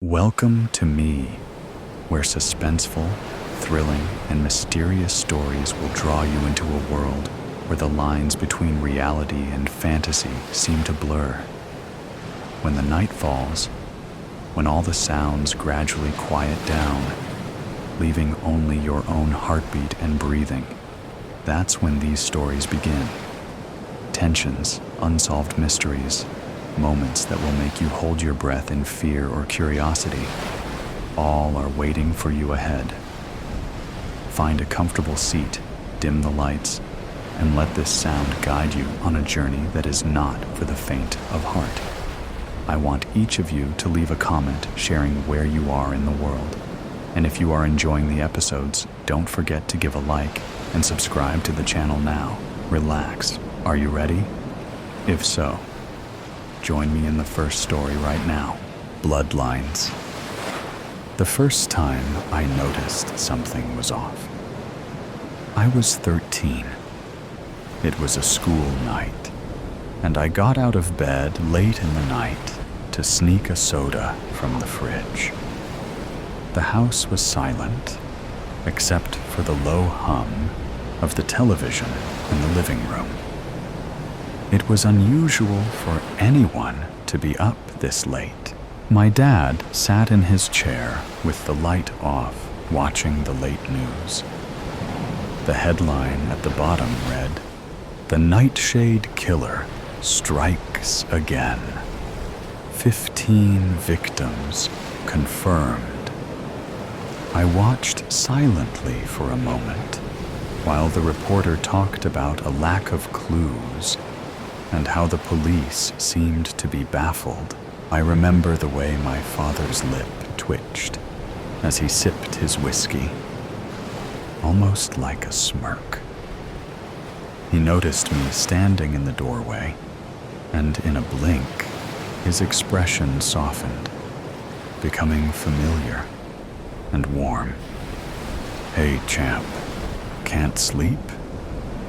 Welcome to me, where suspenseful, thrilling, and mysterious stories will draw you into a world where the lines between reality and fantasy seem to blur. When the night falls, when all the sounds gradually quiet down, leaving only your own heartbeat and breathing, that's when these stories begin. Tensions, unsolved mysteries, moments that will make you hold your breath in fear or curiosity, all are waiting for you ahead. Find a comfortable seat, dim the lights, and let this sound guide you on a journey that is not for the faint of heart. I want each of you to leave a comment sharing where you are in the world. And if you are enjoying the episodes, don't forget to give a like and subscribe to the channel now. Relax. Are you ready? If so, join me in the first story right now. Bloodlines. The first time I noticed something was off, I was 13. It was a school night, and I got out of bed late in the night to sneak a soda from the fridge. The house was silent, except for the low hum of the television in the living room. It was unusual for anyone to be up this late. My dad sat in his chair with the light off, watching the late news. The headline at the bottom read, "The Nightshade Killer Strikes Again. 15 victims confirmed." I watched silently for a moment while the reporter talked about a lack of clues and how the police seemed to be baffled. I remember the way my father's lip twitched as he sipped his whiskey, almost like a smirk. He noticed me standing in the doorway, and in a blink, his expression softened, becoming familiar and warm. "Hey, champ, can't sleep?"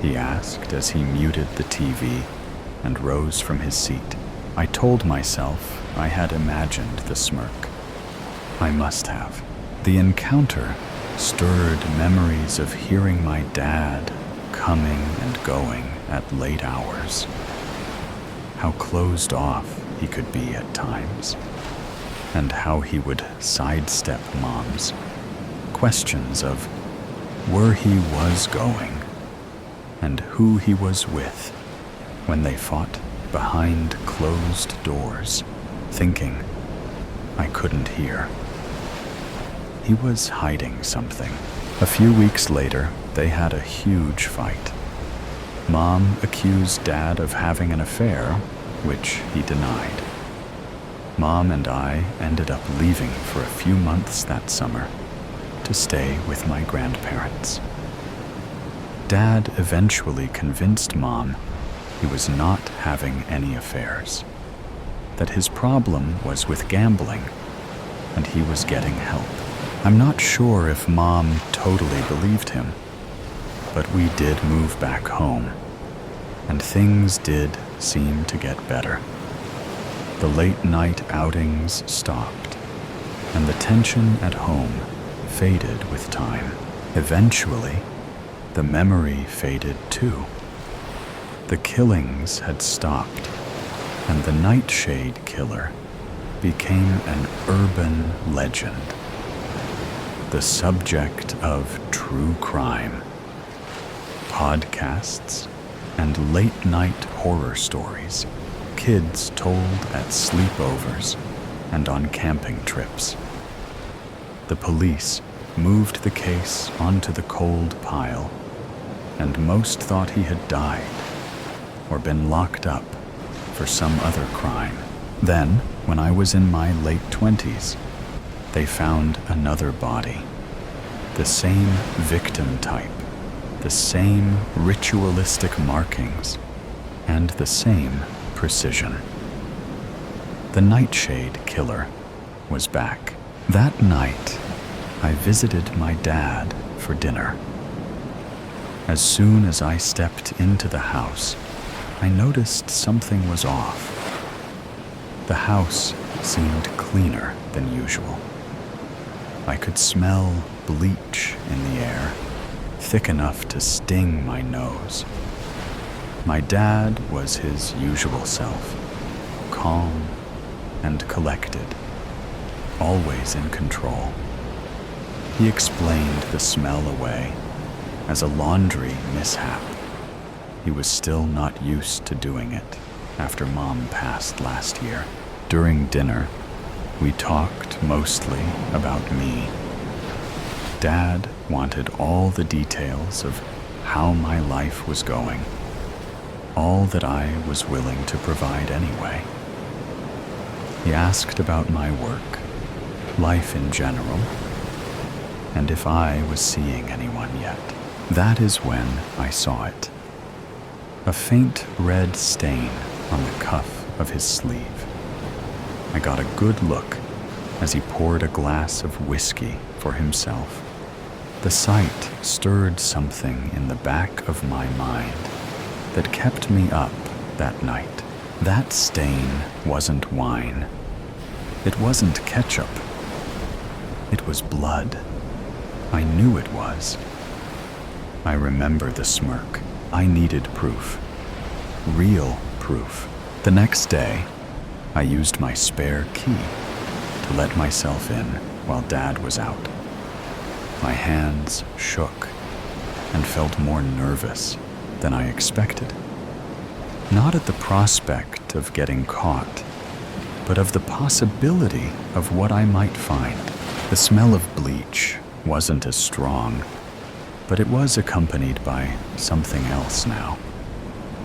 he asked as he muted the TV and rose from his seat. I told myself I had imagined the smirk. I must have. The encounter stirred memories of hearing my dad coming and going at late hours. How closed off he could be at times, and how he would sidestep Mom's questions of where he was going and who he was with when they fought behind closed doors, thinking I couldn't hear. He was hiding something. A few weeks later, they had a huge fight. Mom accused Dad of having an affair, which he denied. Mom and I ended up leaving for a few months that summer to stay with my grandparents. Dad eventually convinced Mom he was not having any affairs, that his problem was with gambling, and he was getting help. I'm not sure if Mom totally believed him, but we did move back home, and things did seem to get better. The late night outings stopped, and the tension at home faded with time. Eventually, the memory faded too. The killings had stopped, and the Nightshade Killer became an urban legend, the subject of true crime, podcasts, and late-night horror stories kids told at sleepovers and on camping trips. The police moved the case onto the cold pile, and most thought he had died or been locked up for some other crime. Then, when I was in my late 20s, they found another body. The same victim type, the same ritualistic markings, and the same precision. The Nightshade Killer was back. That night, I visited my dad for dinner. As soon as I stepped into the house, I noticed something was off. The house seemed cleaner than usual. I could smell bleach in the air, thick enough to sting my nose. My dad was his usual self, calm and collected, always in control. He explained the smell away as a laundry mishap. He was still not used to doing it after Mom passed last year. During dinner, we talked mostly about me. Dad wanted all the details of how my life was going, all that I was willing to provide anyway. He asked about my work, life in general, and if I was seeing anyone yet. That is when I saw it. A faint red stain on the cuff of his sleeve. I got a good look as he poured a glass of whiskey for himself. The sight stirred something in the back of my mind that kept me up that night. That stain wasn't wine. It wasn't ketchup. It was blood. I knew it was. I remember the smirk. I needed proof. Real proof. The next day, I used my spare key to let myself in while Dad was out. My hands shook and felt more nervous than I expected. Not at the prospect of getting caught, but of the possibility of what I might find. The smell of bleach wasn't as strong, but it was accompanied by something else now.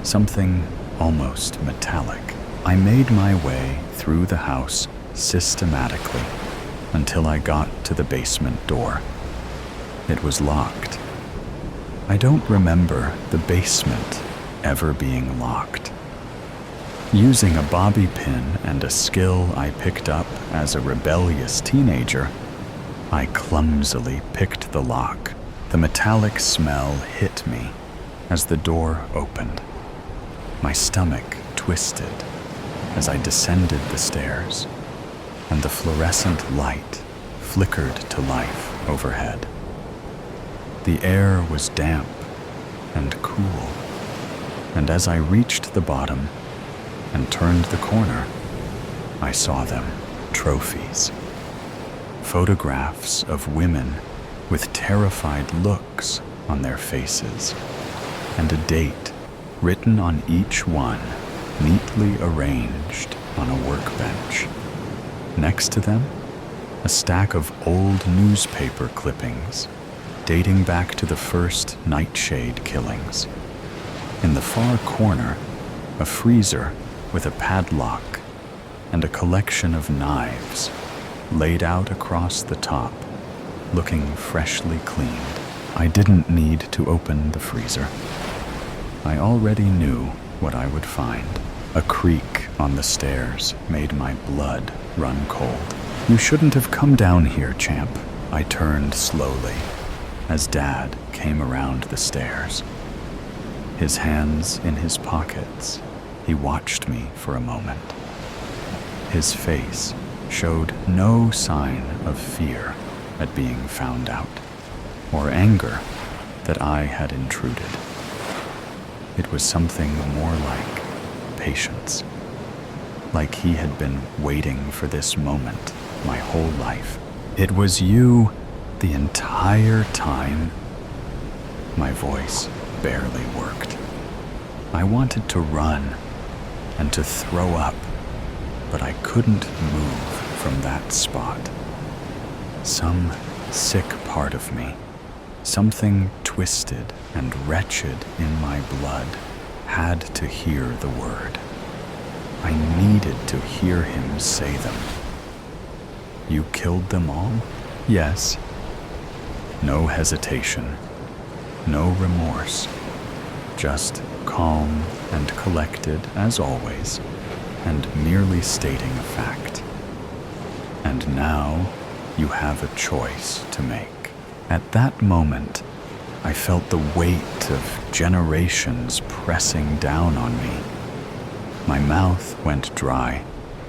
Something almost metallic. I made my way through the house systematically until I got to the basement door. It was locked. I don't remember the basement ever being locked. Using a bobby pin and a skill I picked up as a rebellious teenager, I clumsily picked the lock. The metallic smell hit me as the door opened. My stomach twisted as I descended the stairs, and the fluorescent light flickered to life overhead. The air was damp and cool, and as I reached the bottom and turned the corner, I saw them, trophies. Photographs of women with terrified looks on their faces, and a date written on each one, neatly arranged on a workbench. Next to them, a stack of old newspaper clippings dating back to the first nightshade killings. In the far corner, a freezer with a padlock and a collection of knives laid out across the top, looking freshly cleaned. I didn't need to open the freezer. I already knew what I would find. A creak on the stairs made my blood run cold. "You shouldn't have come down here, champ." I turned slowly as Dad came around the stairs. His hands in his pockets, he watched me for a moment. His face showed no sign of fear at being found out, or anger that I had intruded. It was something more like patience, like he had been waiting for this moment my whole life. "It was you the entire time?" My voice barely worked. I wanted to run and to throw up, but I couldn't move from that spot. Some sick part of me, something twisted and wretched in my blood, had to hear the word. I needed to hear him say them. "You killed them all?" "Yes." No hesitation, no remorse, just calm and collected as always, and merely stating a fact. "And now you have a choice to make." At that moment, I felt the weight of generations pressing down on me. My mouth went dry,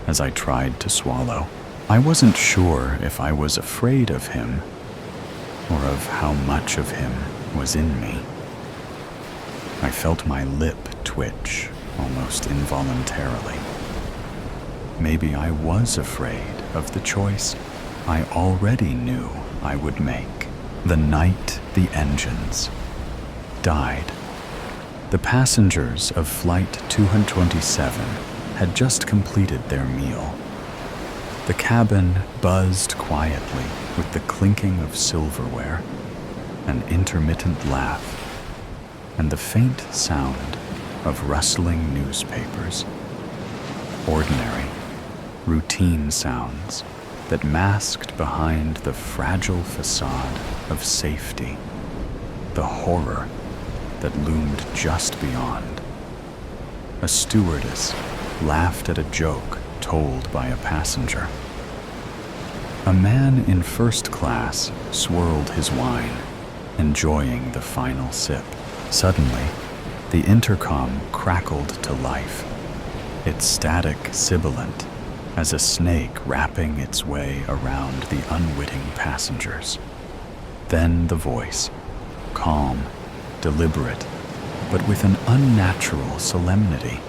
as I tried to swallow. I wasn't sure if I was afraid of him or of how much of him was in me. I felt my lip twitch almost involuntarily. Maybe I was afraid of the choice I already knew I would make. The night the engines died. The passengers of Flight 227 had just completed their meal. The cabin buzzed quietly with the clinking of silverware, an intermittent laugh, and the faint sound of rustling newspapers. Ordinary, routine sounds that masked behind the fragile facade of safety the horror that loomed just beyond. A stewardess laughed at a joke told by a passenger. A man in first class swirled his wine, enjoying the final sip. Suddenly, the intercom crackled to life, its static sibilant as a snake wrapping its way around the unwitting passengers. Then the voice, calm, deliberate, but with an unnatural solemnity,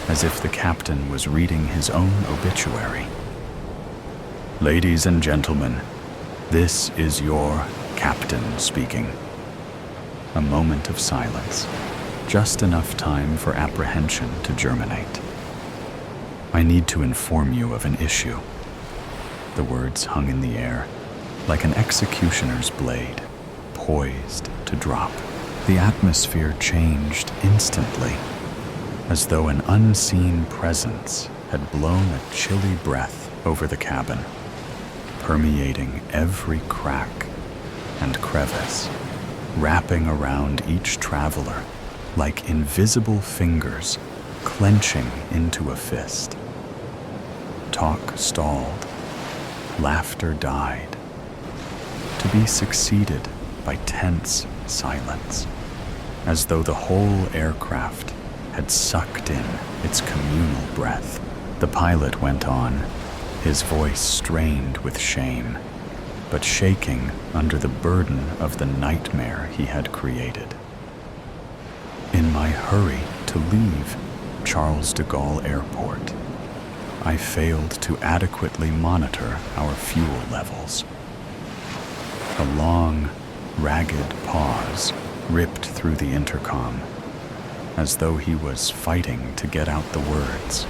as if the captain was reading his own obituary. "Ladies and gentlemen, this is your captain speaking." A moment of silence, just enough time for apprehension to germinate. "I need to inform you of an issue." The words hung in the air, like an executioner's blade, poised to drop. The atmosphere changed instantly, as though an unseen presence had blown a chilly breath over the cabin, permeating every crack and crevice, wrapping around each traveler like invisible fingers clenching into a fist. Talk stalled, laughter died, to be succeeded by tense silence, as though the whole aircraft had sucked in its communal breath. The pilot went on, his voice strained with shame, but shaking under the burden of the nightmare he had created. "In my hurry to leave Charles de Gaulle Airport, I failed to adequately monitor our fuel levels." A long, ragged pause ripped through the intercom, as though he was fighting to get out the words.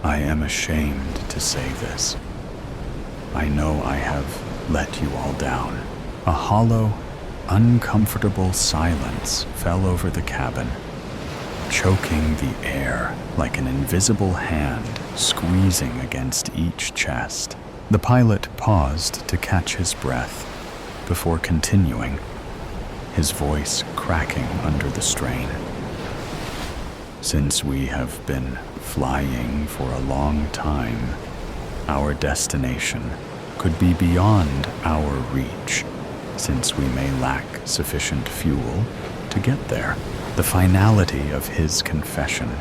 "I am ashamed to say this. I know I have let you all down." A hollow, uncomfortable silence fell over the cabin, choking the air like an invisible hand squeezing against each chest. The pilot paused to catch his breath before continuing, his voice cracking under the strain. "Since we have been flying for a long time, our destination could be beyond our reach, since we may lack sufficient fuel to get there." The finality of his confession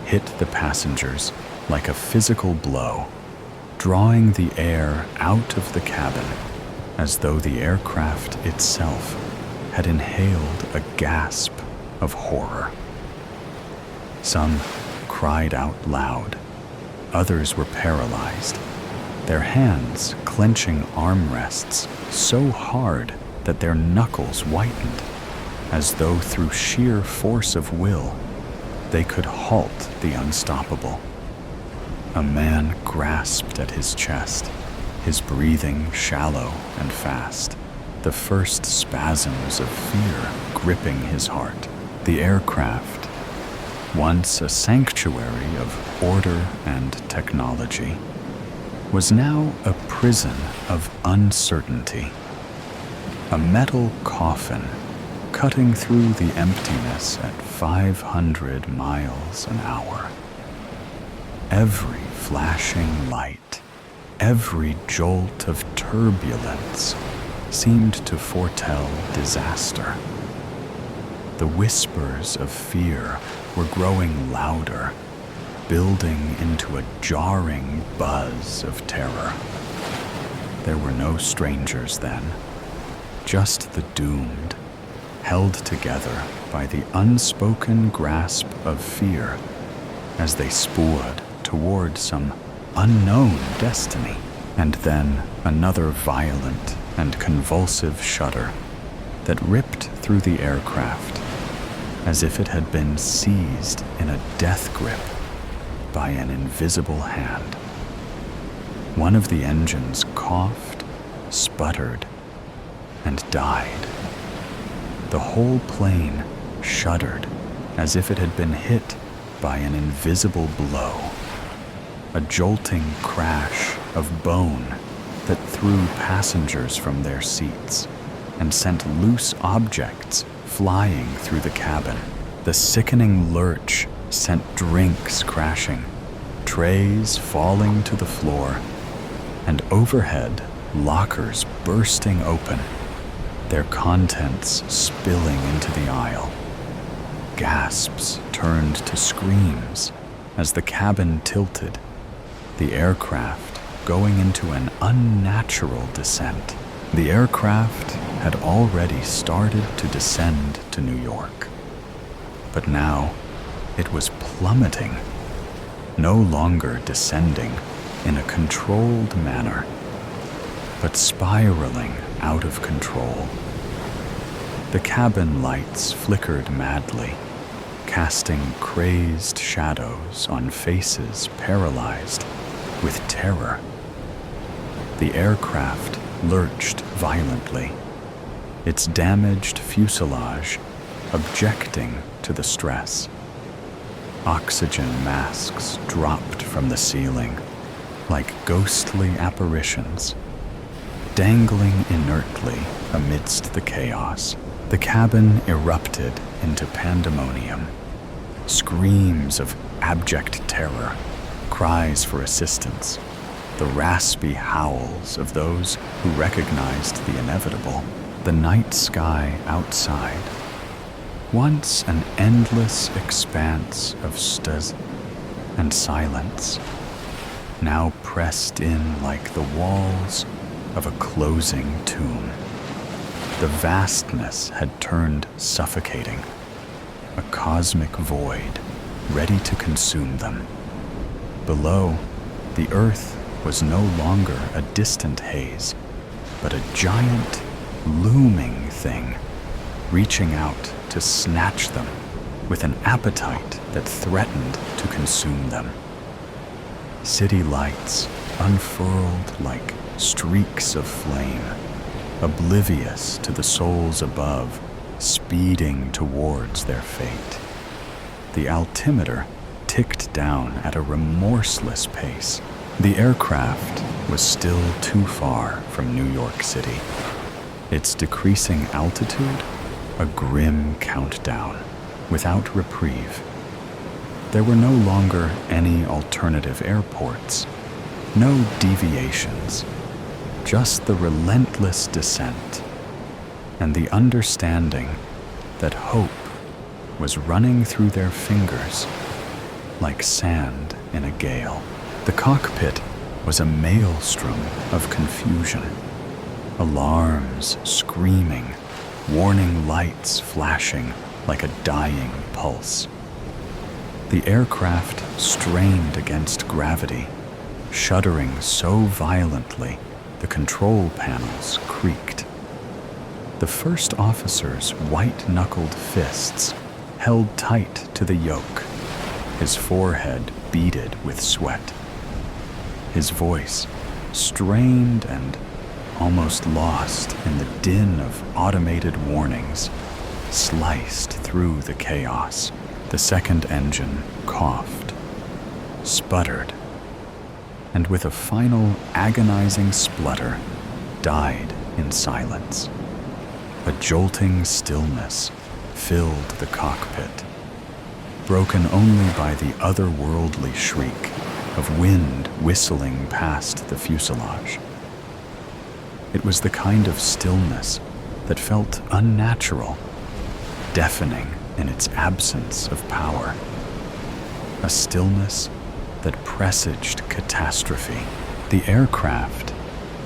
hit the passengers like a physical blow, drawing the air out of the cabin as though the aircraft itself had inhaled a gasp of horror. Some cried out loud, others were paralyzed, their hands clenching armrests so hard that their knuckles whitened, as though through sheer force of will they could halt the unstoppable. A man grasped at his chest, his breathing shallow and fast, the first spasms of fear gripping his heart. The aircraft, once a sanctuary of order and technology, was now a prison of uncertainty. A metal coffin cutting through the emptiness at 500 miles an hour. Every flashing light, every jolt of turbulence seemed to foretell disaster. The whispers of fear were growing louder, building into a jarring buzz of terror. There were no strangers then, just the doomed, held together by the unspoken grasp of fear as they spoored toward some unknown destiny. And then another violent and convulsive shudder that ripped through the aircraft as if it had been seized in a death grip by an invisible hand. One of the engines coughed, sputtered, and died. The whole plane shuddered as if it had been hit by an invisible blow, a jolting crash of bone that threw passengers from their seats and sent loose objects flying through the cabin. The sickening lurch sent drinks crashing, trays falling to the floor, and overhead lockers bursting open, their contents spilling into the aisle. Gasps turned to screams as the cabin tilted, the aircraft going into an unnatural descent. The aircraft had already started to descend to New York, but now it was plummeting, no longer descending in a controlled manner, but spiraling out of control. The cabin lights flickered madly, casting crazed shadows on faces paralyzed with terror. The aircraft lurched violently, its damaged fuselage objecting to the stress. Oxygen masks dropped from the ceiling like ghostly apparitions, dangling inertly amidst the chaos. The cabin erupted into pandemonium. Screams of abject terror, cries for assistance, the raspy howls of those who recognized the inevitable. The night sky outside, once an endless expanse of stars and silence, now pressed in like the walls of a closing tomb. The vastness had turned suffocating, a cosmic void ready to consume them. Below, the earth was no longer a distant haze, but a giant, looming thing, reaching out to snatch them with an appetite that threatened to consume them. City lights unfurled like streaks of flame, oblivious to the souls above, speeding towards their fate. The altimeter ticked down at a remorseless pace. The aircraft was still too far from New York City, its decreasing altitude a grim countdown without reprieve. There were no longer any alternative airports, no deviations, just the relentless descent and the understanding that hope was running through their fingers like sand in a gale. The cockpit was a maelstrom of confusion, alarms screaming, warning lights flashing like a dying pulse. The aircraft strained against gravity, shuddering so violently the control panels creaked. The first officer's white-knuckled fists held tight to the yoke, his forehead beaded with sweat. His voice, strained and almost lost in the din of automated warnings, sliced through the chaos. The second engine coughed, sputtered, and with a final agonizing splutter, died in silence. A jolting stillness filled the cockpit, broken only by the otherworldly shriek of wind whistling past the fuselage. It was the kind of stillness that felt unnatural, deafening in its absence of power. A stillness that presaged catastrophe. The aircraft,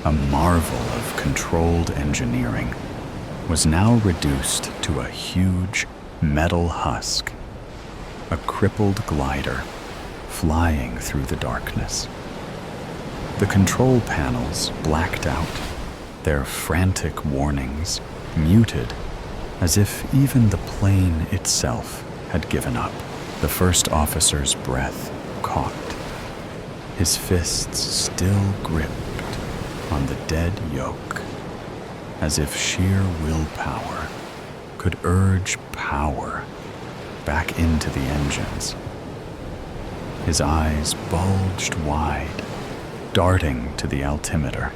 a marvel of controlled engineering, was now reduced to a huge metal husk, a crippled glider flying through the darkness. The control panels blacked out, their frantic warnings muted, as if even the plane itself had given up. The first officer's breath caught, his fists still gripped on the dead yoke, as if sheer willpower could urge power back into the engines. His eyes bulged wide, darting to the altimeter,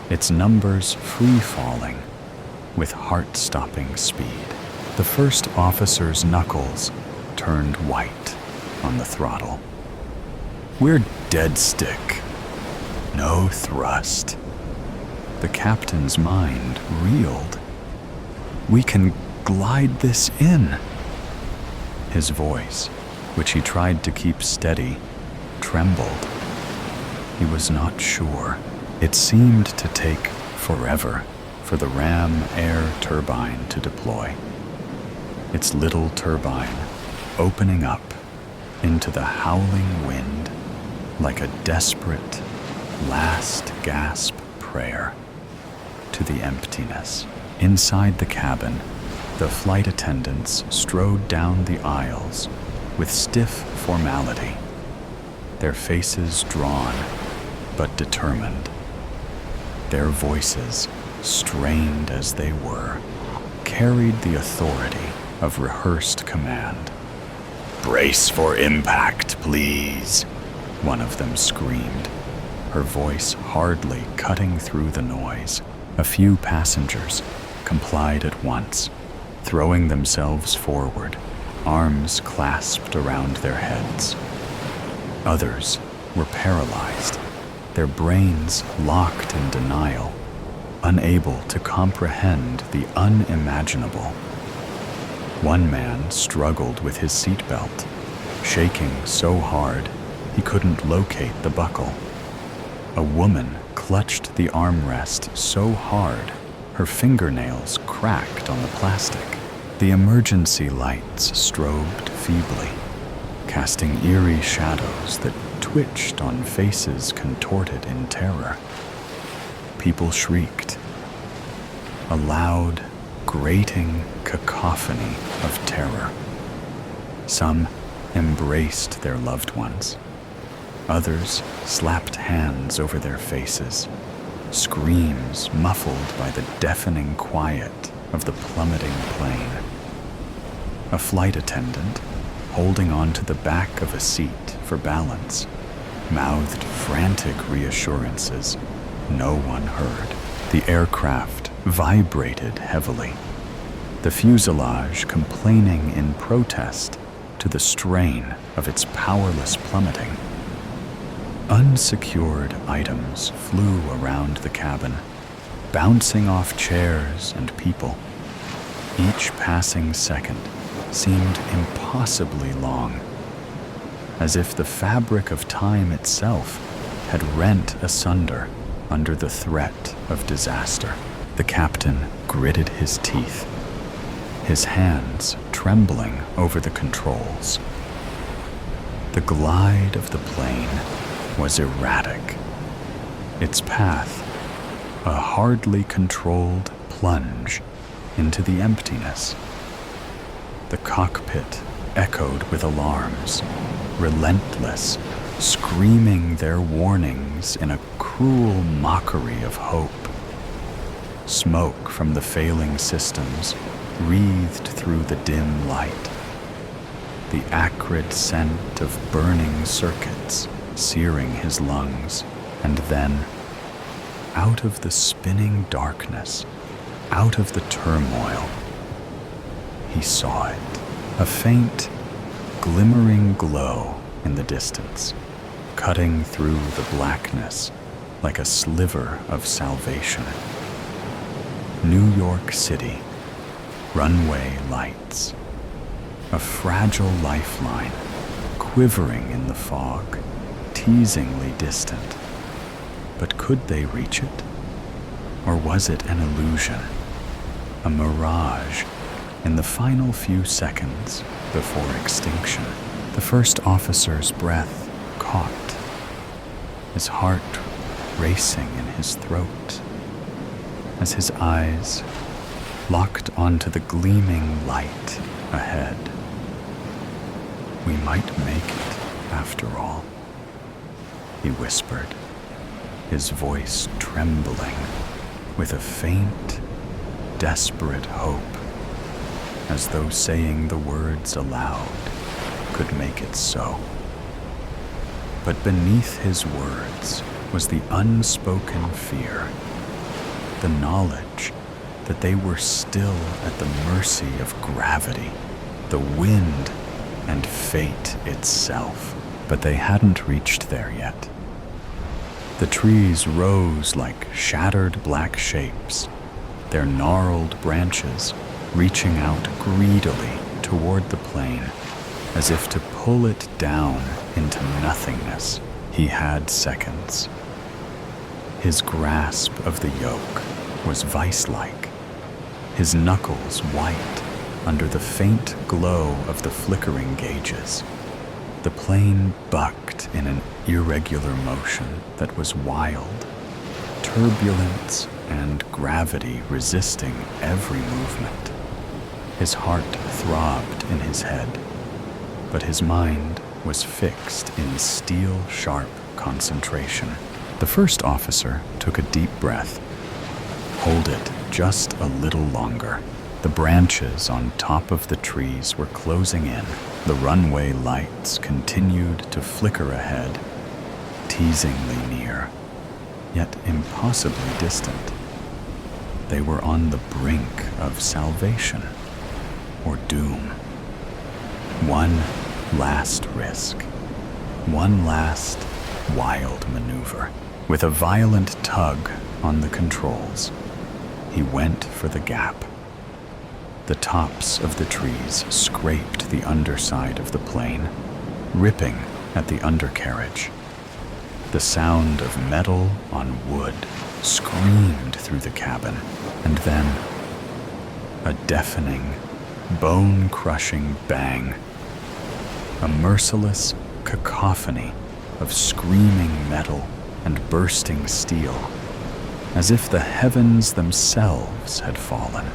its numbers free-falling with heart-stopping speed. The first officer's knuckles turned white on the throttle. "We're dead stick. No thrust." The captain's mind reeled. "We can glide this in." His voice, which he tried to keep steady, trembled. He was not sure. It seemed to take forever for the Ram air turbine to deploy, its little turbine opening up into the howling wind like a desperate last gasp prayer to the emptiness. Inside the cabin, the flight attendants strode down the aisles with stiff formality, their faces drawn but determined. Their voices, strained as they were, carried the authority of rehearsed command. "Brace for impact, please," one of them screamed, her voice hardly cutting through the noise. A few passengers complied at once, throwing themselves forward, arms clasped around their heads. Others were paralyzed, their brains locked in denial, unable to comprehend the unimaginable. One man struggled with his seatbelt, shaking so hard he couldn't locate the buckle. A woman clutched the armrest so hard her fingernails cracked on the plastic. The emergency lights strobed feebly, casting eerie shadows that twitched on faces contorted in terror. People shrieked, a loud, grating cacophony of terror. Some embraced their loved ones. Others slapped hands over their faces, screams muffled by the deafening quiet of the plummeting plane. A flight attendant, holding onto the back of a seat for balance, mouthed frantic reassurances no one heard. The aircraft vibrated heavily, the fuselage complaining in protest to the strain of its powerless plummeting. Unsecured items flew around the cabin, bouncing off chairs and people. Each passing second seemed impossibly long, as if the fabric of time itself had rent asunder under the threat of disaster. The captain gritted his teeth, his hands trembling over the controls. The glide of the plane was erratic, its path a hardly controlled plunge into the emptiness. The cockpit echoed with alarms, relentless, screaming their warnings in a cruel mockery of hope. Smoke from the failing systems wreathed through the dim light, the acrid scent of burning circuits searing his lungs. And then, out of the spinning darkness, out of the turmoil, he saw it, a faint, glimmering glow in the distance, cutting through the blackness like a sliver of salvation. New York City, runway lights, a fragile lifeline quivering in the fog. teasingly distant. But could they reach it? Or was it an illusion, a mirage in the final few seconds before extinction? The first officer's breath caught, his heart racing in his throat, as his eyes locked onto the gleaming light ahead. "We might make it, after all," he whispered, his voice trembling with a faint, desperate hope, as though saying the words aloud could make it so. But beneath his words was the unspoken fear, the knowledge that they were still at the mercy of gravity, the wind, and fate itself. But they hadn't reached there yet. The trees rose like shattered black shapes, their gnarled branches reaching out greedily toward the plain, as if to pull it down into nothingness. He had seconds. His grasp of the yoke was vice-like, his knuckles white under the faint glow of the flickering gauges. The plane bucked in an irregular motion that was wild, turbulence and gravity resisting every movement. His heart throbbed in his head, but his mind was fixed in steel-sharp concentration. The first officer took a deep breath. Hold it just a little longer. The branches on top of the trees were closing in. The runway lights continued to flicker ahead, teasingly near, yet impossibly distant. They were on the brink of salvation or doom. One last risk, one last wild maneuver. With a violent tug on the controls, he went for the gap. The tops of the trees scraped the underside of the plane, ripping at the undercarriage. The sound of metal on wood screamed through the cabin, and then a deafening, bone-crushing bang. A merciless cacophony of screaming metal and bursting steel, as if the heavens themselves had fallen.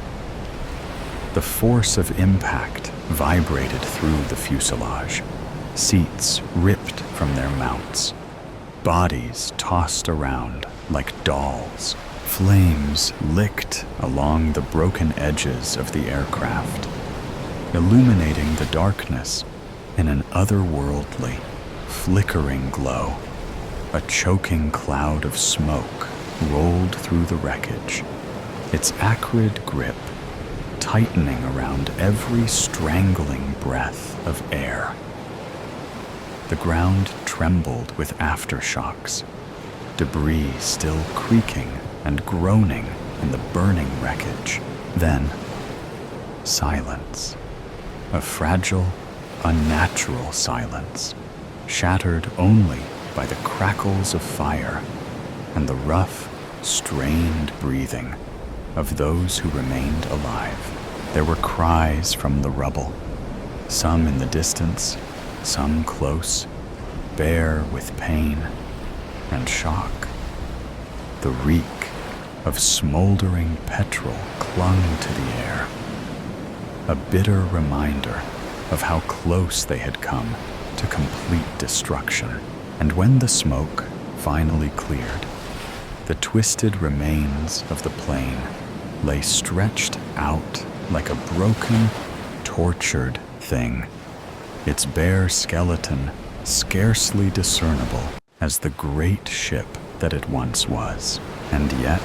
The force of impact vibrated through the fuselage, seats ripped from their mounts, bodies tossed around like dolls, flames licked along the broken edges of the aircraft, illuminating the darkness in an otherworldly, flickering glow. A choking cloud of smoke rolled through the wreckage, its acrid grip tightening around every strangling breath of air. The ground trembled with aftershocks, debris still creaking and groaning in the burning wreckage. Then, silence. A fragile, unnatural silence, shattered only by the crackles of fire and the rough, strained breathing of those who remained alive. There were cries from the rubble, some in the distance, some close, bare with pain and shock. The reek of smoldering petrol clung to the air, a bitter reminder of how close they had come to complete destruction. And when the smoke finally cleared, the twisted remains of the plane lay stretched out like a broken, tortured thing, its bare skeleton scarcely discernible as the great ship that it once was. And yet,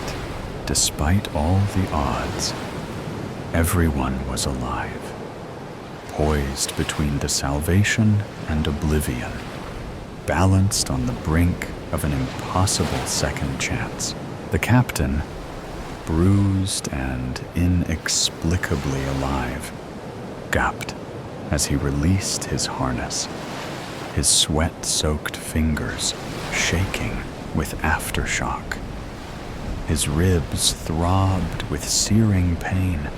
despite all the odds, everyone was alive, poised between the salvation and oblivion, balanced on the brink of an impossible second chance. The captain, bruised and inexplicably alive, gaped as he released his harness, his sweat-soaked fingers shaking with aftershock. His ribs throbbed with searing pain,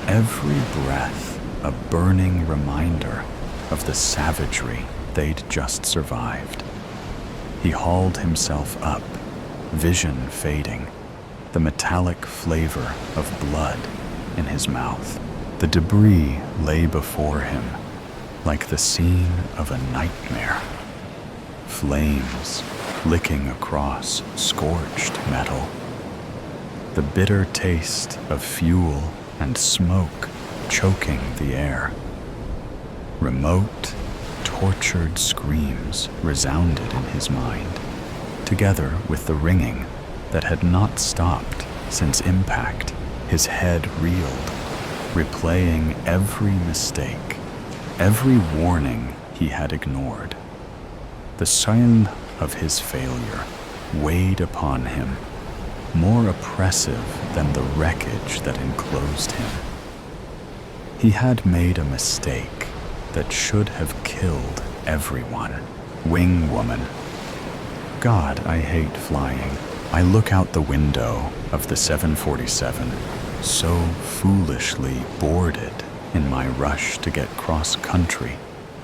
every breath a burning reminder of the savagery they'd just survived. He hauled himself up, vision fading, the metallic flavor of blood in his mouth. The debris lay before him like the scene of a nightmare. Flames licking across scorched metal. The bitter taste of fuel and smoke choking the air. Remote, tortured screams resounded in his mind, together with the ringing that had not stopped since impact. His head reeled, replaying every mistake, every warning he had ignored. The sign of his failure weighed upon him, more oppressive than the wreckage that enclosed him. He had made a mistake that should have killed everyone. Wing woman. God, I hate flying. I look out the window of the 747, so foolishly boarded in my rush to get cross-country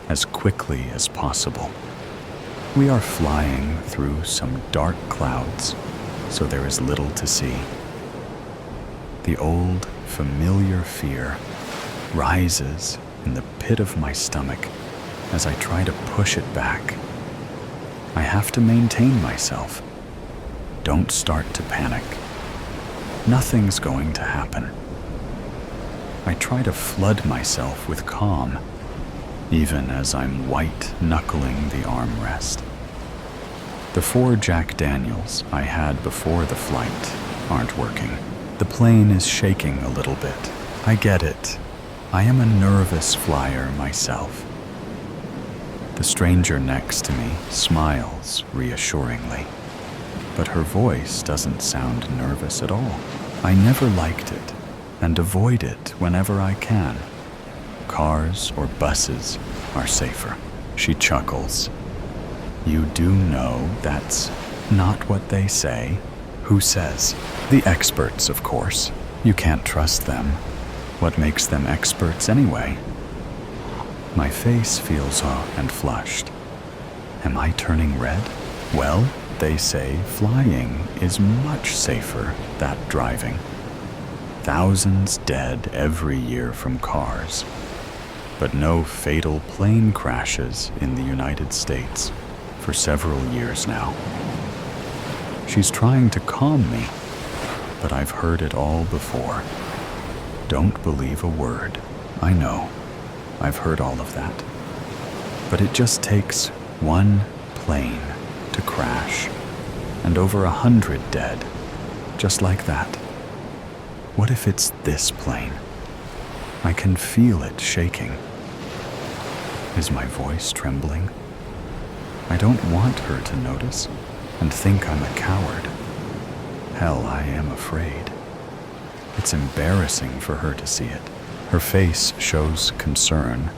as quickly as possible. We are flying through some dark clouds, so there is little to see. The old, familiar fear rises in the pit of my stomach as I try to push it back. I have to maintain myself. Don't start to panic. Nothing's going to happen. I try to flood myself with calm, even as I'm white-knuckling the armrest. The 4 Jack Daniels I had before the flight aren't working. The plane is shaking a little bit. I get it. I am a nervous flyer myself. The stranger next to me smiles reassuringly, but her voice doesn't sound nervous at all. I never liked it and avoid it whenever I can. Cars or buses are safer. She chuckles. You do know that's not what they say. Who says? The experts, of course. You can't trust them. What makes them experts anyway? My face feels hot and flushed. Am I turning red? Well, they say flying is much safer than driving. Thousands dead every year from cars, but no fatal plane crashes in the United States for several years now. She's trying to calm me, but I've heard it all before. Don't believe a word. I know. I've heard all of that. But it just takes one plane to crash, and over 100 dead, just like that. What if it's this plane? I can feel it shaking. Is my voice trembling? I don't want her to notice and think I'm a coward. Hell, I am afraid. It's embarrassing for her to see it. Her face shows concern.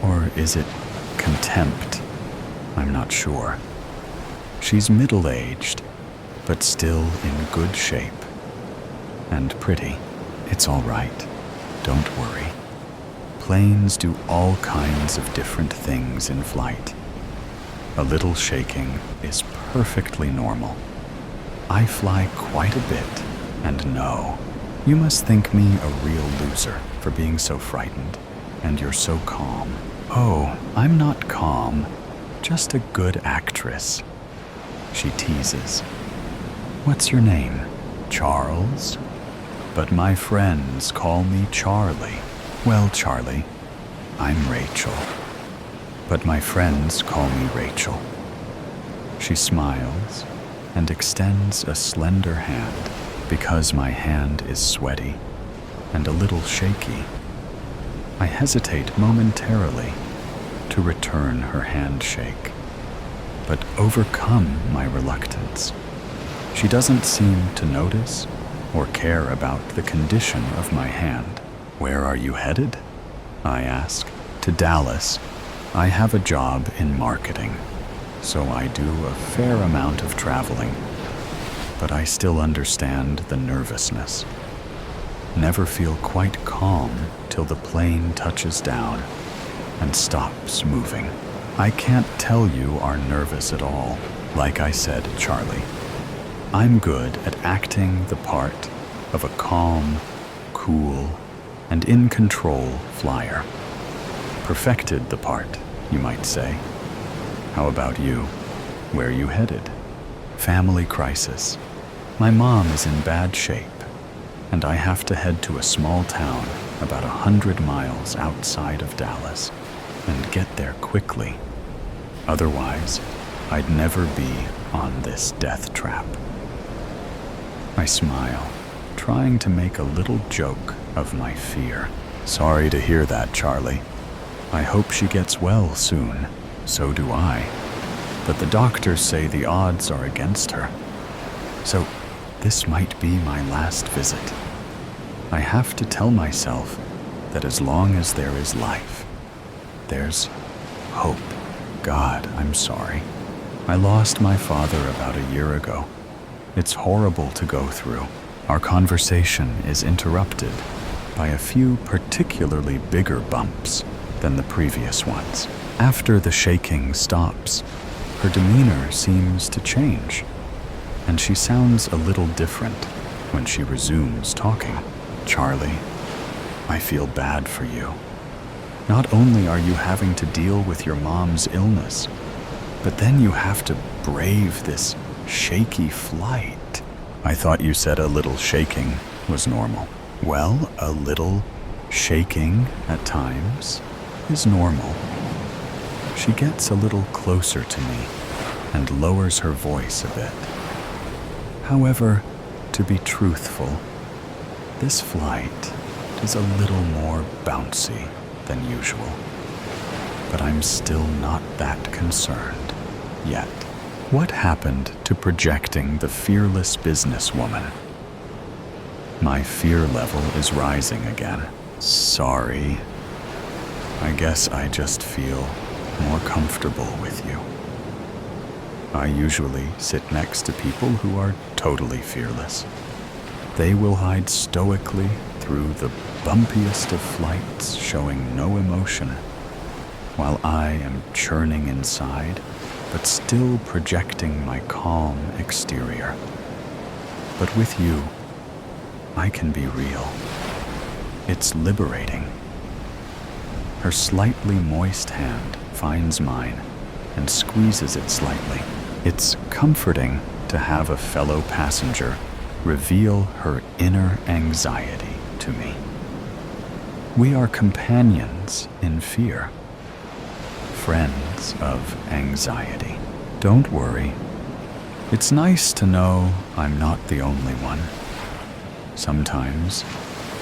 Or is it contempt? I'm not sure. She's middle-aged, but still in good shape. And pretty. It's all right. Don't worry. Planes do all kinds of different things in flight. A little shaking is perfectly normal. I fly quite a bit, and no, you must think me a real loser for being so frightened, and you're so calm. Oh, I'm not calm, just a good actress. She teases. What's your name? Charles? But my friends call me Charlie. Well, Charlie, I'm Rachel. But my friends call me Rachel. She smiles and extends a slender hand because my hand is sweaty and a little shaky. I hesitate momentarily to return her handshake, but overcome my reluctance. She doesn't seem to notice or care about the condition of my hand. Where are you headed? I ask. To Dallas. I have a job in marketing, so I do a fair amount of traveling, but I still understand the nervousness. Never feel quite calm till the plane touches down and stops moving. I can't tell you are nervous at all. Like I said, Charlie, I'm good at acting the part of a calm, cool, and in control flyer. Perfected the part, you might say. How about you? Where you headed? Family crisis. My mom is in bad shape, and I have to head to a small town about 100 miles outside of Dallas and get there quickly. Otherwise, I'd never be on this death trap. I smile, trying to make a little joke of my fear. Sorry to hear that, Charlie. I hope she gets well soon. So do I. But the doctors say the odds are against her. So this might be my last visit. I have to tell myself that as long as there is life, there's hope. God, I'm sorry. I lost my father about a year ago. It's horrible to go through. Our conversation is interrupted by a few particularly bigger bumps than the previous ones. After the shaking stops, her demeanor seems to change, and she sounds a little different when she resumes talking. Charlie, I feel bad for you. Not only are you having to deal with your mom's illness, but then you have to brave this shaky flight. I thought you said a little shaking was normal. Well, a little shaking at times is normal. She gets a little closer to me and lowers her voice a bit. However, to be truthful, this flight is a little more bouncy than usual. But I'm still not that concerned yet. What happened to projecting the fearless businesswoman? My fear level is rising again. Sorry. I guess I just feel more comfortable with you. I usually sit next to people who are totally fearless. They will hide stoically through the bumpiest of flights, showing no emotion, while I am churning inside, but still projecting my calm exterior. But with you, I can be real. It's liberating. Her slightly moist hand finds mine and squeezes it slightly. It's comforting to have a fellow passenger reveal her inner anxiety to me. We are companions in fear, friends of anxiety. Don't worry. It's nice to know I'm not the only one. Sometimes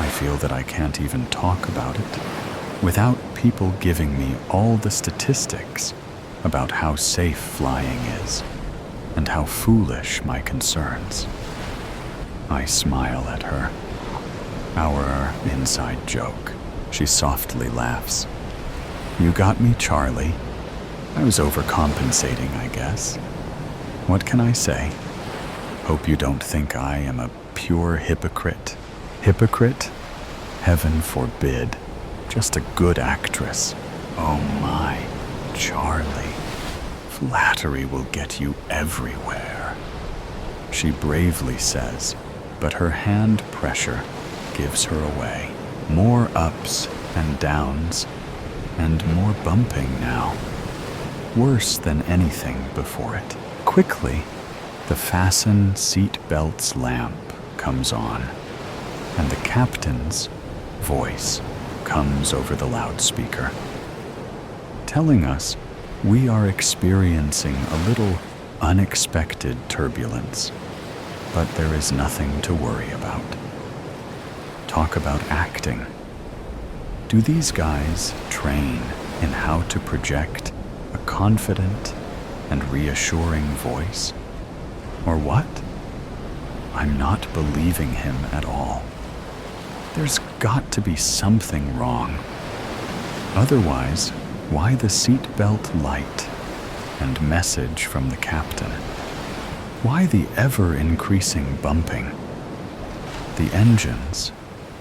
I feel that I can't even talk about it without people giving me all the statistics about how safe flying is and how foolish my concerns. I smile at her. Our inside joke. She softly laughs. You got me, Charlie. I was overcompensating, I guess. What can I say? Hope you don't think I am a pure hypocrite. Hypocrite? Heaven forbid. Just a good actress. Oh my, Charlie. Flattery will get you everywhere, she bravely says, but her hand pressure gives her away. More ups and downs, and more bumping now. Worse than anything before it. Quickly, the fasten seat belts lamp comes on, and the captain's voice comes over the loudspeaker, telling us we are experiencing a little unexpected turbulence, but there is nothing to worry about. Talk about acting. Do these guys train in how to project a confident and reassuring voice? Or what? I'm not believing him at all. There's got to be something wrong. Otherwise, Why the seatbelt light and message from the captain? Why the ever-increasing bumping? The engines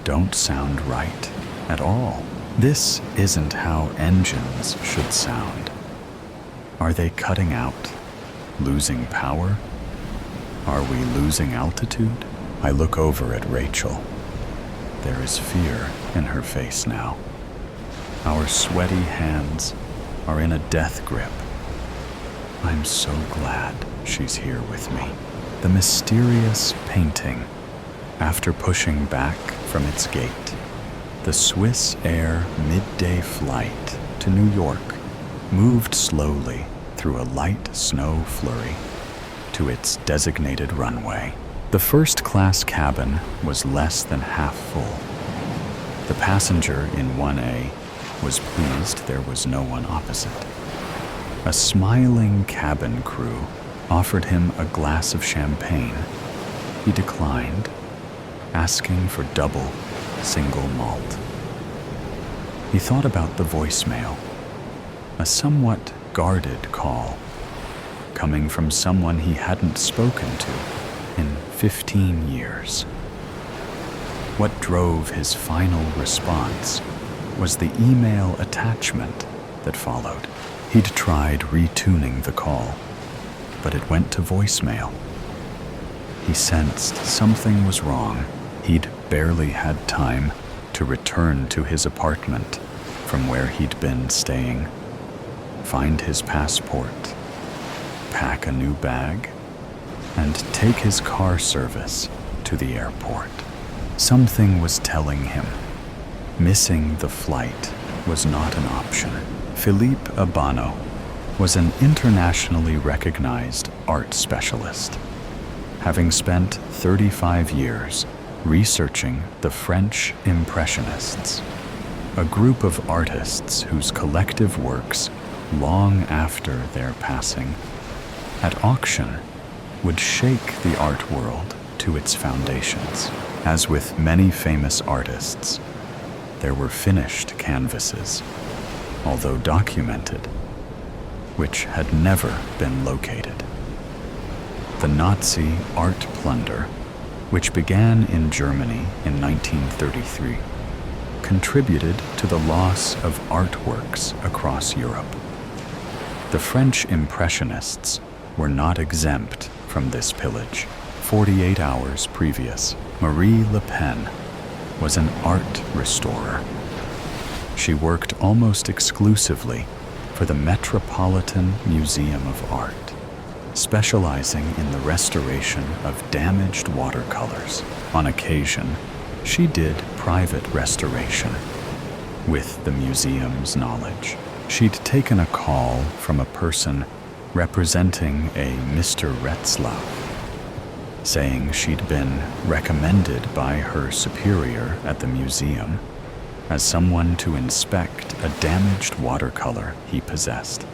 don't sound right at all. This isn't how engines should sound. Are they cutting out? Losing power? Are we losing altitude? I look over at Rachel. There is fear in her face now. Our sweaty hands are in a death grip. I'm so glad she's here with me. The mysterious painting, after pushing back from its gate, the Swiss Air midday flight to New York moved slowly through a light snow flurry to its designated runway. The first-class cabin was less than half full. The passenger in 1A was pleased there was no one opposite. A smiling cabin crew offered him a glass of champagne. He declined, asking for double single malt. He thought about the voicemail, a somewhat guarded call, coming from someone he hadn't spoken to in 15 years. What drove his final response was the email attachment that followed. He'd tried retuning the call, but it went to voicemail. He sensed something was wrong. He'd barely had time to return to his apartment from where he'd been staying, find his passport, pack a new bag, and take his car service to the airport. Something was telling him missing the flight was not an option. Philippe Abano was an internationally recognized art specialist, having spent 35 years researching the French Impressionists, a group of artists whose collective works, long after their passing, at auction, would shake the art world to its foundations. As with many famous artists, there were finished canvases, although documented, which had never been located. The Nazi art plunder, which began in Germany in 1933, contributed to the loss of artworks across Europe. The French Impressionists were not exempt from this pillage. 48 hours previous, Marie Le Pen was an art restorer. She worked almost exclusively for the Metropolitan Museum of Art, specializing in the restoration of damaged watercolors. On occasion, she did private restoration. With the museum's knowledge, she'd taken a call from a person representing a Mr. Retzlaff, saying she'd been recommended by her superior at the museum as someone to inspect a damaged watercolor he possessed.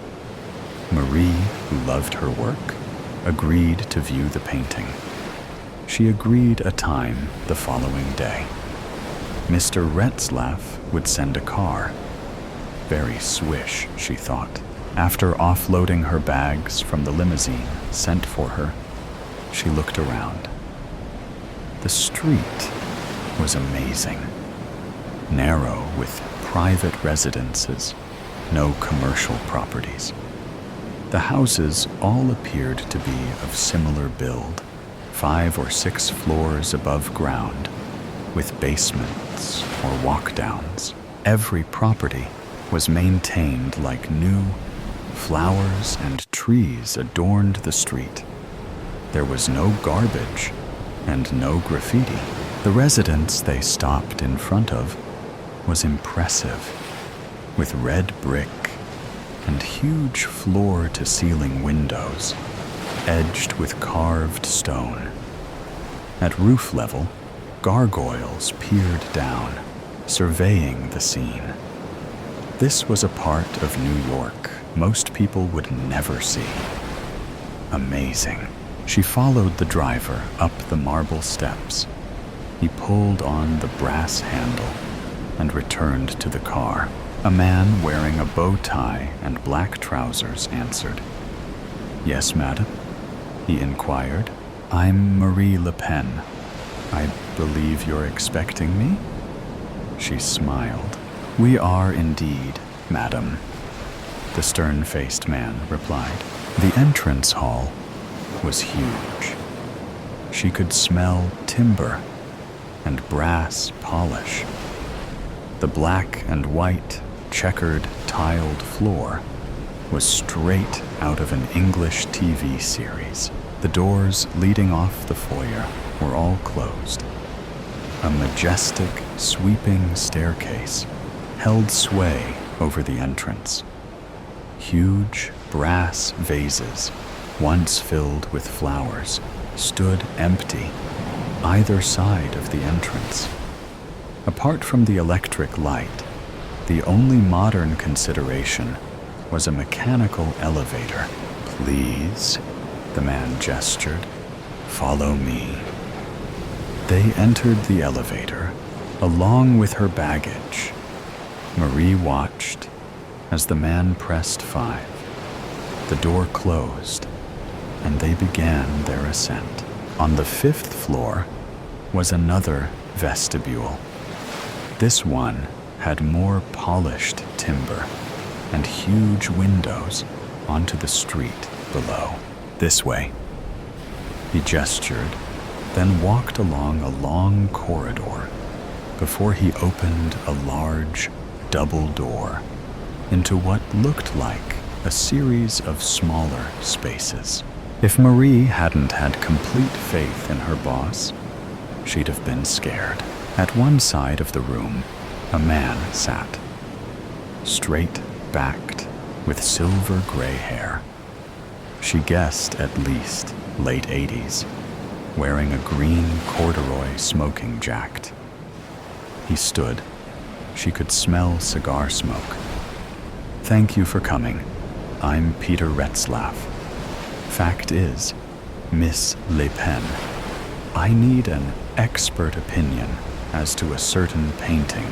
Marie, who loved her work, agreed to view the painting. She agreed a time the following day. Mr. Retzlaff would send a car. Very swish, she thought. After offloading her bags from the limousine sent for her, she looked around. The street was amazing. Narrow with private residences, no commercial properties. The houses all appeared to be of similar build, 5 or 6 floors above ground, with basements or walk-downs. Every property was maintained like new. Flowers and trees adorned the street. There was no garbage and no graffiti. The residence they stopped in front of was impressive, with red brick and huge floor-to-ceiling windows, edged with carved stone. At roof level, gargoyles peered down, surveying the scene. This was a part of New York most people would never see. Amazing. She followed the driver up the marble steps. He pulled on the brass handle and returned to the car. A man wearing a bow tie and black trousers answered. "Yes, madam?" he inquired. "I'm Marie Le Pen. I believe you're expecting me?" She smiled. "We are indeed, madam," the stern-faced man replied. The entrance hall was huge. She could smell timber and brass polish. The black and white, checkered, tiled floor was straight out of an English TV series. The doors leading off the foyer were all closed. A majestic, sweeping staircase held sway over the entrance. Huge brass vases, once filled with flowers, stood empty either side of the entrance. Apart from the electric light, the only modern consideration was a mechanical elevator. "Please," the man gestured, "follow me." They entered the elevator, along with her baggage. Marie watched as the man pressed 5. The door closed, and they began their ascent. On the 5th floor was another vestibule. This one had more polished timber and huge windows onto the street below. "This way." He gestured, then walked along a long corridor before he opened a large double door into what looked like a series of smaller spaces. If Marie hadn't had complete faith in her boss, she'd have been scared. At one side of the room, a man sat, straight-backed, with silver-gray hair. She guessed at least late 80s, wearing a green corduroy smoking jacket. He stood. She could smell cigar smoke. "Thank you for coming. I'm Peter Retzlaff. Fact is, Miss Le Pen, I need an expert opinion as to a certain painting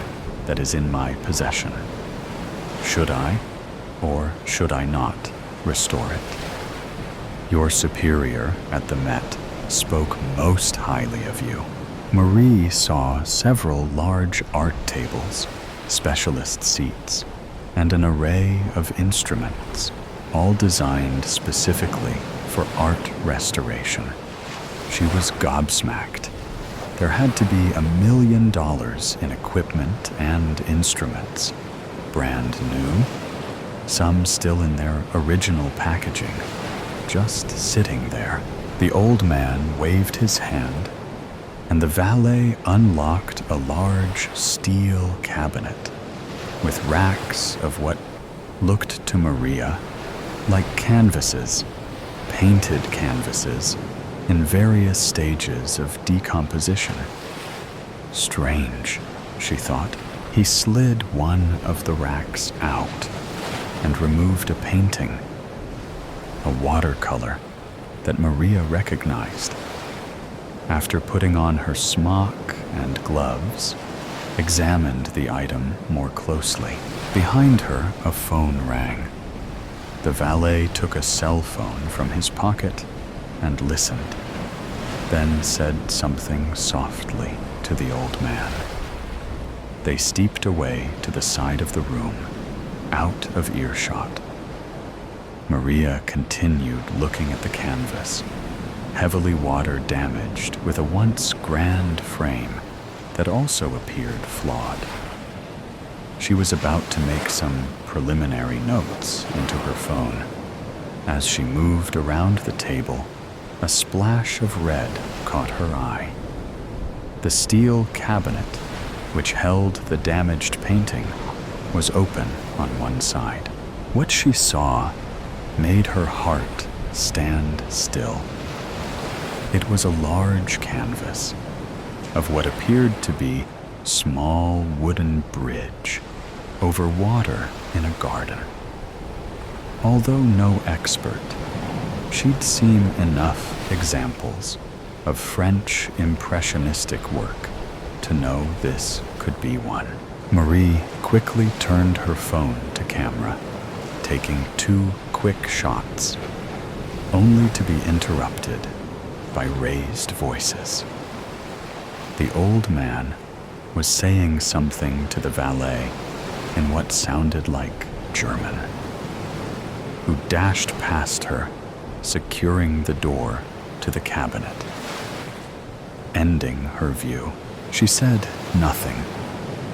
that is in my possession. Should I, or should I not, restore it? Your superior at the Met spoke most highly of you." Marie saw several large art tables, specialist seats, and an array of instruments, all designed specifically for art restoration. She was gobsmacked. There had to be $1 million in equipment and instruments, brand new, some still in their original packaging, just sitting there. The old man waved his hand, and the valet unlocked a large steel cabinet with racks of what looked to Maria like canvases, painted canvases in various stages of decomposition. Strange, she thought. He slid one of the racks out and removed a painting, a watercolor that Maria recognized. After putting on her smock and gloves, examined the item more closely. Behind her, a phone rang. The valet took a cell phone from his pocket and listened, then said something softly to the old man. They steeped away to the side of the room, out of earshot. Maria continued looking at the canvas, heavily water damaged with a once grand frame that also appeared flawed. She was about to make some preliminary notes into her phone. As she moved around the table, a splash of red caught her eye. The steel cabinet, which held the damaged painting, was open on one side. What she saw made her heart stand still. It was a large canvas of what appeared to be small wooden bridge over water in a garden. Although no expert, she'd seen enough examples of French impressionistic work to know this could be one. Marie quickly turned her phone to camera, taking 2 quick shots, only to be interrupted by raised voices. The old man was saying something to the valet in what sounded like German, who dashed past her, securing the door to the cabinet. Ending her view, she said nothing,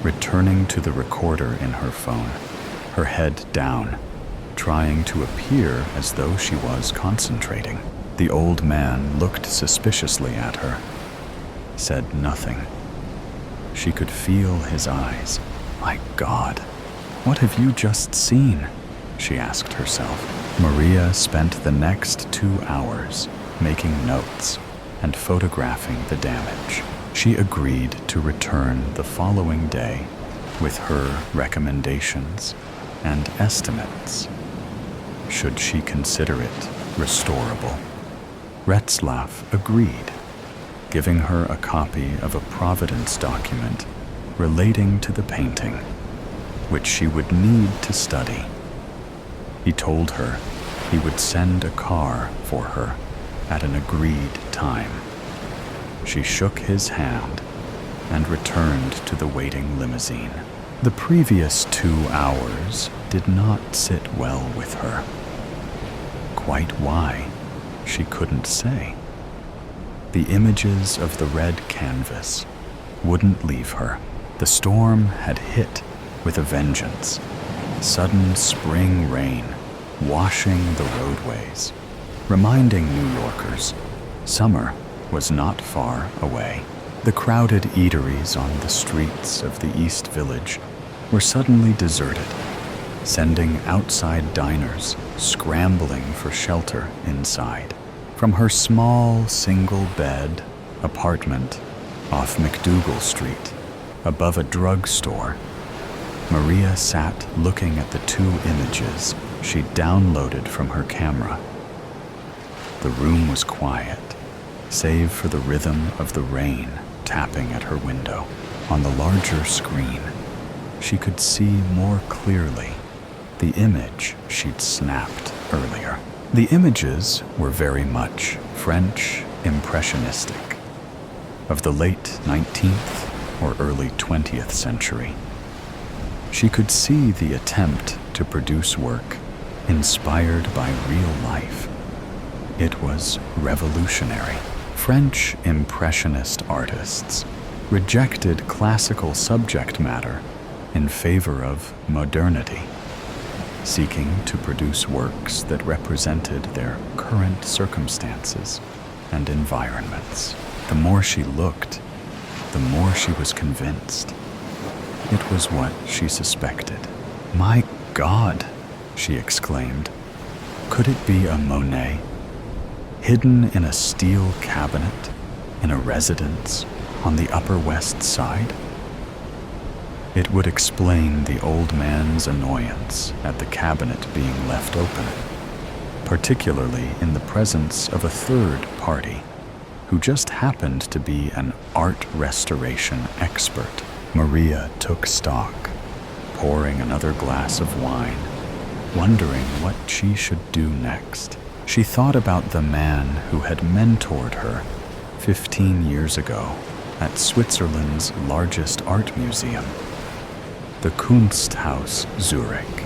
returning to the recorder in her phone, her head down, trying to appear as though she was concentrating. The old man looked suspiciously at her, said nothing. She could feel his eyes. "My God, what have you just seen?" she asked herself. Maria spent the next 2 hours making notes and photographing the damage. She agreed to return the following day with her recommendations and estimates, should she consider it restorable. Retzlaff agreed, giving her a copy of a providence document relating to the painting, which she would need to study. He told her he would send a car for her at an agreed time. She shook his hand and returned to the waiting limousine. The previous 2 hours did not sit well with her. Quite why, she couldn't say. The images of the red canvas wouldn't leave her. The storm had hit with a vengeance. Sudden spring rain washing the roadways, reminding New Yorkers summer was not far away. The crowded eateries on the streets of the East Village were suddenly deserted, sending outside diners scrambling for shelter inside. From her small single-bed apartment off McDougal Street, above a drugstore, Maria sat looking at the 2 images she downloaded from her camera. The room was quiet, save for the rhythm of the rain tapping at her window. On the larger screen, she could see more clearly the image she'd snapped earlier. The images were very much French impressionistic, of the late 19th or early 20th century. She could see the attempt to produce work inspired by real life. It was revolutionary. French impressionist artists rejected classical subject matter in favor of modernity, seeking to produce works that represented their current circumstances and environments. The more she looked, the more she was convinced. It was what she suspected. "My God," she exclaimed. Could it be a Monet, hidden in a steel cabinet in a residence on the Upper West Side? It would explain the old man's annoyance at the cabinet being left open, particularly in the presence of a third party who just happened to be an art restoration expert. Maria took stock, pouring another glass of wine, wondering what she should do next. She thought about the man who had mentored her 15 years ago at Switzerland's largest art museum, the Kunsthaus Zurich,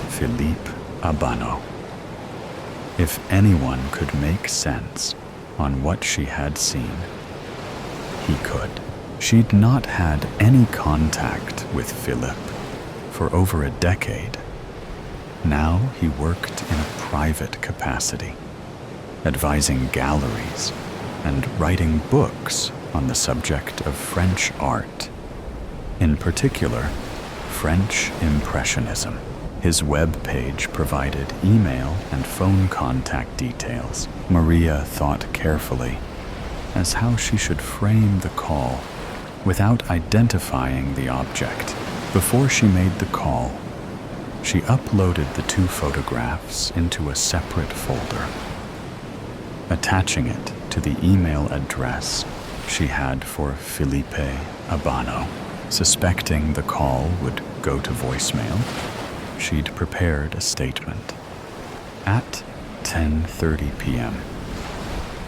Philippe Abano. If anyone could make sense on what she had seen, he could. She'd not had any contact with Philippe for over a decade. Now he worked in a private capacity, advising galleries and writing books on the subject of French art, in particular, French Impressionism. His web page provided email and phone contact details. Maria thought carefully as how she should frame the call without identifying the object. Before she made the call, she uploaded the 2 photographs into a separate folder, attaching it to the email address she had for Felipe Abano. Suspecting the call would go to voicemail, she'd prepared a statement. At 10:30 p.m.,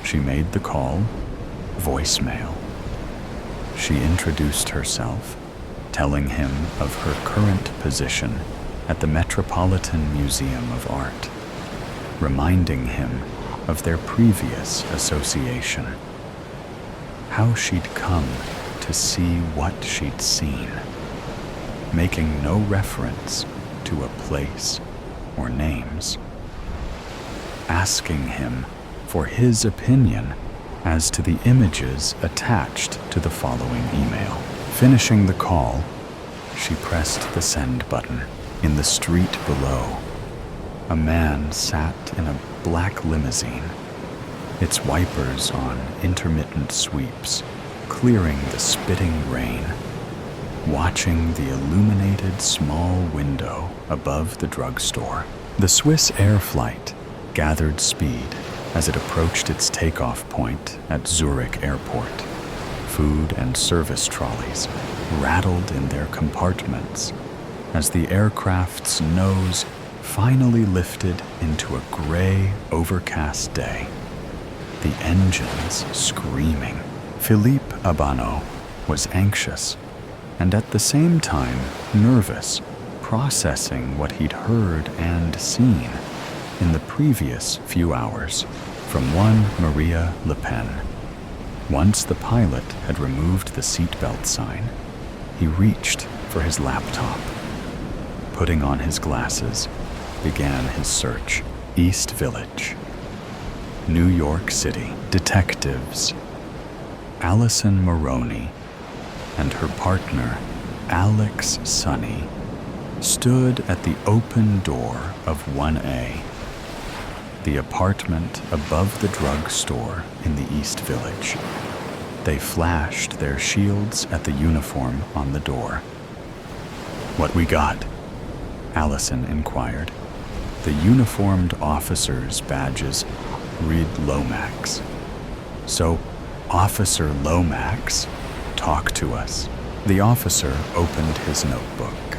she made the call, voicemail. She introduced herself, telling him of her current position at the Metropolitan Museum of Art, reminding him of their previous association, how she'd come to see what she'd seen, making no reference to a place or names, asking him for his opinion as to the images attached to the following email. Finishing the call, she pressed the send button. In the street below, a man sat in a black limousine, its wipers on intermittent sweeps, clearing the spitting rain, watching the illuminated small window above the drugstore. The Swiss Air flight gathered speed as it approached its takeoff point at Zurich Airport. Food and service trolleys rattled in their compartments as the aircraft's nose finally lifted into a gray, overcast day, the engines screaming. Philippe Abano was anxious and at the same time nervous, processing what he'd heard and seen in the previous few hours from one Maria Le Pen. Once the pilot had removed the seatbelt sign, he reached for his laptop. Putting on his glasses, began his search. East Village, New York City. Detectives Allison Maroney and her partner, Alex Sonny, stood at the open door of 1A, the apartment above the drugstore in the East Village. They flashed their shields at the uniform on the door. "What we got?" Allison inquired. The uniformed officers' badges read Lomax. "So, Officer Lomax, talk to us." The officer opened his notebook.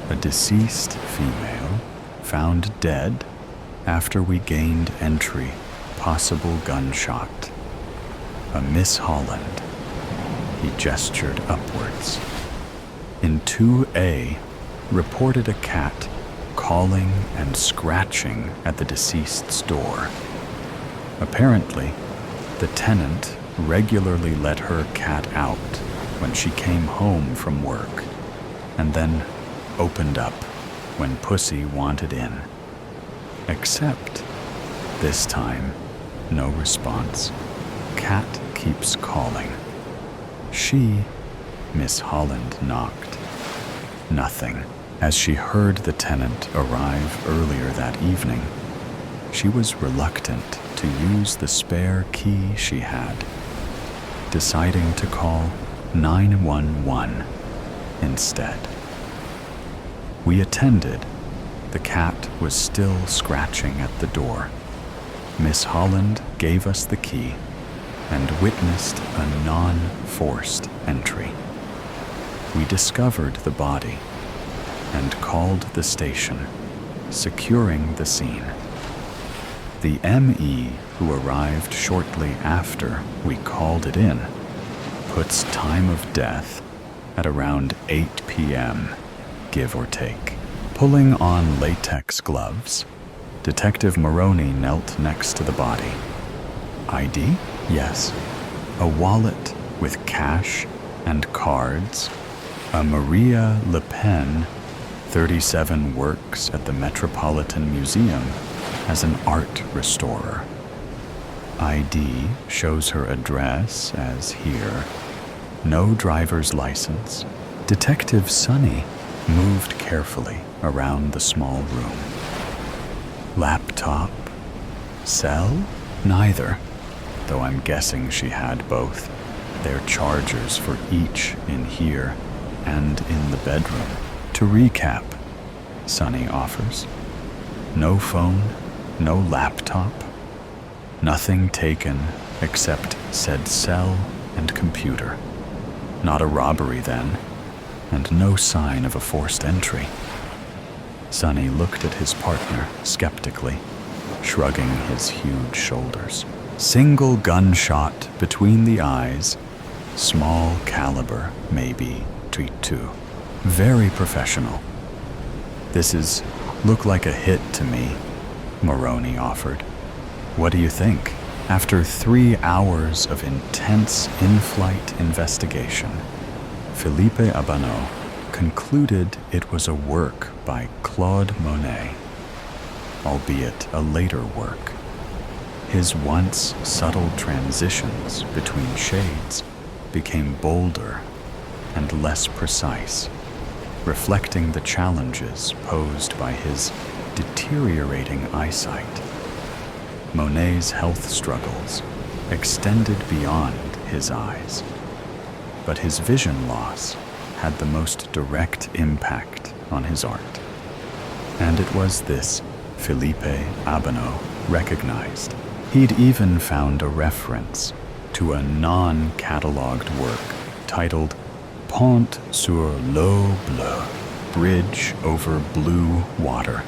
"A deceased female found dead after we gained entry, possible gunshot. A Miss Holland." He gestured upwards. In 2A, reported a cat calling and scratching at the deceased's door. Apparently, the tenant regularly let her cat out when she came home from work, and then opened up when Pussy wanted in. Except, this time, no response. Cat keeps calling. She, Miss Holland, knocked. Nothing. As she heard the tenant arrive earlier that evening, she was reluctant to use the spare key she had, deciding to call 911 instead. We attended. The cat was still scratching at the door. Miss Holland gave us the key and witnessed a non-forced entry. We discovered the body and called the station, securing the scene. The ME, who arrived shortly after we called it in, puts time of death at around 8 p.m., give or take. Pulling on latex gloves, Detective Maroney knelt next to the body. ID? Yes. A wallet with cash and cards. A Maria Le Pen, 37, works at the Metropolitan Museum as an art restorer. ID shows her address as here. No driver's license. Detective Sonny moved carefully around the small room. Laptop? Cell? Neither, though I'm guessing she had both. There are chargers for each in here and in the bedroom. To recap, Sonny offers. No phone, no laptop, nothing taken except said cell and computer. Not a robbery then, and no sign of a forced entry. Sonny looked at his partner skeptically, shrugging his huge shoulders. Single gunshot between the eyes, small caliber, maybe .32. Very professional. This look like a hit to me, Moroni offered. What do you think? After 3 hours of intense in-flight investigation, Philippe Abano concluded it was a work by Claude Monet, albeit a later work. His once subtle transitions between shades became bolder and less precise, reflecting the challenges posed by his deteriorating eyesight. Monet's health struggles extended beyond his eyes, but his vision loss had the most direct impact on his art. And it was this Philippe Abano recognized. He'd even found a reference to a non-catalogued work titled Pont sur l'eau bleue, Bridge over Blue Water.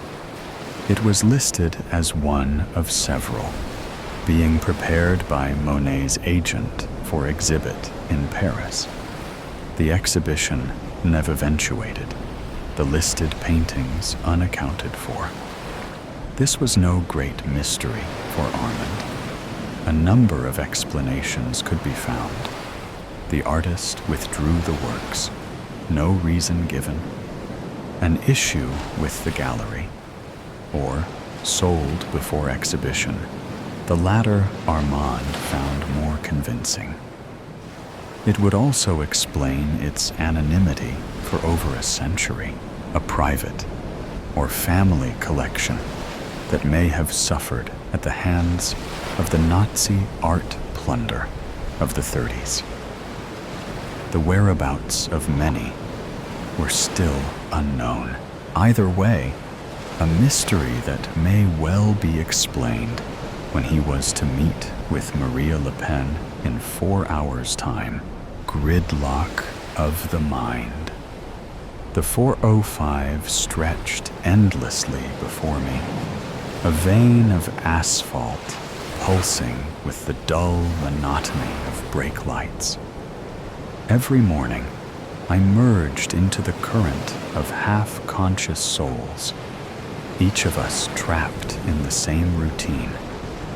It was listed as one of several, being prepared by Monet's agent for exhibit in Paris. The exhibition never eventuated, the listed paintings unaccounted for. This was no great mystery for Armand. A number of explanations could be found. The artist withdrew the works, no reason given. An issue with the gallery, or sold before exhibition. The latter Armand found more convincing. It would also explain its anonymity for over a century, a private or family collection that may have suffered at the hands of the Nazi art plunder of the 30s. The whereabouts of many were still unknown. Either way, a mystery that may well be explained when he was to meet with Maria Le Pen in 4 hours' time. Gridlock of the mind. The 405 stretched endlessly before me, a vein of asphalt pulsing with the dull monotony of brake lights. Every morning, I merged into the current of half-conscious souls, each of us trapped in the same routine,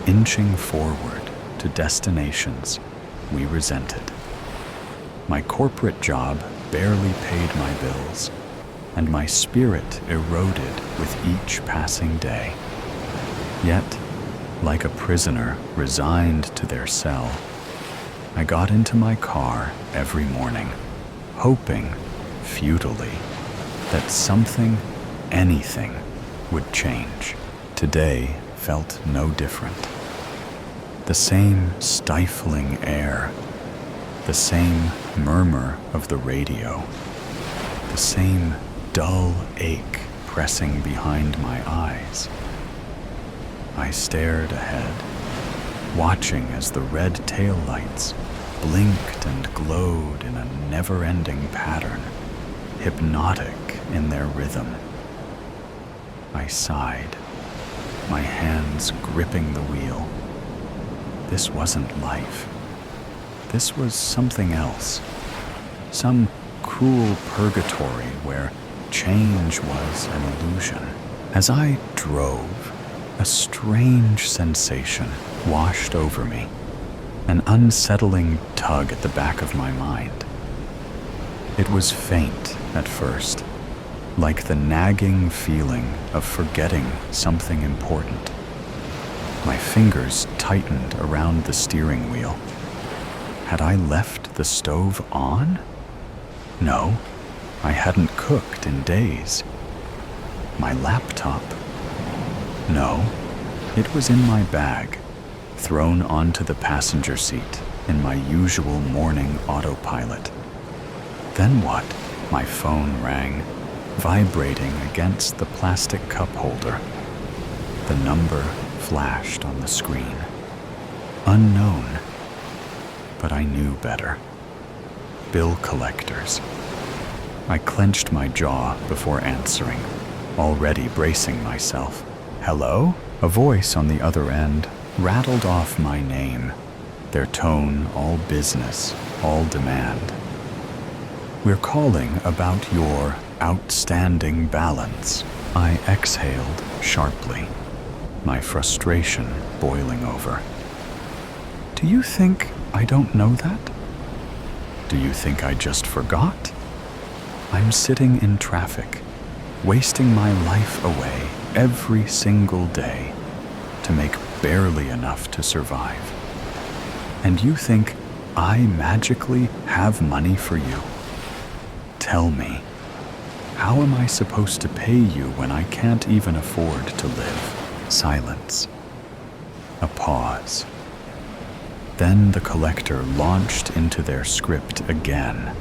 inching forward to destinations we resented. My corporate job barely paid my bills, and my spirit eroded with each passing day. Yet, like a prisoner resigned to their cell, I got into my car every morning, hoping, futilely, that something, anything, would change. Today felt no different. The same stifling air, the same murmur of the radio, the same dull ache pressing behind my eyes. I stared ahead, watching as the red taillights blinked and glowed in a never-ending pattern, hypnotic in their rhythm. I sighed, my hands gripping the wheel. This wasn't life. This was something else, some cruel purgatory where change was an illusion. As I drove, a strange sensation washed over me, an unsettling tug at the back of my mind. It was faint at first, like the nagging feeling of forgetting something important. My fingers tightened around the steering wheel. Had I left the stove on? No, I hadn't cooked in days. My laptop? No, it was in my bag, thrown onto the passenger seat in my usual morning autopilot. Then what? My phone rang, vibrating against the plastic cup holder. The number flashed on the screen. Unknown. But I knew better. bill collectors. I clenched my jaw before answering, already bracing myself. "Hello?" A voice on the other end rattled off my name, their tone all business, all demand. "We're calling about your outstanding balance." I exhaled sharply, my frustration boiling over. "Do you think I don't know that? Do you think I just forgot? I'm sitting in traffic, wasting my life away every single day to make barely enough to survive. And you think I magically have money for you? Tell me, how am I supposed to pay you when I can't even afford to live?" Silence. A pause. Then the collector launched into their script again,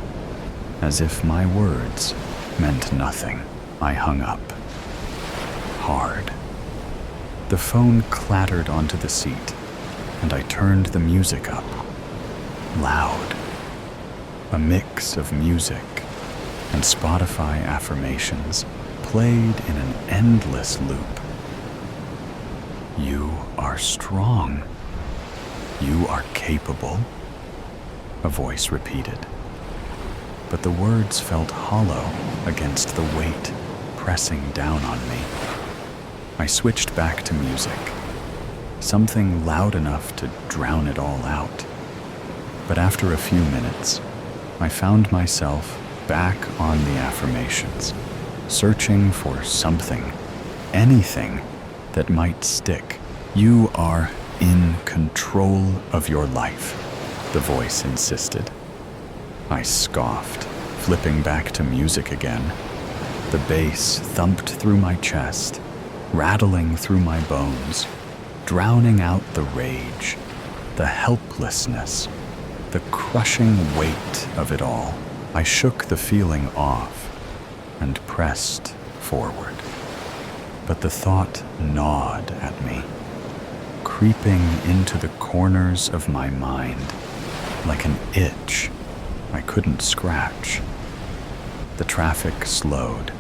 as if my words meant nothing. I hung up. Hard. The phone clattered onto the seat, and I turned the music up. Loud. A mix of music and Spotify affirmations played in an endless loop. "You are strong. You are capable," a voice repeated. But the words felt hollow against the weight pressing down on me. I switched back to music, something loud enough to drown it all out. But after a few minutes, I found myself back on the affirmations, searching for something, anything that might stick. "You are in control of your life," the voice insisted. I scoffed, flipping back to music again. The bass thumped through my chest, rattling through my bones, drowning out the rage, the helplessness, the crushing weight of it all. I shook the feeling off and pressed forward. But the thought gnawed at me, creeping into the corners of my mind like an itch I couldn't scratch. The traffic slowed,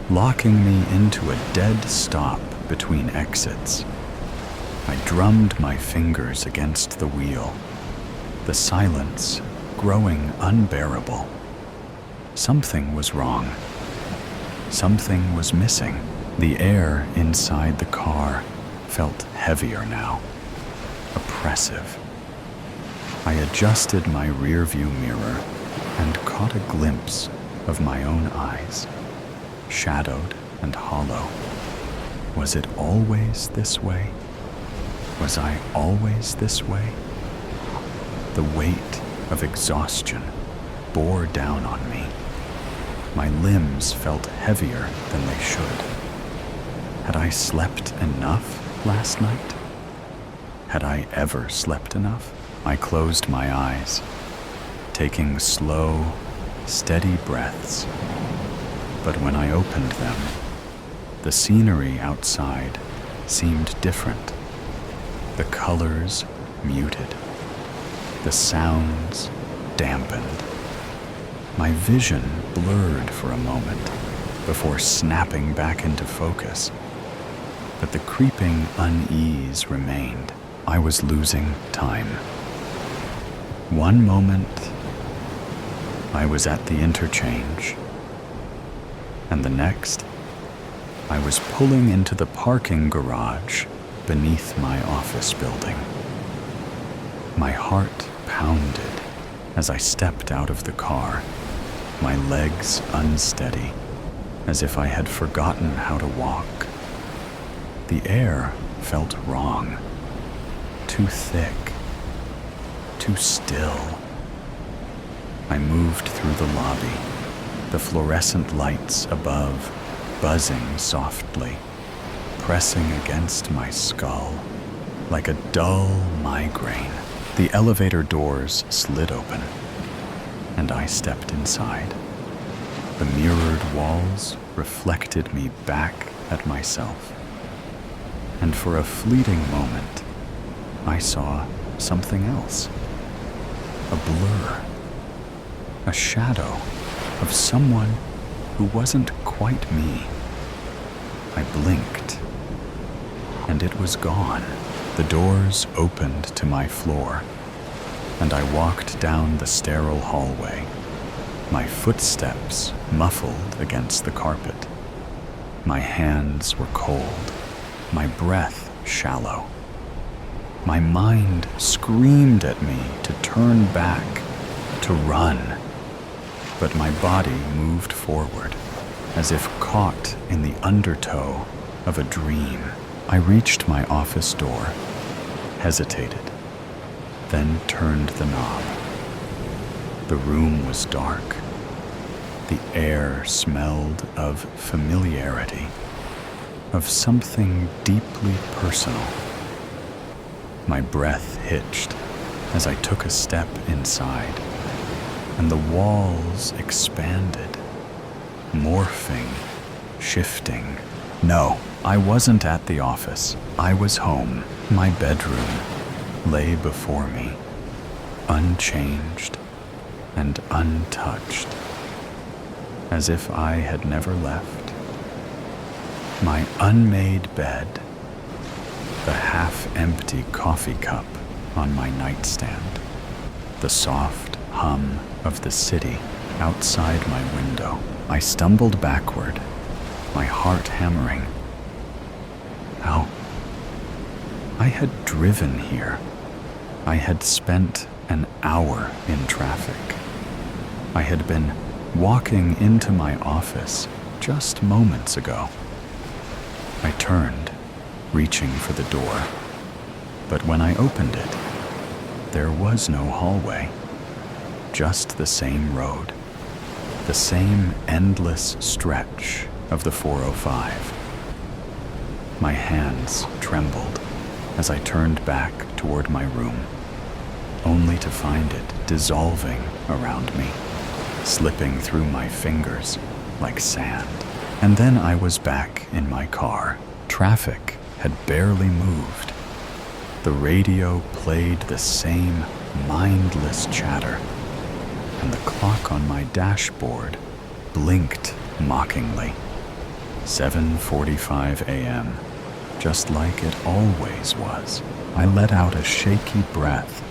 locking me into a dead stop between exits. I drummed my fingers against the wheel, the silence growing unbearable. Something was wrong. Something was missing. The air inside the car felt heavier now, oppressive. I adjusted my rearview mirror and caught a glimpse of my own eyes, shadowed and hollow. Was it always this way? Was I always this way? The weight of exhaustion bore down on me. My limbs felt heavier than they should. Had I slept enough last night? Had I ever slept enough? I closed my eyes, taking slow, steady breaths. But when I opened them, the scenery outside seemed different. The colors muted, the sounds dampened. My vision blurred for a moment before snapping back into focus. But the creeping unease remained. I was losing time. One moment, I was at the interchange, and the next, I was pulling into the parking garage beneath my office building. My heart pounded as I stepped out of the car, my legs unsteady, as if I had forgotten how to walk. The air felt wrong, too thick, too still. I moved through the lobby, the fluorescent lights above buzzing softly, pressing against my skull like a dull migraine. The elevator doors slid open, and I stepped inside. The mirrored walls reflected me back at myself. And for a fleeting moment, I saw something else. A blur. a shadow of someone who wasn't quite me. I blinked, and it was gone. The doors opened to my floor, and I walked down the sterile hallway, my footsteps muffled against the carpet. My hands were cold, my breath shallow. My mind screamed at me to turn back, to run, but my body moved forward, as if caught in the undertow of a dream. I reached my office door, hesitated, then turned the knob. The room was dark. The air smelled of familiarity, of something deeply personal. My breath hitched as I took a step inside, and the walls expanded, morphing, shifting. No, I wasn't at the office. I was home. My bedroom lay before me, unchanged and untouched, as if I had never left. My unmade bed, the half-empty coffee cup on my nightstand, the soft hum of the city outside my window. I stumbled backward, my heart hammering. How? I had driven here. I had spent an hour in traffic. I had been walking into my office just moments ago. I turned, reaching for the door, but when I opened it, there was no hallway, just the same road, the same endless stretch of the 405. My hands trembled as I turned back toward my room, only to find it dissolving around me, slipping through my fingers like sand. And then I was back in my car. Traffic had barely moved. The radio played the same mindless chatter, and the clock on my dashboard blinked mockingly. 7:45 a.m., just like it always was. I let out a shaky breath,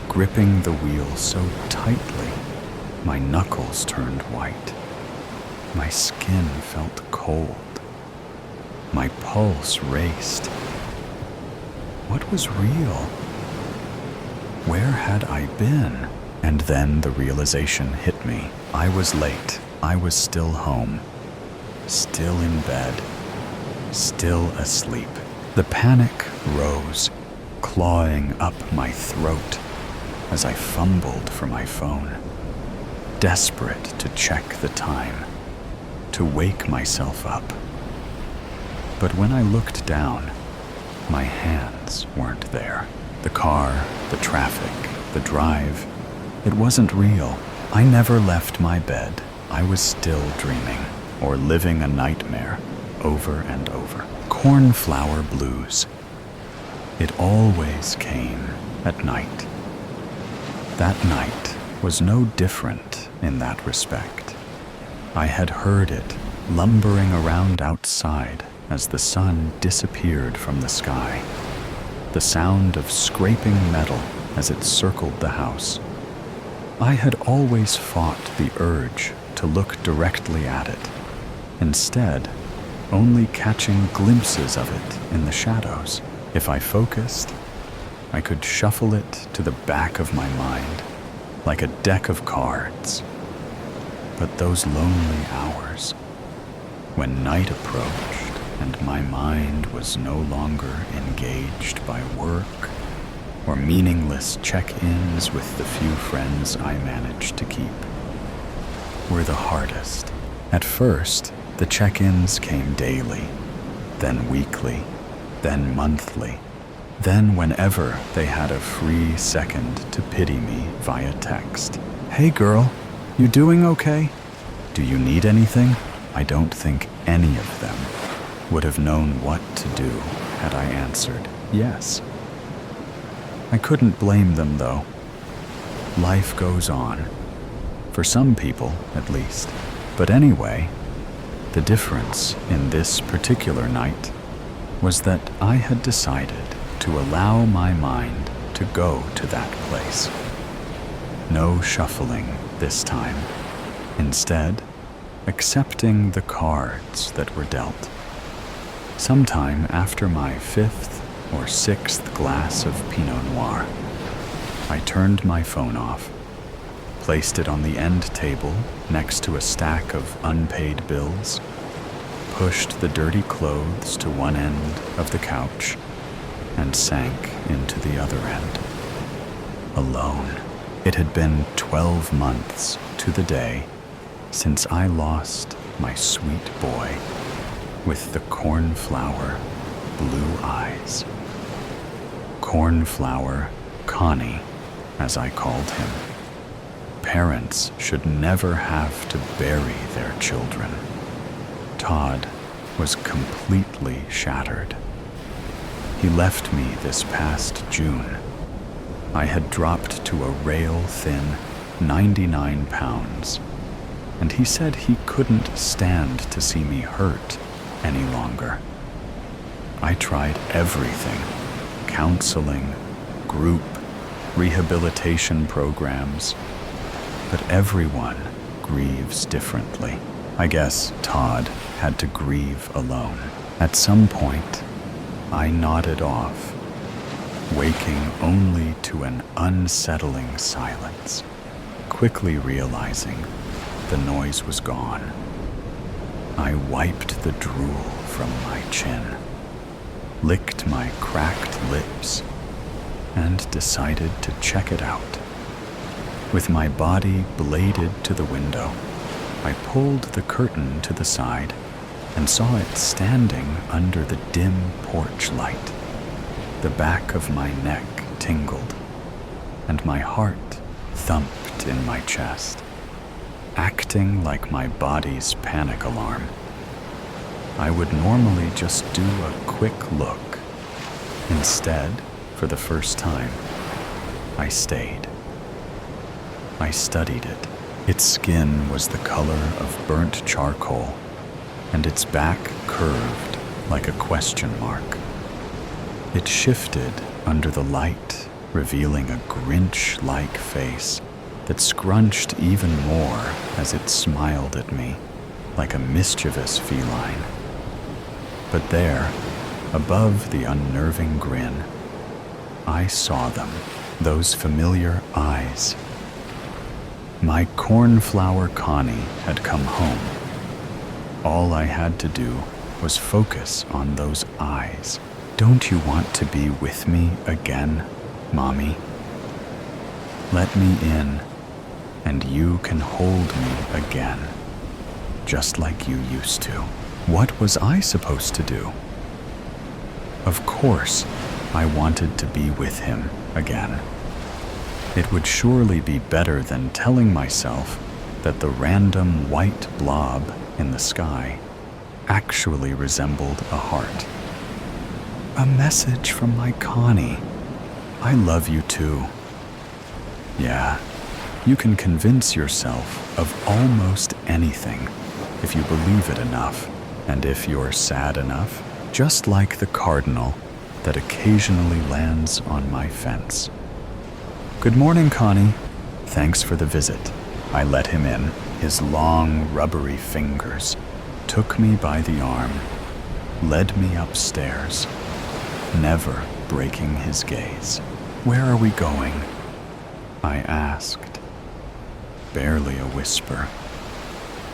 gripping the wheel so tightly my knuckles turned white. My skin felt cold. My pulse raced. What was real? Where had I been? And then the realization hit me. I was late. I was still home, still in bed, still asleep. The panic rose, clawing up my throat as I fumbled for my phone, desperate to check the time, to wake myself up. But when I looked down, my hands weren't there. The car, the traffic, the drive, it wasn't real. I never left my bed. I was still dreaming, or living a nightmare over and over. Cornflower blues. It always came at night. That night was no different in that respect. I had heard it lumbering around outside as the sun disappeared from the sky, the sound of scraping metal as it circled the house. I had always fought the urge to look directly at it, instead only catching glimpses of it in the shadows. If I focused, I could shuffle it to the back of my mind, like a deck of cards. But those lonely hours, when night approached and my mind was no longer engaged by work or meaningless check-ins with the few friends I managed to keep, were the hardest. At first, the check-ins came daily, then weekly, then monthly, then whenever they had a free second to pity me via text. Hey girl, you doing okay? Do you need anything? I don't think any of them would have known what to do had I answered yes. I couldn't blame them though. Life goes on, For some people, at least. But anyway, the difference in this particular night was that I had decided to allow my mind to go to that place. No shuffling this time. Instead, accepting the cards that were dealt. Sometime after my 5th or 6th glass of Pinot Noir, I turned my phone off, placed it on the end table next to a stack of unpaid bills, pushed the dirty clothes to one end of the couch, and sank into the other end. Alone. It had been 12 months to the day since I lost my sweet boy with the cornflower blue eyes. Cornflower Connie, as I called him. Parents should never have to bury their children. Todd was completely shattered. He left me this past June. I had dropped to a rail-thin 99 pounds, and he said he couldn't stand to see me hurt any longer. I tried everything: counseling, group, rehabilitation programs, but everyone grieves differently. I guess Todd had to grieve alone. At some point, I nodded off, waking only to an unsettling silence, quickly realizing the noise was gone. I wiped the drool from my chin, licked my cracked lips, and decided to check it out. With my body bladed to the window, I pulled the curtain to the side and saw it standing under the dim porch light. The back of my neck tingled, and my heart thumped in my chest, acting like my body's panic alarm. I would normally just do a quick look. Instead, for the first time, I stayed. I studied it. Its skin was the color of burnt charcoal, and its back curved like a question mark. It shifted under the light, revealing a Grinch-like face that scrunched even more as it smiled at me, like a mischievous feline. But there, above the unnerving grin, I saw them, those familiar eyes. My cornflower Connie had come home. All I had to do was focus on those eyes. Don't you want to be with me again, Mommy? Let me in, and you can hold me again, just like you used to. What was I supposed to do? Of course, I wanted to be with him again. It would surely be better than telling myself that the random white blob in the sky actually resembled a heart. A message from my Connie. I love you too. Yeah, you can convince yourself of almost anything if you believe it enough, and if you're sad enough, just like the cardinal that occasionally lands on my fence. Good morning, Connie. Thanks for the visit. I let him in. His long, rubbery fingers took me by the arm, led me upstairs, never breaking his gaze. Where are we going? I asked, barely a whisper,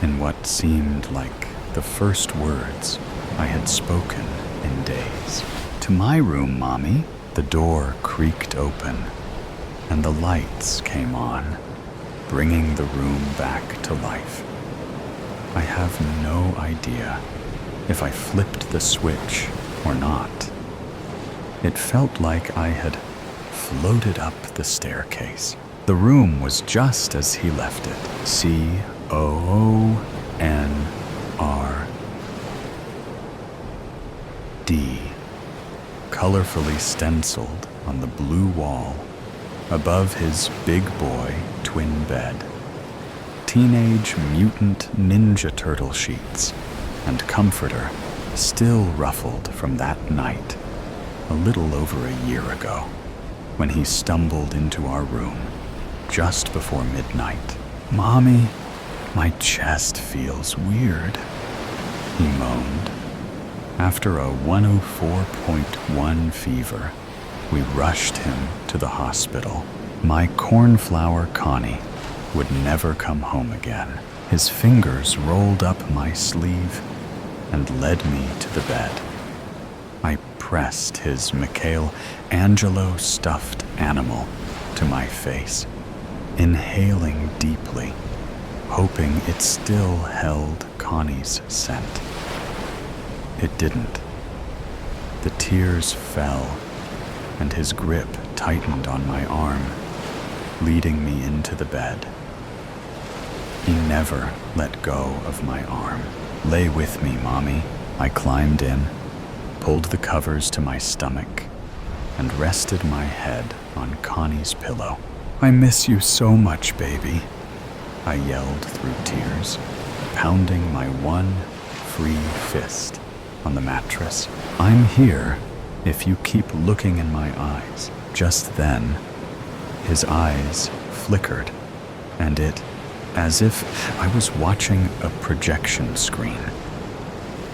in what seemed like the first words I had spoken in days. To my room, Mommy. The door creaked open, and the lights came on, bringing the room back to life. I have no idea if I flipped the switch or not. It felt like I had floated up the staircase. The room was just as he left it. COONRD, colorfully stenciled on the blue wall above his big boy twin bed. Teenage Mutant Ninja Turtle sheets and comforter still ruffled from that night, a little over a year ago, when he stumbled into our room just before midnight. "Mommy, my chest feels weird," he moaned. After a 104.1 fever, we rushed him to the hospital. My Cornflower Connie would never come home again. His fingers rolled up my sleeve and led me to the bed. I pressed his Michelangelo stuffed animal to my face, inhaling deeply, hoping it still held Connie's scent. It didn't. The tears fell, and his grip tightened on my arm, leading me into the bed. He never let go of my arm. "Lay with me, Mommy." I climbed in, pulled the covers to my stomach, and rested my head on Connie's pillow. "I miss you so much, baby," I yelled through tears, pounding my one free fist on the mattress. "I'm here if you keep looking in my eyes." Just then, his eyes flickered, and as if I was watching a projection screen.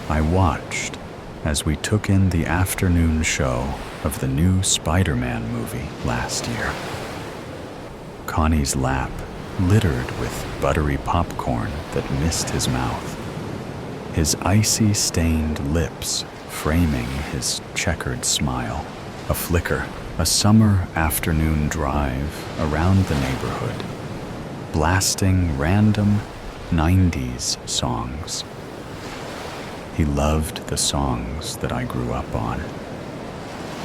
I watched as we took in the afternoon show of the new Spider-Man movie last year. Connie's lap littered with buttery popcorn that missed his mouth, his icy stained lips framing his checkered smile. A flicker, a summer afternoon drive around the neighborhood, blasting random 90s songs. He loved the songs that I grew up on.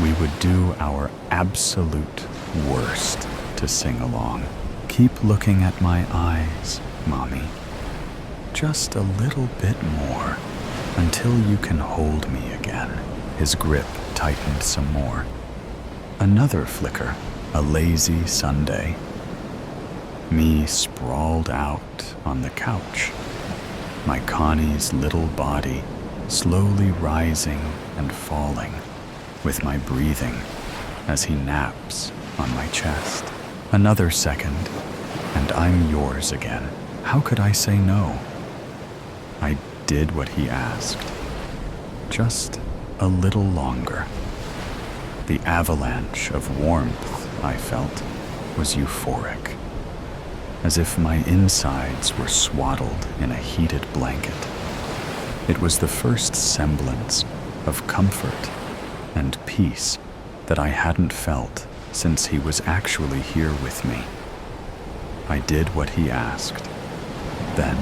We would do our absolute worst to sing along. "Keep looking at my eyes, Mommy. Just a little bit more until you can hold me again." His grip tightened some more. Another flicker, a lazy Sunday. Me sprawled out on the couch, my Connie's little body slowly rising and falling with my breathing as he naps on my chest. Another second, and I'm yours again. How could I say no? I did what he asked, just a little longer. The avalanche of warmth I felt was euphoric, as if my insides were swaddled in a heated blanket. It was the first semblance of comfort and peace that I hadn't felt since he was actually here with me. I did what he asked. Then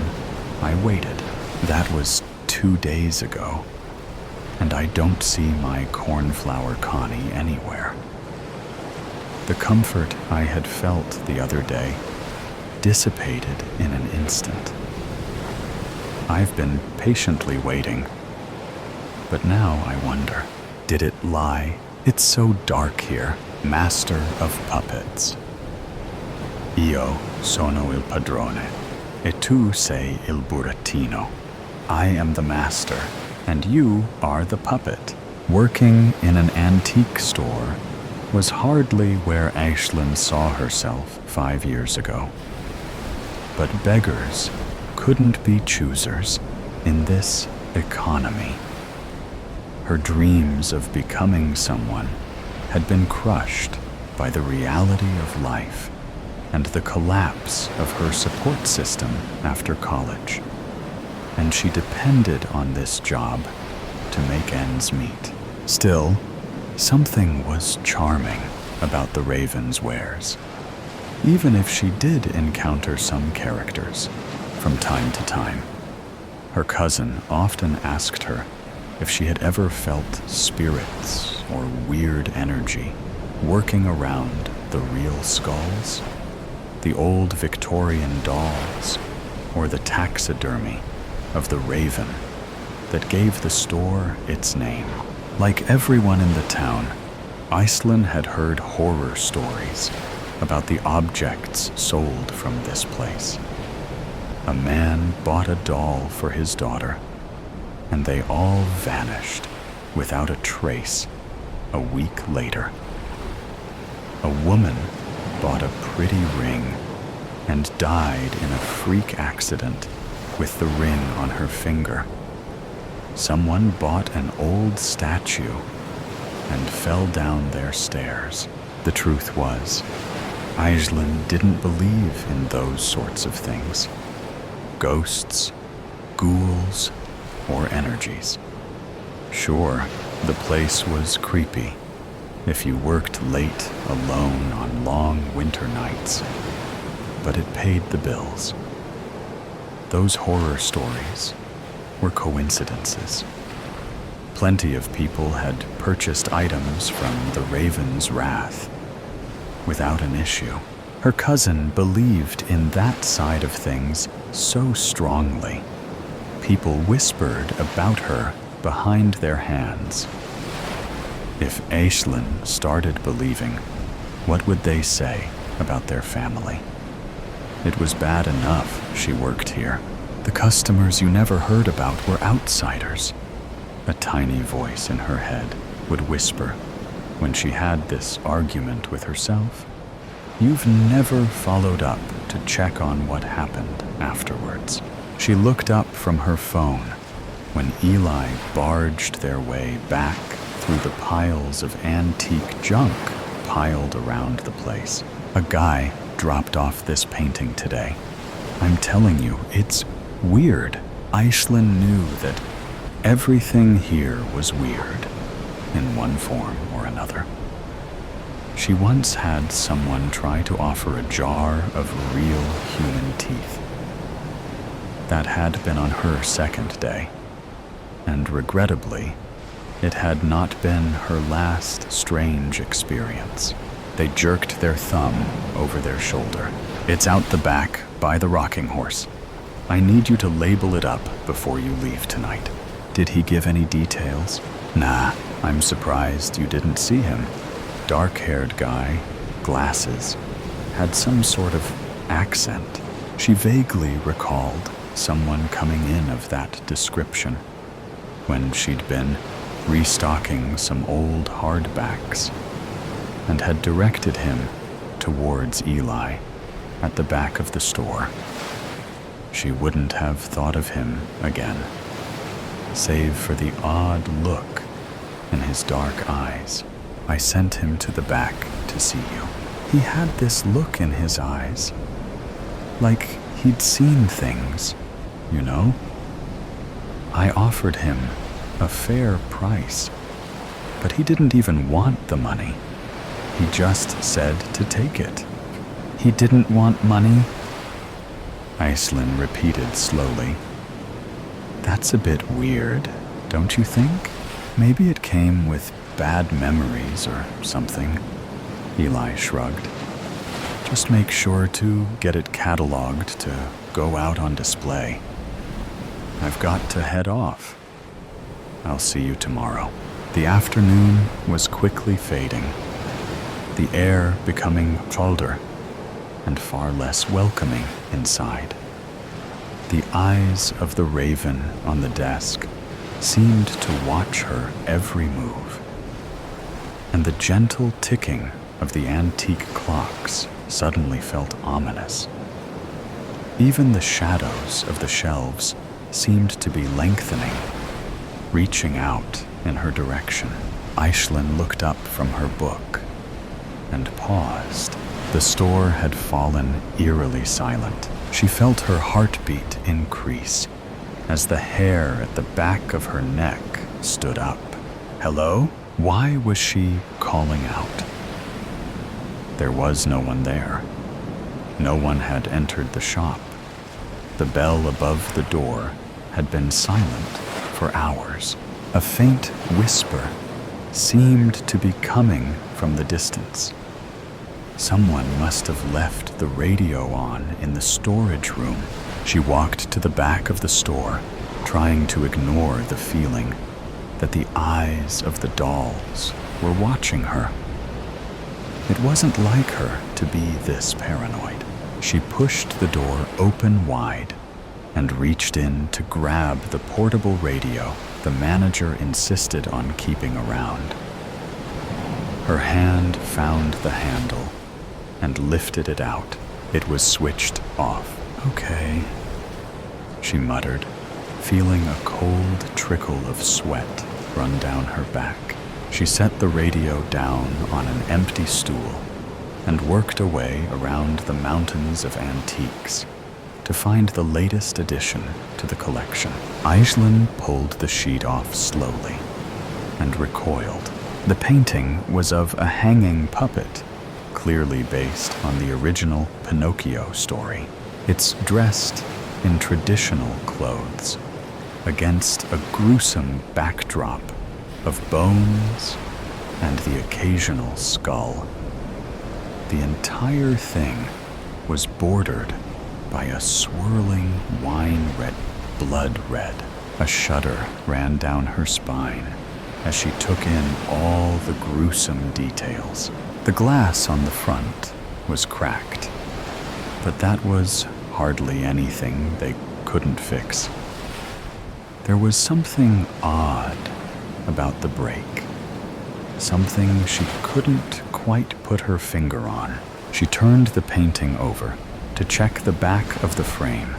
I waited. That was 2 days ago, and I don't see my Cornflower Connie anywhere. The comfort I had felt the other day dissipated in an instant. I've been patiently waiting, but now I wonder, did it lie? It's so dark here, master of puppets. Io sono il padrone, e tu sei il burattino. I am the master, and you are the puppet. Working in an antique store was hardly where Aislinn saw herself 5 years ago. But beggars couldn't be choosers in this economy. Her dreams of becoming someone had been crushed by the reality of life and the collapse of her support system after college, and she depended on this job to make ends meet. Still, something was charming about the Raven's wares, even if she did encounter some characters from time to time. Her cousin often asked her if she had ever felt spirits or weird energy working around the real skulls, the old Victorian dolls, or the taxidermy of the raven that gave the store its name. Like everyone in the town, Aislinn had heard horror stories about the objects sold from this place. A man bought a doll for his daughter, and they all vanished without a trace a week later. A woman bought a pretty ring and died in a freak accident with the ring on her finger. Someone bought an old statue and fell down their stairs. The truth was, Aisling didn't believe in those sorts of things. Ghosts, ghouls, or energies. Sure, the place was creepy if you worked late alone on long winter nights, but it paid the bills. Those horror stories were coincidences. Plenty of people had purchased items from the Raven's wrath without an issue. Her cousin believed in that side of things so strongly. People whispered about her behind their hands. If Aisling started believing, what would they say about their family? It was bad enough she worked here. The customers you never heard about were outsiders. A tiny voice in her head would whisper when she had this argument with herself. You've never followed up to check on what happened afterwards. She looked up from her phone when Eli barged their way back through the piles of antique junk piled around the place. A guy dropped off this painting today. I'm telling you, it's weird. Aisling knew that everything here was weird in one form or another. She once had someone try to offer a jar of real human teeth. That had been on her second day, and regrettably, it had not been her last strange experience. They jerked their thumb over their shoulder. It's out the back by the rocking horse. I need you to label it up before you leave tonight. Did he give any details? Nah, I'm surprised you didn't see him. Dark-haired guy, glasses, had some sort of accent. She vaguely recalled someone coming in of that description when she'd been restocking some old hardbacks and had directed him towards Eli at the back of the store. She wouldn't have thought of him again, save for the odd look in his dark eyes. I sent him to the back to see you. He had this look in his eyes, like he'd seen things, you know? I offered him a fair price, but he didn't even want the money. He just said to take it. He didn't want money? Aisling repeated slowly. That's a bit weird, don't you think? Maybe it came with bad memories or something. Eli shrugged. Just make sure to get it cataloged to go out on display. I've got to head off. I'll see you tomorrow. The afternoon was quickly fading, the air becoming colder and far less welcoming inside. The eyes of the raven on the desk seemed to watch her every move, and the gentle ticking of the antique clocks suddenly felt ominous. Even the shadows of the shelves seemed to be lengthening, reaching out in her direction. Aisling looked up from her book and paused. The store had fallen eerily silent. She felt her heartbeat increase as the hair at the back of her neck stood up. Hello? Why was she calling out? There was no one there. No one had entered the shop. The bell above the door had been silent for hours. A faint whisper seemed to be coming from the distance. Someone must have left the radio on in the storage room. She walked to the back of the store, trying to ignore the feeling that the eyes of the dolls were watching her. It wasn't like her to be this paranoid. She pushed the door open wide and reached in to grab the portable radio the manager insisted on keeping around. Her hand found the handle and lifted it out. It was switched off. "Okay," she muttered, feeling a cold trickle of sweat run down her back. She set the radio down on an empty stool and worked away around the mountains of antiques to find the latest addition to the collection. Aisling pulled the sheet off slowly and recoiled. The painting was of a hanging puppet, clearly based on the original Pinocchio story. It's dressed in traditional clothes against a gruesome backdrop of bones and the occasional skull. The entire thing was bordered by a swirling wine-red, blood red. A shudder ran down her spine as she took in all the gruesome details. The glass on the front was cracked, but that was hardly anything they couldn't fix. There was something odd about the break, something she couldn't quite put her finger on. She turned the painting over to check the back of the frame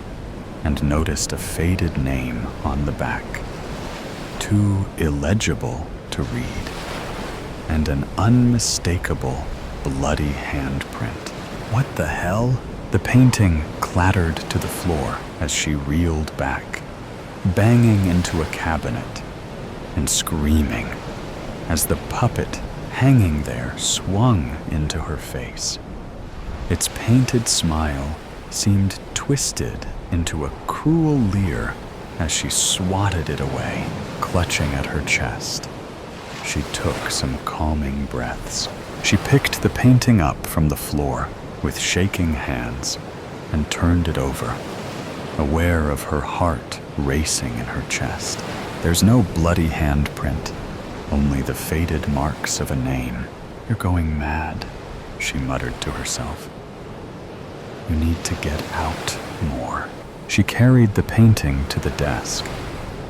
and noticed a faded name on the back, too illegible to read, and an unmistakable bloody handprint. What the hell? The painting clattered to the floor as she reeled back, banging into a cabinet and screaming as the puppet hanging there swung into her face. Its painted smile seemed twisted into a cruel leer as she swatted it away, clutching at her chest. She took some calming breaths. She picked the painting up from the floor with shaking hands and turned it over, aware of her heart racing in her chest. There's no bloody handprint, only the faded marks of a name. "You're going mad," she muttered to herself. "You need to get out more." She carried the painting to the desk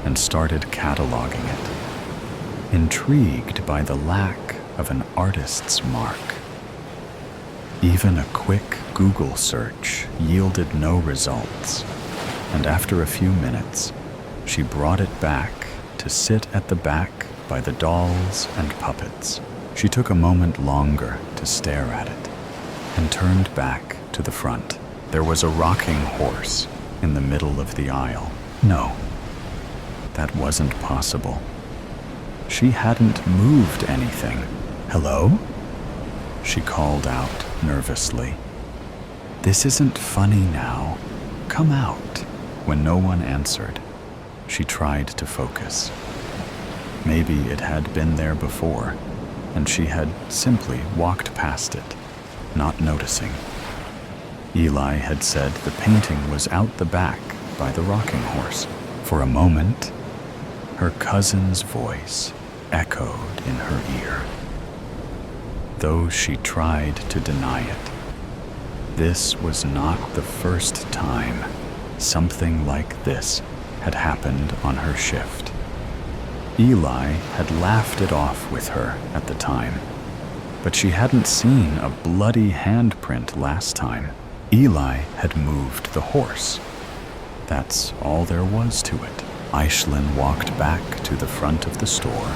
and started cataloging it, intrigued by the lack of an artist's mark. Even a quick Google search yielded no results, and after a few minutes, she brought it back to sit at the back by the dolls and puppets. She took a moment longer to stare at it and turned back to the front. There was a rocking horse in the middle of the aisle. No, that wasn't possible. She hadn't moved anything. "Hello?" she called out nervously. "This isn't funny now. Come out." When no one answered, she tried to focus. Maybe it had been there before, and she had simply walked past it, not noticing. Eli had said the painting was out the back by the rocking horse. For a moment, her cousin's voice echoed in her ear, though she tried to deny it. This was not the first time something like this had happened on her shift. Eli had laughed it off with her at the time, but she hadn't seen a bloody handprint last time. Eli had moved the horse. That's all there was to it. Aisling walked back to the front of the store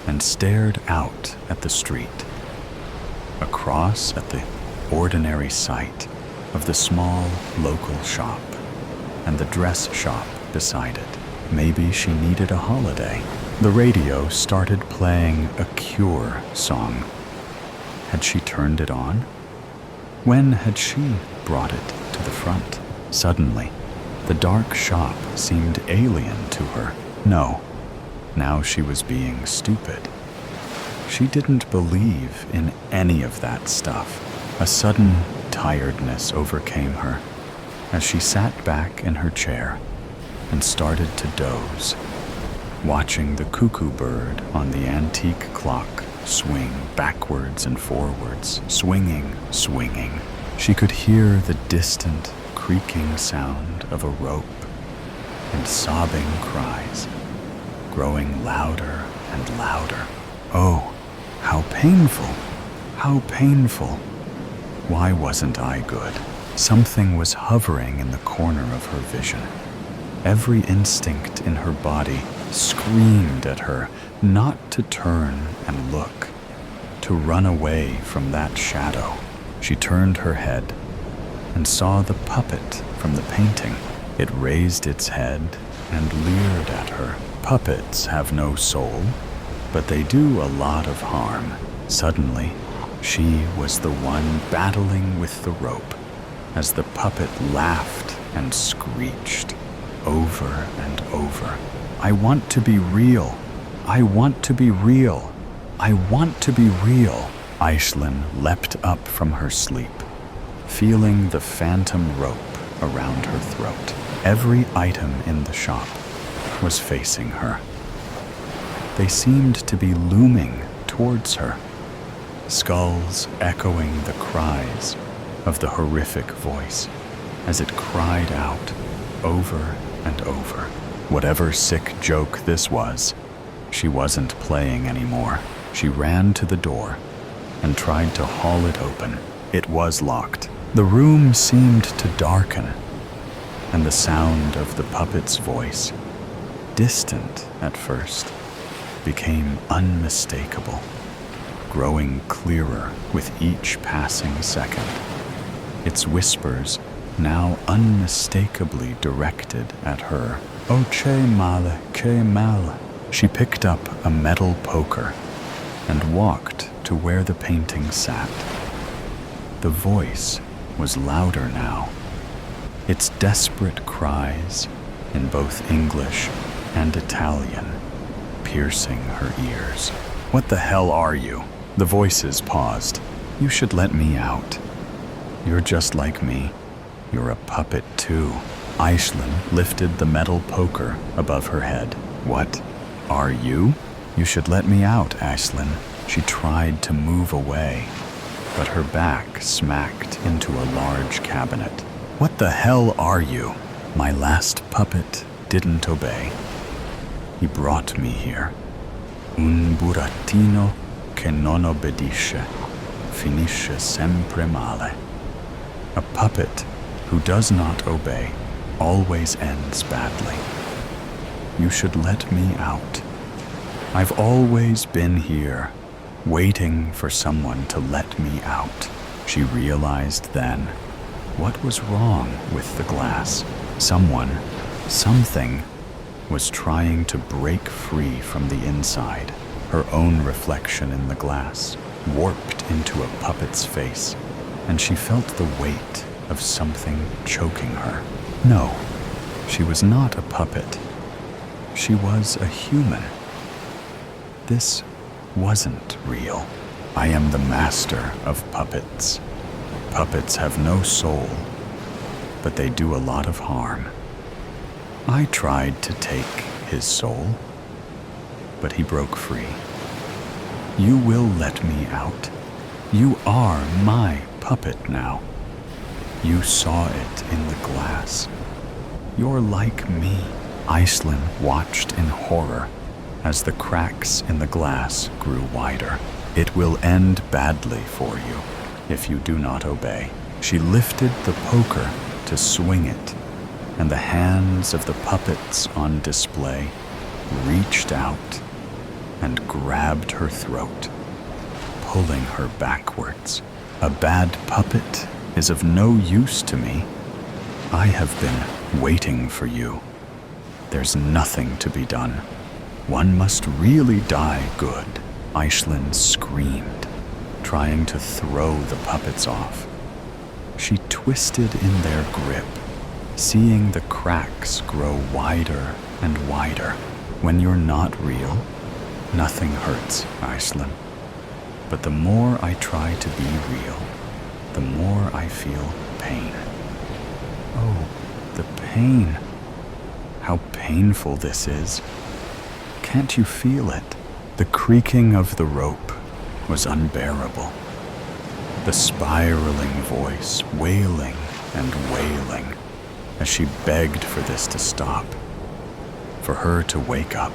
and stared out at the street, across at the ordinary sight of the small local shop and the dress shop beside it. Maybe she needed a holiday. The radio started playing a Cure song. Had she turned it on? When had she brought it to the front? Suddenly, the dark shop seemed alien to her. No, now she was being stupid. She didn't believe in any of that stuff. A sudden tiredness overcame her as she sat back in her chair and started to doze, watching the cuckoo bird on the antique clock swing backwards and forwards, swinging, swinging. She could hear the distant creaking sound of a rope and sobbing cries, growing louder and louder. Oh, how painful! How painful! Why wasn't I good? Something was hovering in the corner of her vision. Every instinct in her body screamed at her not to turn and look, to run away from that shadow. She turned her head and saw the puppet from the painting. It raised its head and leered at her. Puppets have no soul, but they do a lot of harm. Suddenly, she was the one battling with the rope as the puppet laughed and screeched over and over. I want to be real. I want to be real. I want to be real. Aislinn leapt up from her sleep, feeling the phantom rope around her throat. Every item in the shop was facing her. They seemed to be looming towards her, skulls echoing the cries of the horrific voice as it cried out over and over. Whatever sick joke this was, she wasn't playing anymore. She ran to the door and tried to haul it open. It was locked. The room seemed to darken, and the sound of the puppet's voice, distant at first, became unmistakable, growing clearer with each passing second. Its whispers now unmistakably directed at her. Oh, che male. She picked up a metal poker and walked to where the painting sat. The voice was louder now, its desperate cries in both English and Italian piercing her ears. What the hell are you? The voices paused. You should let me out. You're just like me. You're a puppet too. Aislinn lifted the metal poker above her head. What are you? You should let me out, Aislinn. She tried to move away, but her back smacked into a large cabinet. What the hell are you? My last puppet didn't obey. He brought me here. Un burattino che non obbedisce finisce sempre male. A puppet who does not obey always ends badly. You should let me out. I've always been here, waiting for someone to let me out. She realized then what was wrong with the glass. Someone, something, was trying to break free from the inside. Her own reflection in the glass warped into a puppet's face, and she felt the weight of something choking her. No, she was not a puppet. She was a human. This wasn't real. I am the master of puppets. Puppets have no soul, but they do a lot of harm. I tried to take his soul, but he broke free. You will let me out. You are my puppet now. You saw it in the glass. You're like me. Aislinn watched in horror as the cracks in the glass grew wider. It will end badly for you if you do not obey. She lifted the poker to swing it, and the hands of the puppets on display reached out and grabbed her throat, pulling her backwards. A bad puppet is of no use to me. I have been waiting for you. There's nothing to be done. One must really die good. Aislinn screamed, trying to throw the puppets off. She twisted in their grip, seeing the cracks grow wider and wider. When you're not real, nothing hurts, Aislinn. But the more I try to be real, the more I feel pain. Oh, the pain. How painful this is. Can't you feel it? The creaking of the rope was unbearable. The spiraling voice wailing and wailing as she begged for this to stop. for her to wake up,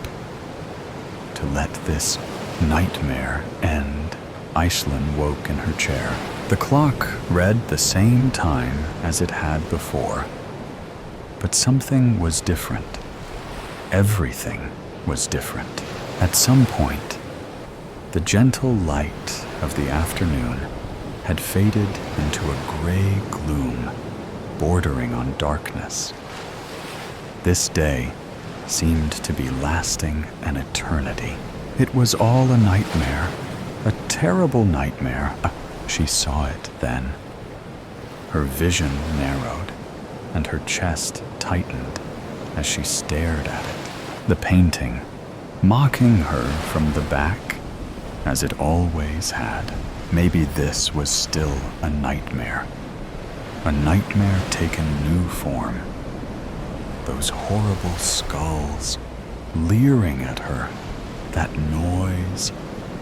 to let this nightmare end. Aislinn woke in her chair. The clock read the same time as it had before, but something was different. Everything was different. At some point, the gentle light of the afternoon had faded into a gray gloom bordering on darkness. This day seemed to be lasting an eternity. It was all a nightmare, a terrible nightmare. She saw it then. Her vision narrowed, and her chest tightened as she stared at it. The painting, mocking her from the back, as it always had. Maybe this was still a nightmare taken new form. Those horrible skulls leering at her, that noise,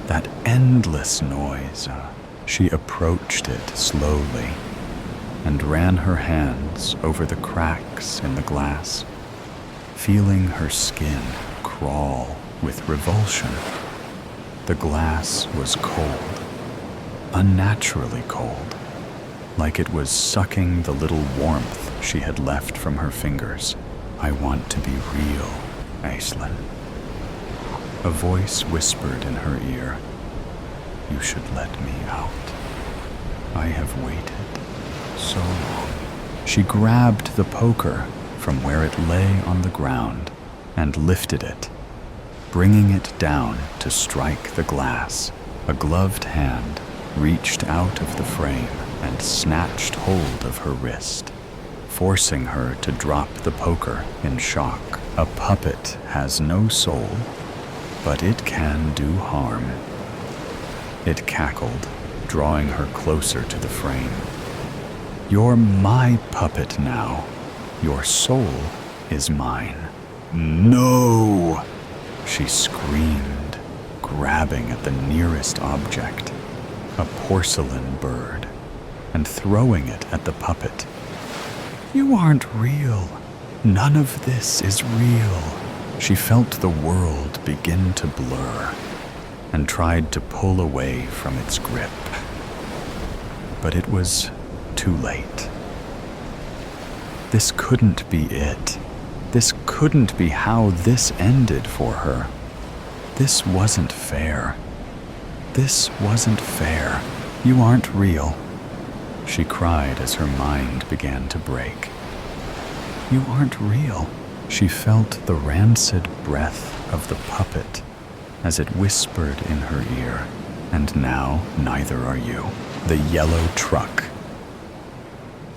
that endless noise. She approached it slowly and ran her hands over the cracks in the glass, feeling her skin crawl with revulsion. The glass was cold, unnaturally cold, like it was sucking the little warmth she had left from her fingers. I want to be real, Aislinn. A voice whispered in her ear, you should let me out. I have waited so long. She grabbed the poker from where it lay on the ground and lifted it, bringing it down to strike the glass. A gloved hand reached out of the frame and snatched hold of her wrist, forcing her to drop the poker in shock. A puppet has no soul, but it can do harm. It cackled, drawing her closer to the frame. You're my puppet now. Your soul is mine. No! She screamed, grabbing at the nearest object, a porcelain bird, and throwing it at the puppet. You aren't real. None of this is real. She felt the world begin to blur and tried to pull away from its grip. But it was too late. This couldn't be it. This couldn't be how this ended for her. This wasn't fair. This wasn't fair. You aren't real, she cried as her mind began to break. You aren't real. She felt the rancid breath of the puppet as it whispered in her ear, and now neither are you. The yellow truck.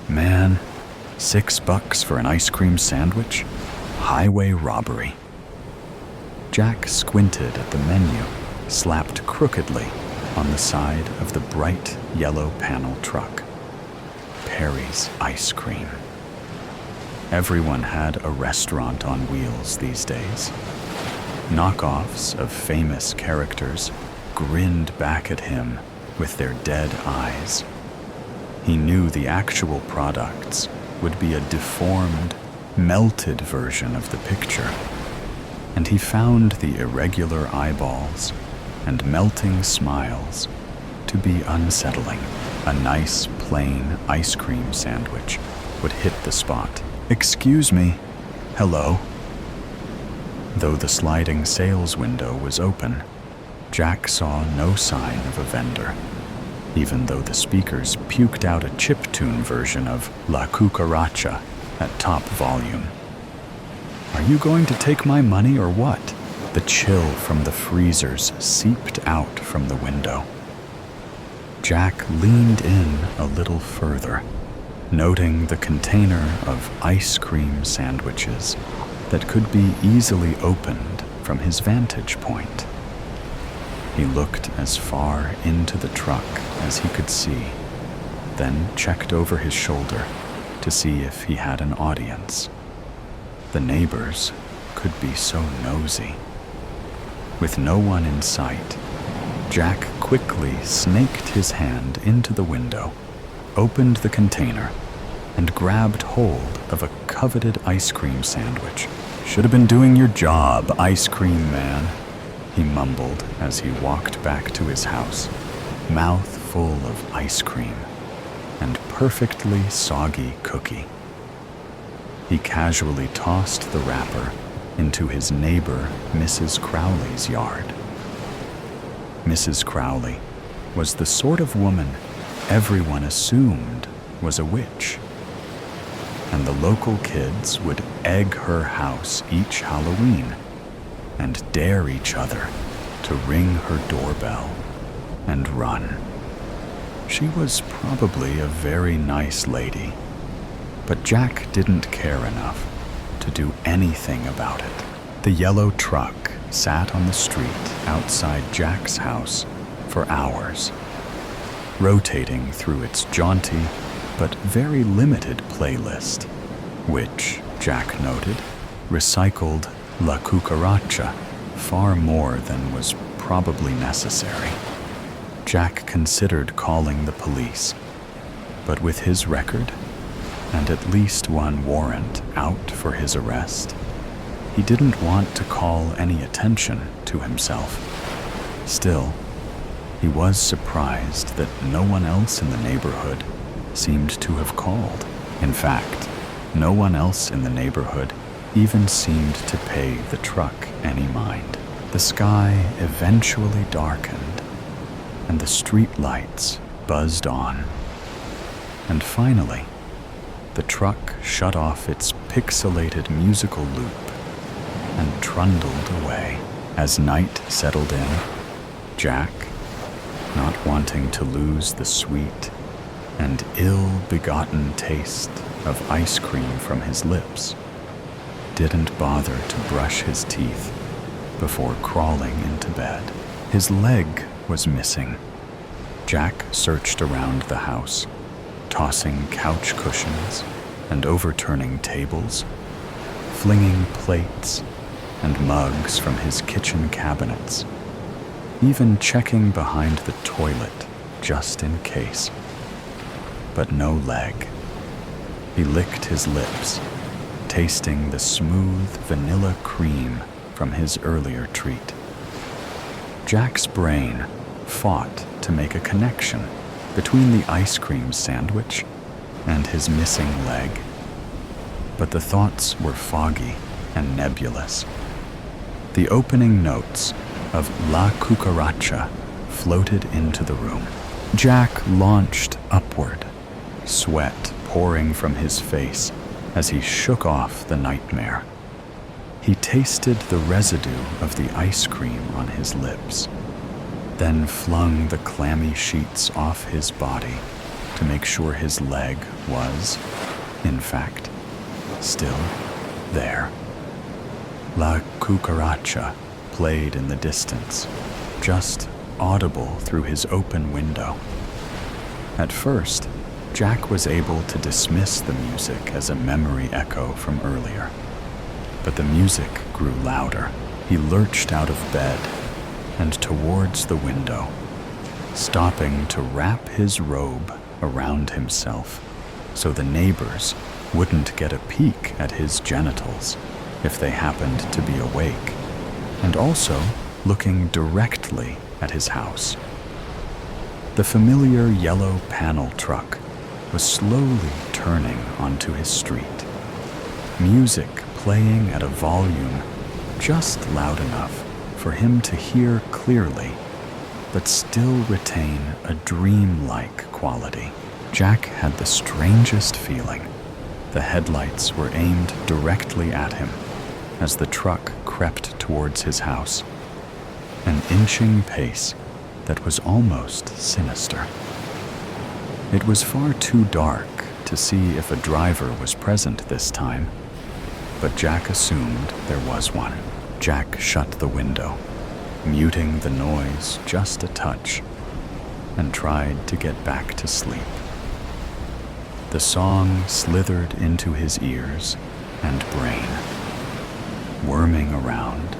Man, $6 for an ice cream sandwich? Highway robbery. Jack squinted at the menu, slapped crookedly on the side of the bright yellow panel truck. Perry's ice cream. Everyone had a restaurant on wheels these days. Knockoffs of famous characters grinned back at him with their dead eyes. He knew the actual products would be a deformed, melted version of the picture, and he found the irregular eyeballs and melting smiles to be unsettling. A nice, plain ice cream sandwich would hit the spot. Excuse me. Hello. Though the sliding sales window was open, Jack saw no sign of a vendor, even though the speakers puked out a chiptune version of La Cucaracha at top volume. Are you going to take my money or what? The chill from the freezers seeped out from the window. Jack leaned in a little further, noting the container of ice cream sandwiches that could be easily opened from his vantage point. He looked as far into the truck as he could see, then checked over his shoulder to see if he had an audience. The neighbors could be so nosy. With no one in sight, Jack quickly snaked his hand into the window, opened the container, and grabbed hold of a coveted ice cream sandwich. "Should have been doing your job, ice cream man," he mumbled as he walked back to his house, mouth full of ice cream and perfectly soggy cookie. He casually tossed the wrapper into his neighbor Mrs. Crowley's yard. Mrs. Crowley was the sort of woman everyone assumed was a witch, and the local kids would egg her house each Halloween and dare each other to ring her doorbell and run. She was probably a very nice lady, but Jack didn't care enough to do anything about it. The yellow truck sat on the street outside Jack's house for hours, rotating through its jaunty but very limited playlist, which, Jack noted, recycled La Cucaracha far more than was probably necessary. Jack considered calling the police, but with his record and at least one warrant out for his arrest, he didn't want to call any attention to himself. Still, he was surprised that no one else in the neighborhood seemed to have called. In fact, no one else in the neighborhood even seemed to pay the truck any mind. The sky eventually darkened, and the street lights buzzed on. And finally, the truck shut off its pixelated musical loop and trundled away. As night settled in, Jack, not wanting to lose the sweet and ill-begotten taste of ice cream from his lips, didn't bother to brush his teeth before crawling into bed. His leg was missing. Jack searched around the house, tossing couch cushions and overturning tables, flinging plates and mugs from his kitchen cabinets, even checking behind the toilet just in case. But no leg. He licked his lips, tasting the smooth vanilla cream from his earlier treat. Jack's brain fought to make a connection between the ice cream sandwich and his missing leg, but the thoughts were foggy and nebulous. The opening notes of La Cucaracha floated into the room. Jack launched upward, sweat pouring from his face as he shook off the nightmare. He tasted the residue of the ice cream on his lips, then flung the clammy sheets off his body to make sure his leg was, in fact, still there. La Cucaracha played in the distance, just audible through his open window. At first, Jack was able to dismiss the music as a memory echo from earlier. But the music grew louder. He lurched out of bed and towards the window, stopping to wrap his robe around himself so the neighbors wouldn't get a peek at his genitals if they happened to be awake, and also looking directly at his house. The familiar yellow panel truck was slowly turning onto his street, music playing at a volume just loud enough for him to hear clearly, but still retain a dreamlike quality. Jack had the strangest feeling. The headlights were aimed directly at him as the truck crept towards his house, an inching pace that was almost sinister. It was far too dark to see if a driver was present this time, but Jack assumed there was one. Jack shut the window, muting the noise just a touch, and tried to get back to sleep. The song slithered into his ears and brain, worming around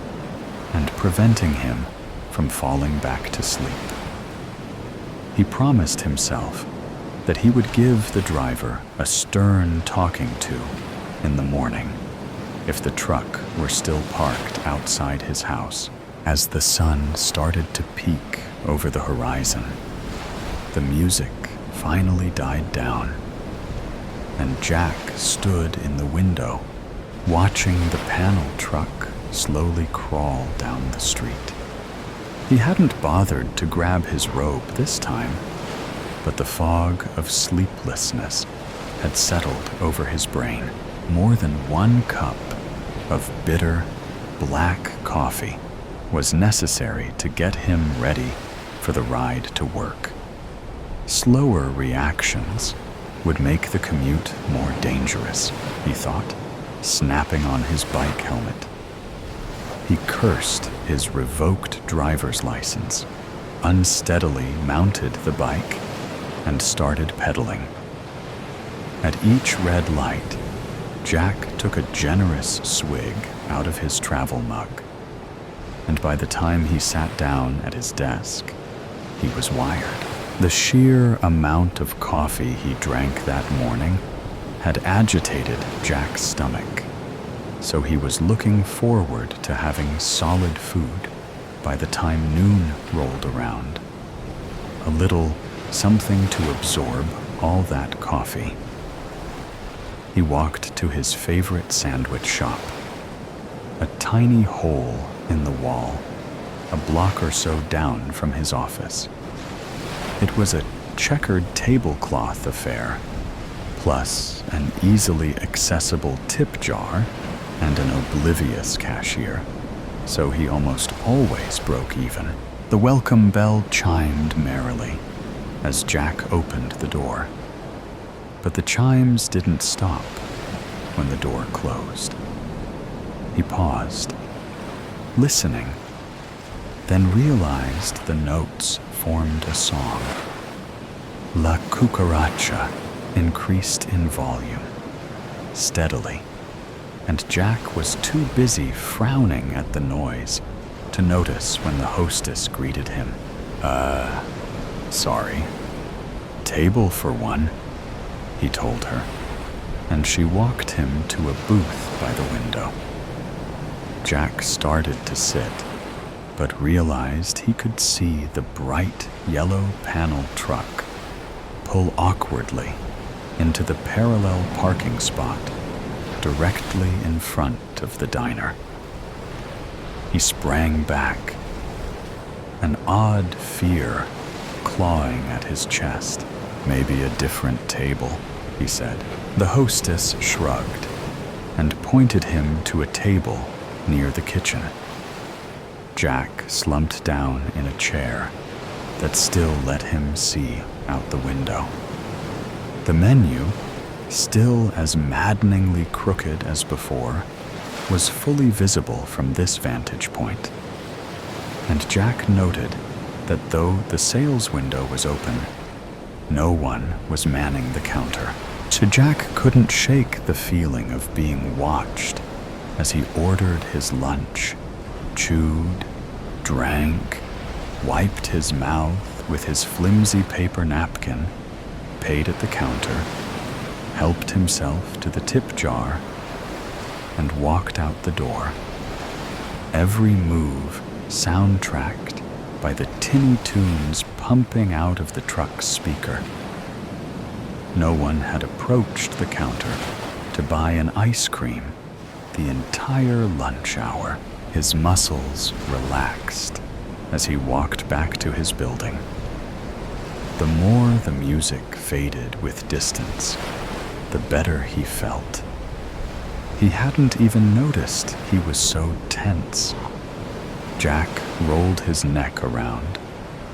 and preventing him from falling back to sleep. He promised himself that he would give the driver a stern talking to in the morning if the truck were still parked outside his house. As the sun started to peak over the horizon, the music finally died down, and Jack stood in the window, watching the panel truck slowly crawl down the street. He hadn't bothered to grab his robe this time, but the fog of sleeplessness had settled over his brain. More than 1 cup of bitter, black coffee was necessary to get him ready for the ride to work. Slower reactions would make the commute more dangerous, he thought, snapping on his bike helmet. He cursed his revoked driver's license, unsteadily mounted the bike, and started pedaling. At each red light, Jack took a generous swig out of his travel mug, and by the time he sat down at his desk, he was wired. The sheer amount of coffee he drank that morning had agitated Jack's stomach, so he was looking forward to having solid food by the time noon rolled around. A little something to absorb all that coffee. He walked to his favorite sandwich shop, a tiny hole in the wall, a block or so down from his office. It was a checkered tablecloth affair, plus an easily accessible tip jar and an oblivious cashier, so he almost always broke even. The welcome bell chimed merrily as Jack opened the door, but the chimes didn't stop when the door closed. He paused, listening, then realized the notes formed a song. La cucaracha increased in volume, steadily, and Jack was too busy frowning at the noise to notice when the hostess greeted him. Sorry. Table for one, he told her, and she walked him to a booth by the window. Jack started to sit, but realized he could see the bright yellow panel truck pull awkwardly into the parallel parking spot directly in front of the diner. He sprang back, an odd fear clawing at his chest. Maybe a different table, he said. The hostess shrugged and pointed him to a table near the kitchen. Jack slumped down in a chair that still let him see out the window. The menu, still as maddeningly crooked as before, was fully visible from this vantage point, and Jack noted that though the sales window was open, no one was manning the counter. So Jack couldn't shake the feeling of being watched as he ordered his lunch, chewed, drank, wiped his mouth with his flimsy paper napkin, paid at the counter, helped himself to the tip jar, and walked out the door. Every move soundtracked by the tinny tunes pumping out of the truck's speaker. No one had approached the counter to buy an ice cream the entire lunch hour. His muscles relaxed as he walked back to his building. The more the music faded with distance, the better he felt. He hadn't even noticed he was so tense. Jack rolled his neck around,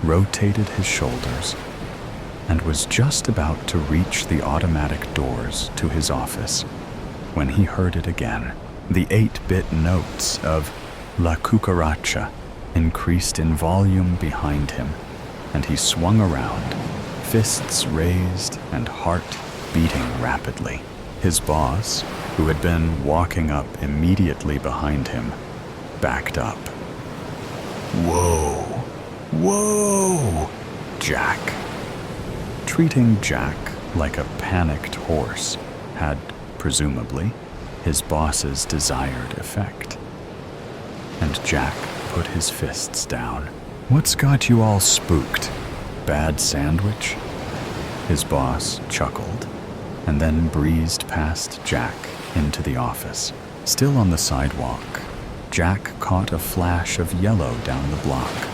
rotated his shoulders, and was just about to reach the automatic doors to his office when he heard it again. The 8-bit notes of La Cucaracha increased in volume behind him, and he swung around, fists raised and heart beating rapidly. His boss, who had been walking up immediately behind him, backed up. "Whoa, whoa, Jack." treating Jack like a panicked horse had, presumably, his boss's desired effect. And Jack put his fists down. "What's got you all spooked? Bad sandwich?" His boss chuckled and then breezed past Jack into the office. Still on the sidewalk, Jack caught a flash of yellow down the block.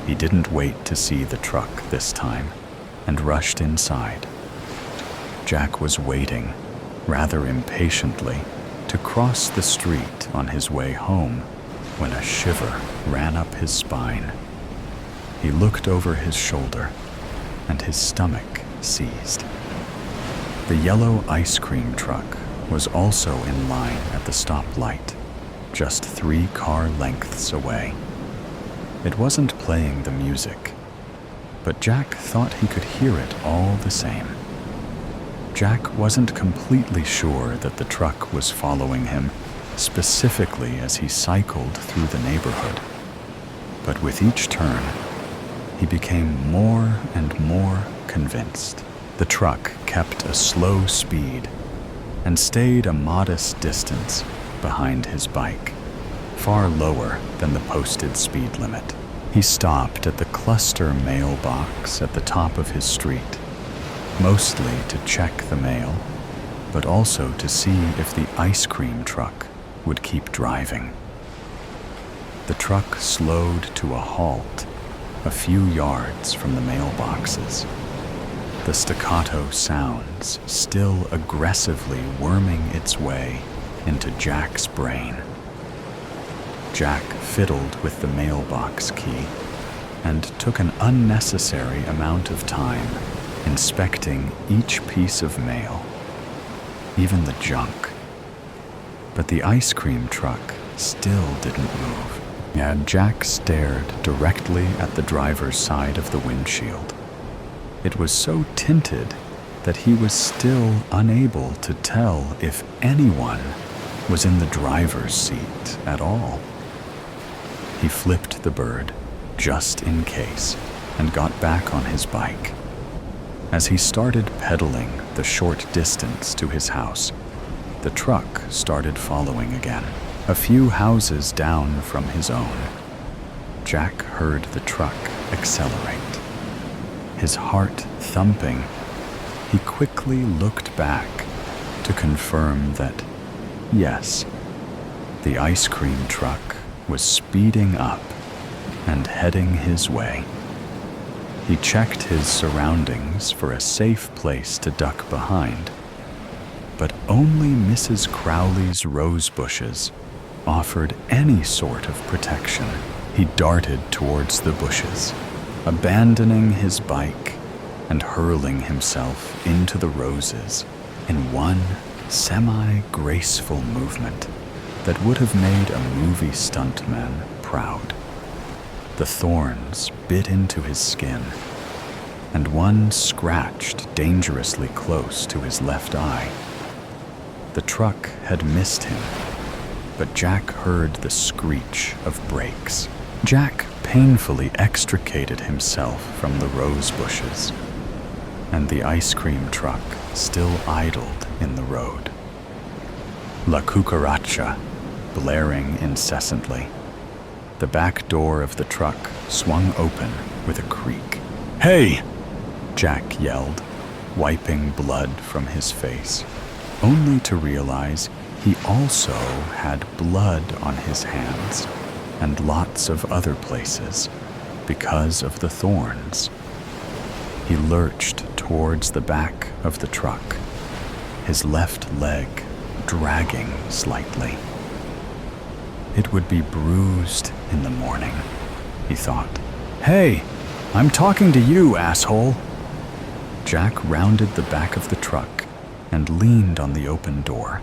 He didn't wait to see the truck this time and rushed inside. Jack was waiting, rather impatiently, to cross the street on his way home when a shiver ran up his spine. He looked over his shoulder and his stomach seized. The yellow ice cream truck was also in line at the stoplight, just 3 car lengths away. It wasn't playing the music, but Jack thought he could hear it all the same. Jack wasn't completely sure that the truck was following him, specifically as he cycled through the neighborhood. But with each turn, he became more and more convinced. The truck kept a slow speed and stayed a modest distance behind his bike, far lower than the posted speed limit. He stopped at the cluster mailbox at the top of his street, mostly to check the mail, but also to see if the ice cream truck would keep driving. The truck slowed to a halt a few yards from the mailboxes, the staccato sounds still aggressively worming its way into Jack's brain. Jack fiddled with the mailbox key and took an unnecessary amount of time inspecting each piece of mail, even the junk. But the ice cream truck still didn't move. And Jack stared directly at the driver's side of the windshield. It was so tinted that he was still unable to tell if anyone was in the driver's seat at all. He flipped the bird, just in case, and got back on his bike. As he started pedaling the short distance to his house, the truck started following again, a few houses down from his own. Jack heard the truck accelerate. His heart thumping, he quickly looked back to confirm that, yes, the ice cream truck was speeding up and heading his way. He checked his surroundings for a safe place to duck behind, but only Mrs. Crowley's rose bushes offered any sort of protection. He darted towards the bushes, abandoning his bike and hurling himself into the roses in one semi-graceful movement that would have made a movie stuntman proud. The thorns bit into his skin, and one scratched dangerously close to his left eye. The truck had missed him, but Jack heard the screech of brakes. Jack painfully extricated himself from the rose bushes, and the ice cream truck still idled in the road. La Cucaracha, blaring incessantly. The back door of the truck swung open with a creak. "Hey!" Jack yelled, wiping blood from his face, only to realize he also had blood on his hands and lots of other places because of the thorns. He lurched towards the back of the truck, his left leg dragging slightly. It would be bruised in the morning, he thought. "Hey, I'm talking to you, asshole!" Jack rounded the back of the truck and leaned on the open door.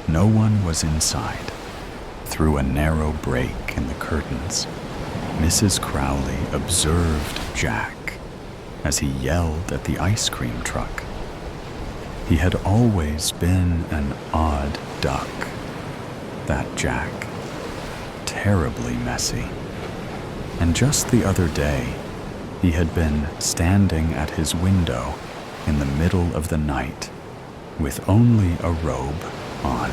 No one was inside. Through a narrow break in the curtains, Mrs. Crowley observed Jack as he yelled at the ice cream truck. He had always been an odd duck, that Jack. Terribly messy. And just the other day, He had been standing at his window in the middle of the night with only a robe on.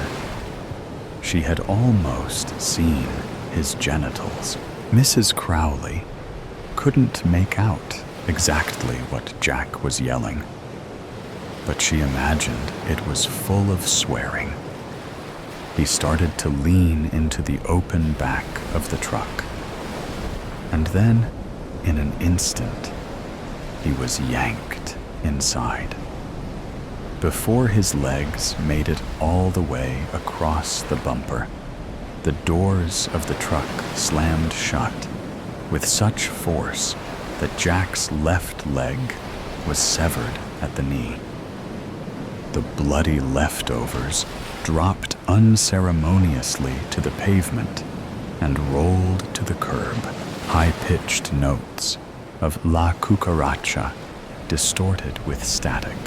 She had almost seen his genitals. Mrs. Crowley couldn't make out exactly what Jack was yelling, but she imagined it was full of swearing. He started to lean into the open back of the truck, and then, in an instant, he was yanked inside. Before his legs made it all the way across the bumper, the doors of the truck slammed shut with such force that Jack's left leg was severed at the knee. The bloody leftovers dropped unceremoniously to the pavement and rolled to the curb. High-pitched notes of La Cucaracha distorted with static,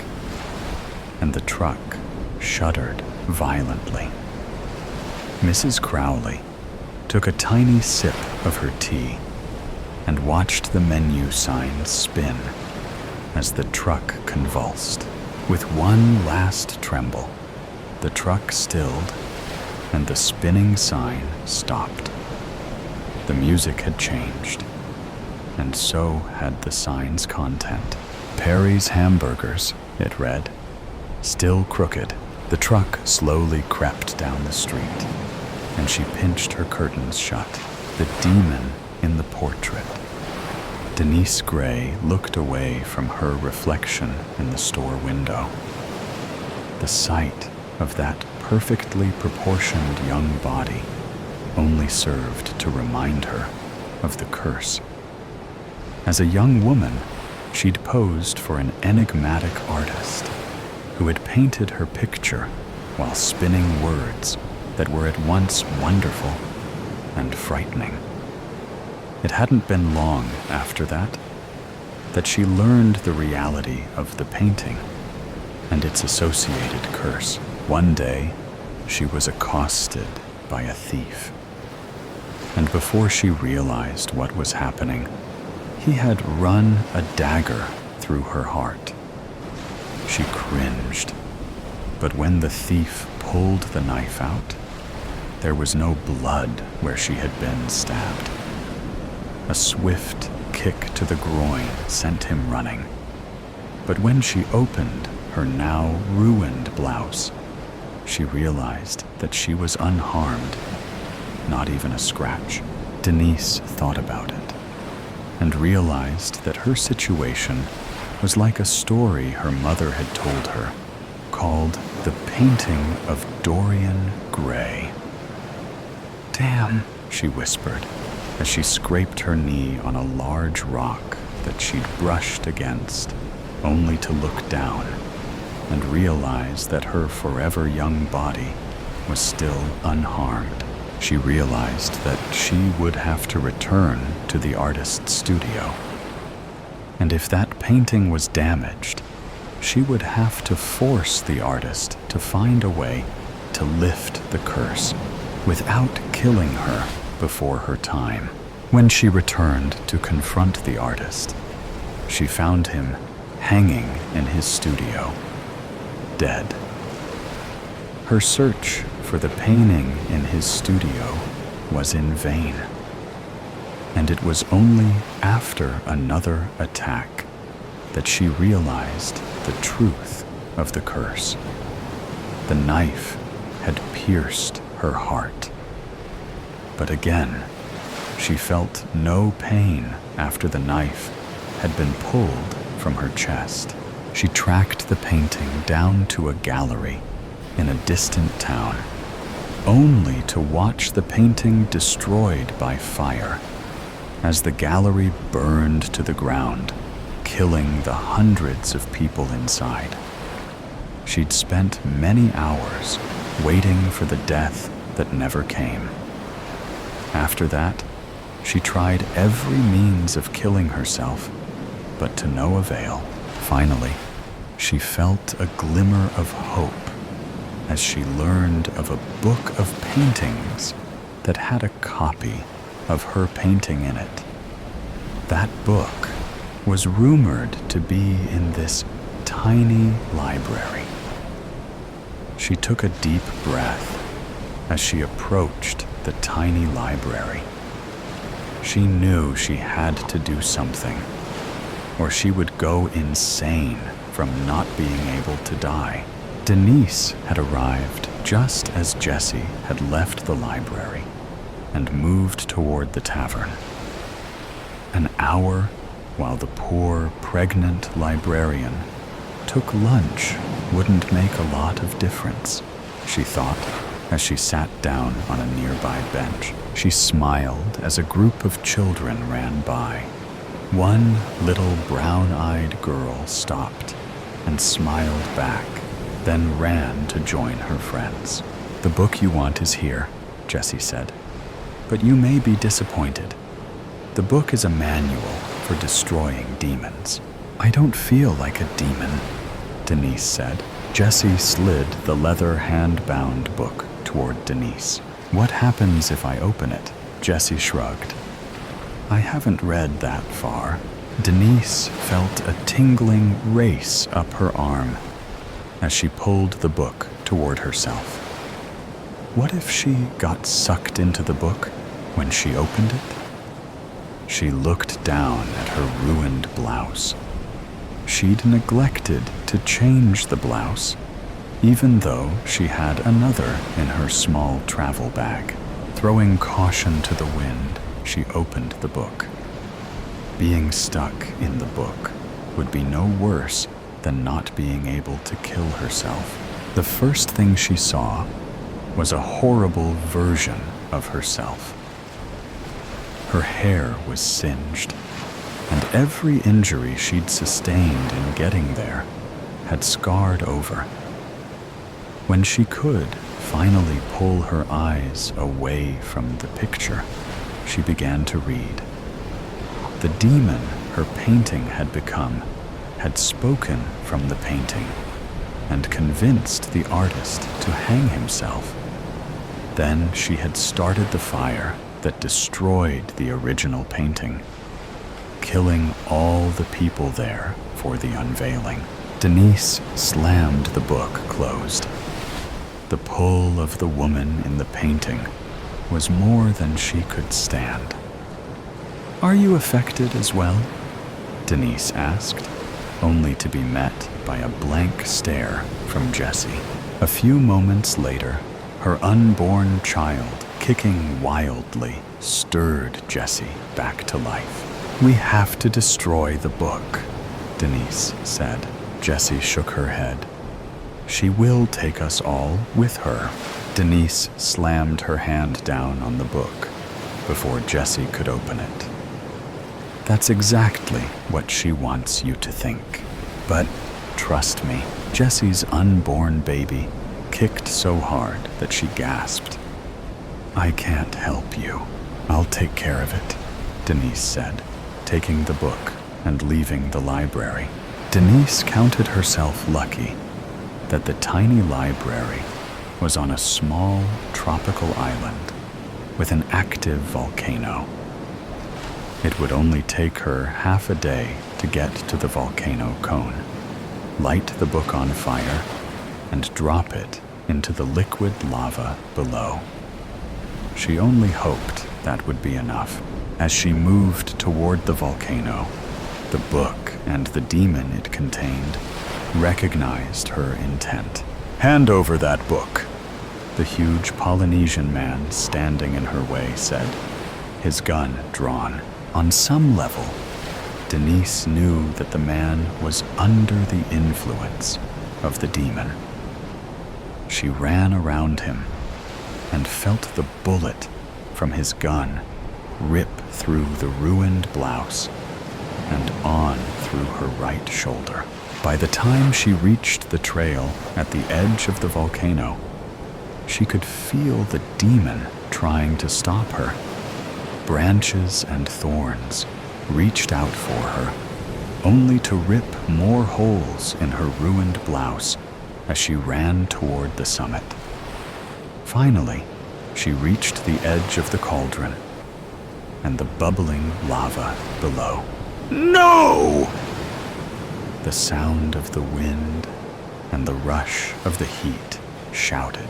and the truck shuddered violently. Mrs. Crowley took a tiny sip of her tea and watched the menu sign spin as the truck convulsed. With one last tremble, the truck stilled and the spinning sign stopped. The music had changed, and so had the sign's content. Perry's Hamburgers, it read. Still crooked, the truck slowly crept down the street, and she pinched her curtains shut. The demon in the portrait. Denise Gray looked away from her reflection in the store window. The sight of that perfectly proportioned young body only served to remind her of the curse. As a young woman, she'd posed for an enigmatic artist who had painted her picture while spinning words that were at once wonderful and frightening. It hadn't been long after that she learned the reality of the painting and its associated curse. One day, she was accosted by a thief, and before she realized what was happening, he had run a dagger through her heart. She cringed, but when the thief pulled the knife out, there was no blood where she had been stabbed. A swift kick to the groin sent him running, but when she opened her now ruined blouse, she realized that she was unharmed, not even a scratch. Denise thought about it and realized that her situation was like a story her mother had told her, called The Painting of Dorian Gray. "Damn," she whispered, as she scraped her knee on a large rock that she'd brushed against, only to look down and realize that her forever young body was still unharmed. She realized that she would have to return to the artist's studio. And if that painting was damaged, she would have to force the artist to find a way to lift the curse without killing her before her time. When she returned to confront the artist, she found him hanging in his studio, dead. Her search for the painting in his studio was in vain, and it was only after another attack that she realized the truth of the curse. The knife had pierced her heart. But again, she felt no pain after the knife had been pulled from her chest. She tracked the painting down to a gallery in a distant town, only to watch the painting destroyed by fire as the gallery burned to the ground, killing the hundreds of people inside. She'd spent many hours waiting for the death that never came. After that, she tried every means of killing herself, but to no avail. Finally, she felt a glimmer of hope as she learned of a book of paintings that had a copy of her painting in it. That book was rumored to be in this tiny library. She took a deep breath as she approached the tiny library. She knew she had to do something, or she would go insane from not being able to die. Denise had arrived just as Jessie had left the library and moved toward the tavern. An hour while the poor, pregnant librarian took lunch wouldn't make a lot of difference, she thought, as she sat down on a nearby bench. She smiled as a group of children ran by. One little brown-eyed girl stopped and smiled back, then ran to join her friends. "The book you want is here," Jessie said, "but you may be disappointed. The book is a manual for destroying demons." "I don't feel like a demon," Denise said. Jessie slid the leather hand-bound book toward Denise. "What happens if I open it?" Jessie shrugged. "I haven't read that far." Denise felt a tingling race up her arm as she pulled the book toward herself. What if she got sucked into the book when she opened it? She looked down at her ruined blouse. She'd neglected to change the blouse, even though she had another in her small travel bag. Throwing caution to the wind, she opened the book. Being stuck in the book would be no worse than not being able to kill herself. The first thing she saw was a horrible version of herself. Her hair was singed, and every injury she'd sustained in getting there had scarred over. When she could finally pull her eyes away from the picture, she began to read. The demon her painting had become had spoken from the painting and convinced the artist to hang himself. Then she had started the fire that destroyed the original painting, killing all the people there for the unveiling. Denise slammed the book closed. The pull of the woman in the painting was more than she could stand. "Are you affected as well?" Denise asked, only to be met by a blank stare from Jessie. A few moments later, her unborn child, kicking wildly, stirred Jessie back to life. "We have to destroy the book," Denise said. Jessie shook her head. "She will take us all with her." Denise slammed her hand down on the book before Jessie could open it. "That's exactly what she wants you to think. But trust me," Jessie's unborn baby kicked so hard that she gasped. "I can't help you. I'll take care of it," Denise said, taking the book and leaving the library. Denise counted herself lucky that the tiny library was on a small tropical island with an active volcano. It would only take her half a day to get to the volcano cone, light the book on fire, and drop it into the liquid lava below. She only hoped that would be enough. As she moved toward the volcano, the book and the demon it contained recognized her intent. "Hand over that book," the huge Polynesian man standing in her way said, his gun drawn. On some level, Denise knew that the man was under the influence of the demon. She ran around him and felt the bullet from his gun rip through the ruined blouse and on through her right shoulder. By the time she reached the trail at the edge of the volcano, she could feel the demon trying to stop her. Branches and thorns reached out for her, only to rip more holes in her ruined blouse as she ran toward the summit. Finally, she reached the edge of the cauldron and the bubbling lava below. No! The sound of the wind and the rush of the heat shouted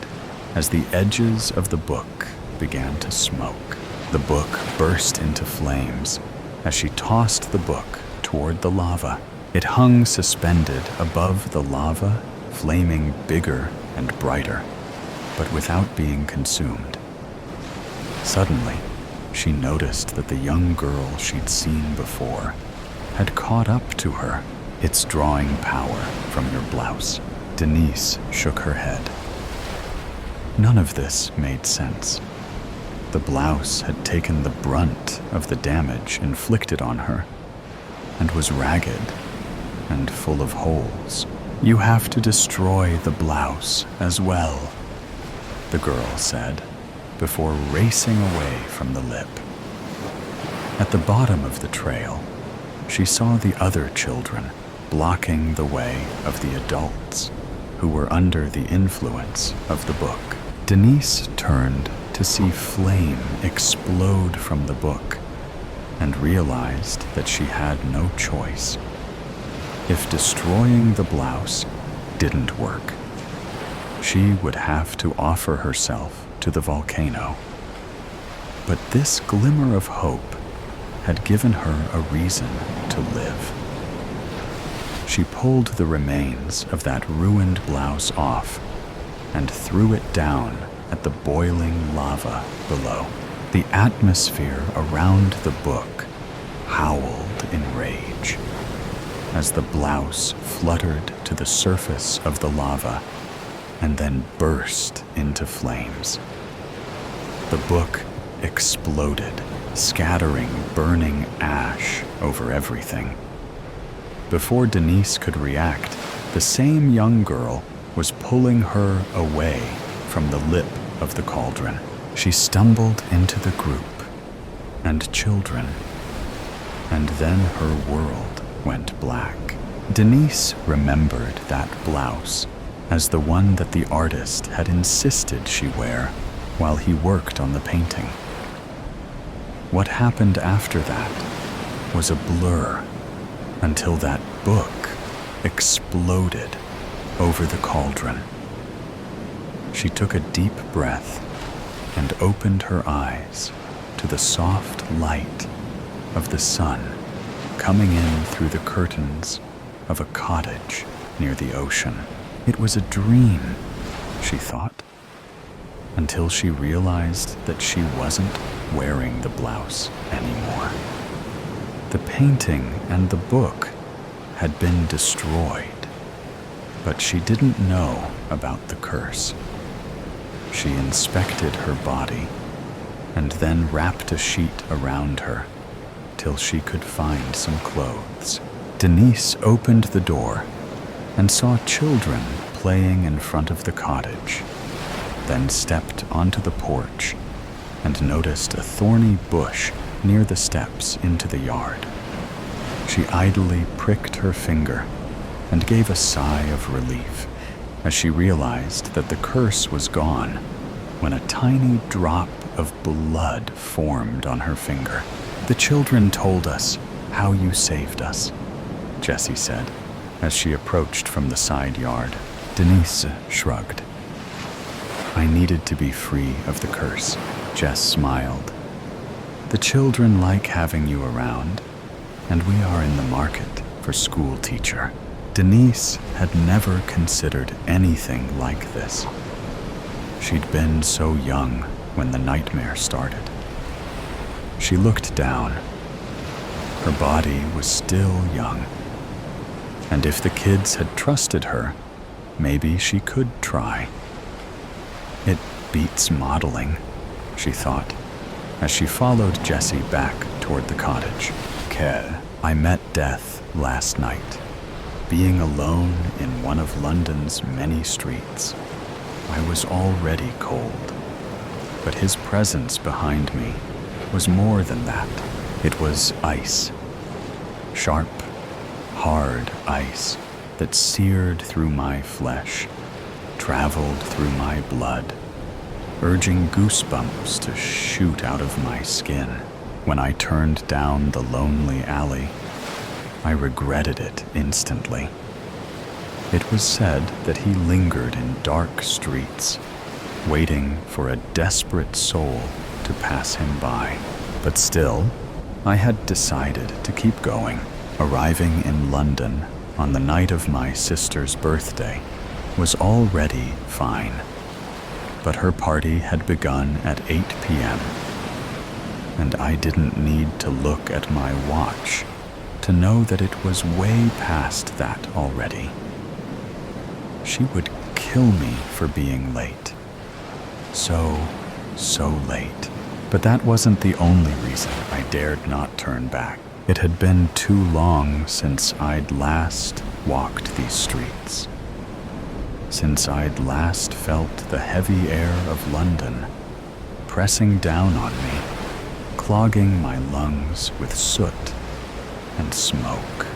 as the edges of the book began to smoke. The book burst into flames as she tossed the book toward the lava. It hung suspended above the lava, flaming bigger and brighter, but without being consumed. Suddenly, she noticed that the young girl she'd seen before had caught up to her. It's drawing power from your blouse. Denise shook her head. None of this made sense. The blouse had taken the brunt of the damage inflicted on her and was ragged and full of holes. You have to destroy the blouse as well, the girl said, before racing away from the lip. At the bottom of the trail, she saw the other children blocking the way of the adults who were under the influence of the book. Denise turned to see flame explode from the book and realized that she had no choice. If destroying the blouse didn't work, she would have to offer herself to the volcano. But this glimmer of hope had given her a reason to live. She pulled the remains of that ruined blouse off and threw it down at the boiling lava below. The atmosphere around the book howled in rage as the blouse fluttered to the surface of the lava and then burst into flames. The book exploded, scattering burning ash over everything. Before Denise could react, the same young girl was pulling her away from the lip of the cauldron. She stumbled into the group and children, and then her world went black. Denise remembered that blouse as the one that the artist had insisted she wear while he worked on the painting. What happened after that was a blur until that book exploded over the cauldron. She took a deep breath and opened her eyes to the soft light of the sun coming in through the curtains of a cottage near the ocean. It was a dream, she thought, until she realized that she wasn't wearing the blouse anymore. The painting and the book had been destroyed, but she didn't know about the curse. She inspected her body and then wrapped a sheet around her till she could find some clothes. Denise opened the door and saw children playing in front of the cottage, then stepped onto the porch and noticed a thorny bush near the steps into the yard. She idly pricked her finger and gave a sigh of relief as she realized that the curse was gone when a tiny drop of blood formed on her finger. "The children told us how you saved us," Jessie said as she approached from the side yard. Denise shrugged. "I needed to be free of the curse," Jess smiled. "The children like having you around, and we are in the market for school teacher." Denise had never considered anything like this. She'd been so young when the nightmare started. She looked down. Her body was still young, and if the kids had trusted her, maybe she could try. It beats modeling, she thought, as she followed Jessie back toward the cottage. I met death last night, being alone in one of London's many streets. I was already cold, but his presence behind me was more than that. It was ice. Sharp, hard ice that seared through my flesh, traveled through my blood, urging goosebumps to shoot out of my skin. When I turned down the lonely alley, I regretted it instantly. It was said that he lingered in dark streets, waiting for a desperate soul to pass him by. But still, I had decided to keep going. Arriving in London on the night of my sister's birthday was already fine, but her party had begun at 8 p.m., and I didn't need to look at my watch to know that it was way past that already. She would kill me for being late. So late. But that wasn't the only reason I dared not turn back. It had been too long since I'd last walked these streets, since I'd last felt the heavy air of London pressing down on me, clogging my lungs with soot and smoke.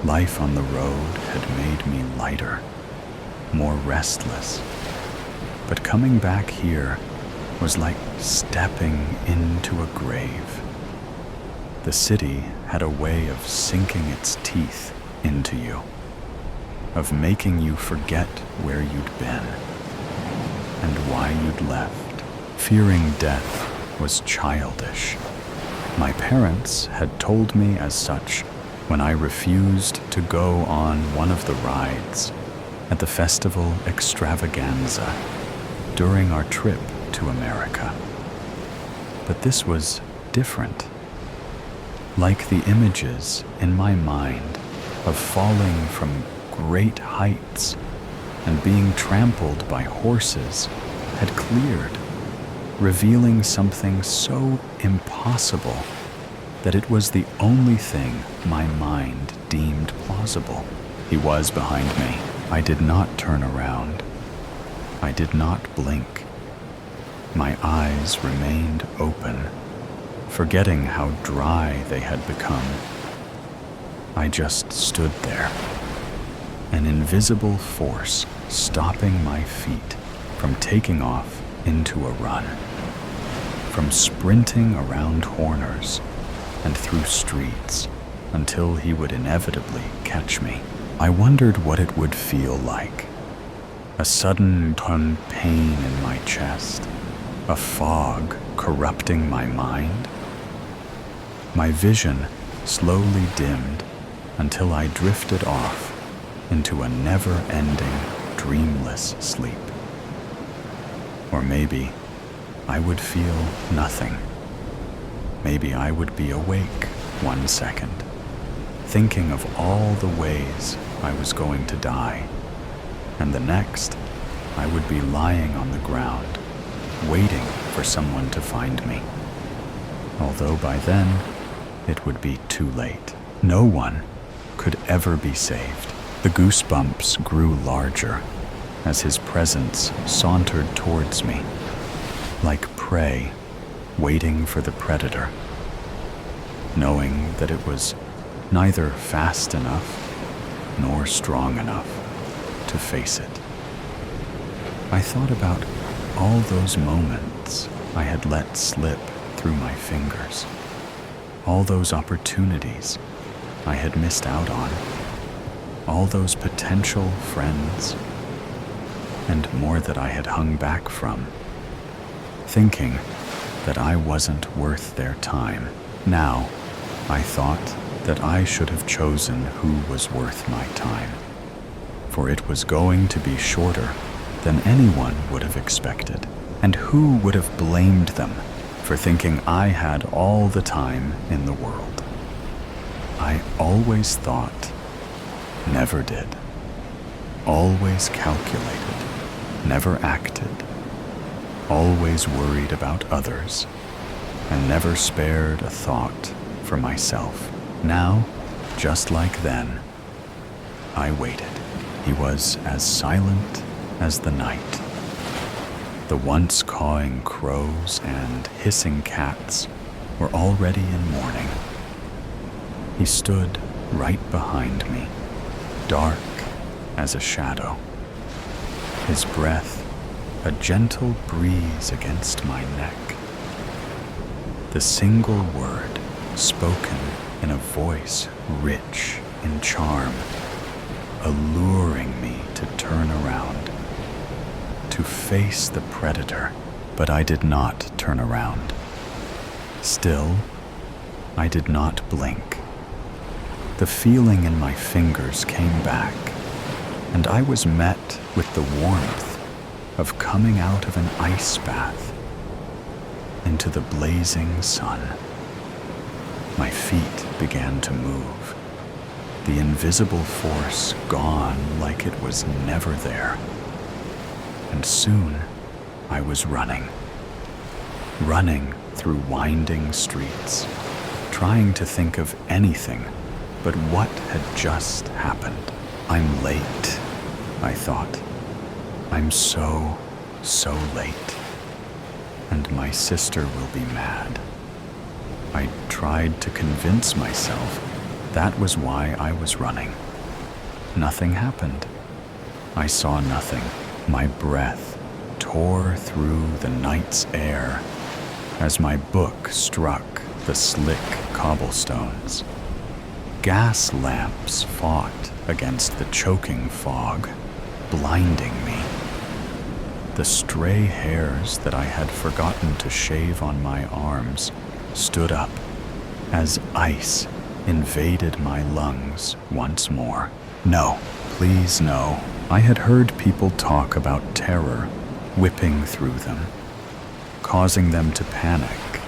Life on the road had made me lighter, more restless, but coming back here was like stepping into a grave. The city had a way of sinking its teeth into you, of making you forget where you'd been and why you'd left. Fearing death was childish. My parents had told me as such when I refused to go on one of the rides at the festival extravaganza during our trip to America. But this was different. Like the images in my mind of falling from great heights and being trampled by horses had cleared, revealing something so impossible that it was the only thing my mind deemed plausible. He was behind me. I did not turn around. I did not blink. My eyes remained open, forgetting how dry they had become. I just stood there, an invisible force stopping my feet from taking off into a run, from sprinting around corners and through streets until he would inevitably catch me. I wondered what it would feel like. A sudden pain in my chest, a fog corrupting my mind. My vision slowly dimmed until I drifted off into a never-ending, dreamless sleep. Or maybe I would feel nothing. Maybe I would be awake 1 second, thinking of all the ways I was going to die, and the next I would be lying on the ground, waiting for someone to find me. Although by then, it would be too late. No one could ever be saved. The goosebumps grew larger as his presence sauntered towards me, like prey waiting for the predator, knowing that it was neither fast enough nor strong enough to face it. I thought about all those moments I had let slip through my fingers, all those opportunities I had missed out on, all those potential friends, and more that I had hung back from, thinking that I wasn't worth their time. Now, I thought that I should have chosen who was worth my time, for it was going to be shorter than anyone would have expected. And who would have blamed them for thinking I had all the time in the world? I always thought, never did. Always calculated, never acted. Always worried about others, and never spared a thought for myself. Now, just like then, I waited. He was as silent as the night. The once cawing crows and hissing cats were already in mourning. He stood right behind me, dark as a shadow. His breath a gentle breeze against my neck. The single word spoken in a voice rich in charm, alluring me to turn around, to face the predator. But I did not turn around. Still, I did not blink. The feeling in my fingers came back, and I was met with the warmth of coming out of an ice bath into the blazing sun. My feet began to move, the invisible force gone like it was never there. And soon I was running through winding streets, trying to think of anything but what had just happened. I'm late, I thought. I'm so late. And my sister will be mad. I tried to convince myself that was why I was running. Nothing happened. I saw nothing. My breath tore through the night's air as my book struck the slick cobblestones. Gas lamps fought against the choking fog, blinding me. The stray hairs that I had forgotten to shave on my arms stood up as ice invaded my lungs once more. No, please no. I had heard people talk about terror whipping through them, causing them to panic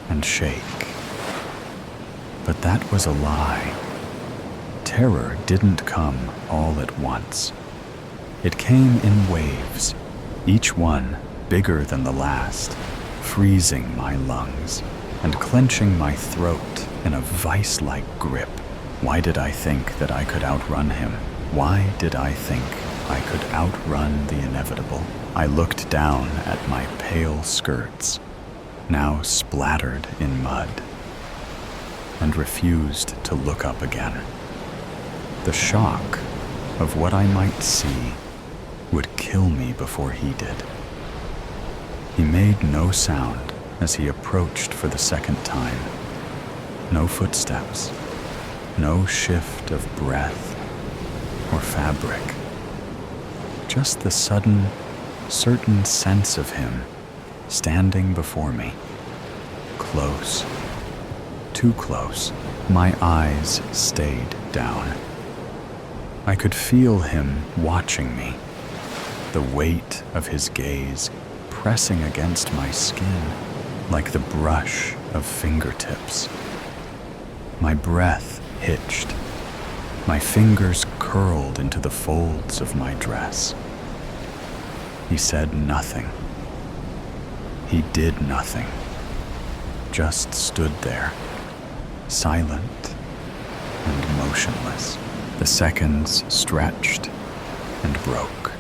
and shake. But that was a lie. Terror didn't come all at once. It came in waves, each one bigger than the last, freezing my lungs and clenching my throat in a vice-like grip. Why did I think that I could outrun him? Why did I think I could outrun the inevitable? I looked down at my pale skirts, now splattered in mud, and refused to look up again. The shock of what I might see would kill me before he did. He made no sound as he approached for the second time. No footsteps, no shift of breath or fabric. Just the sudden, certain sense of him standing before me. Close, too close. My eyes stayed down. I could feel him watching me, the weight of his gaze pressing against my skin like the brush of fingertips. My breath hitched. My fingers curled into the folds of my dress. He said nothing. He did nothing. Just stood there, silent and motionless. The seconds stretched and broke.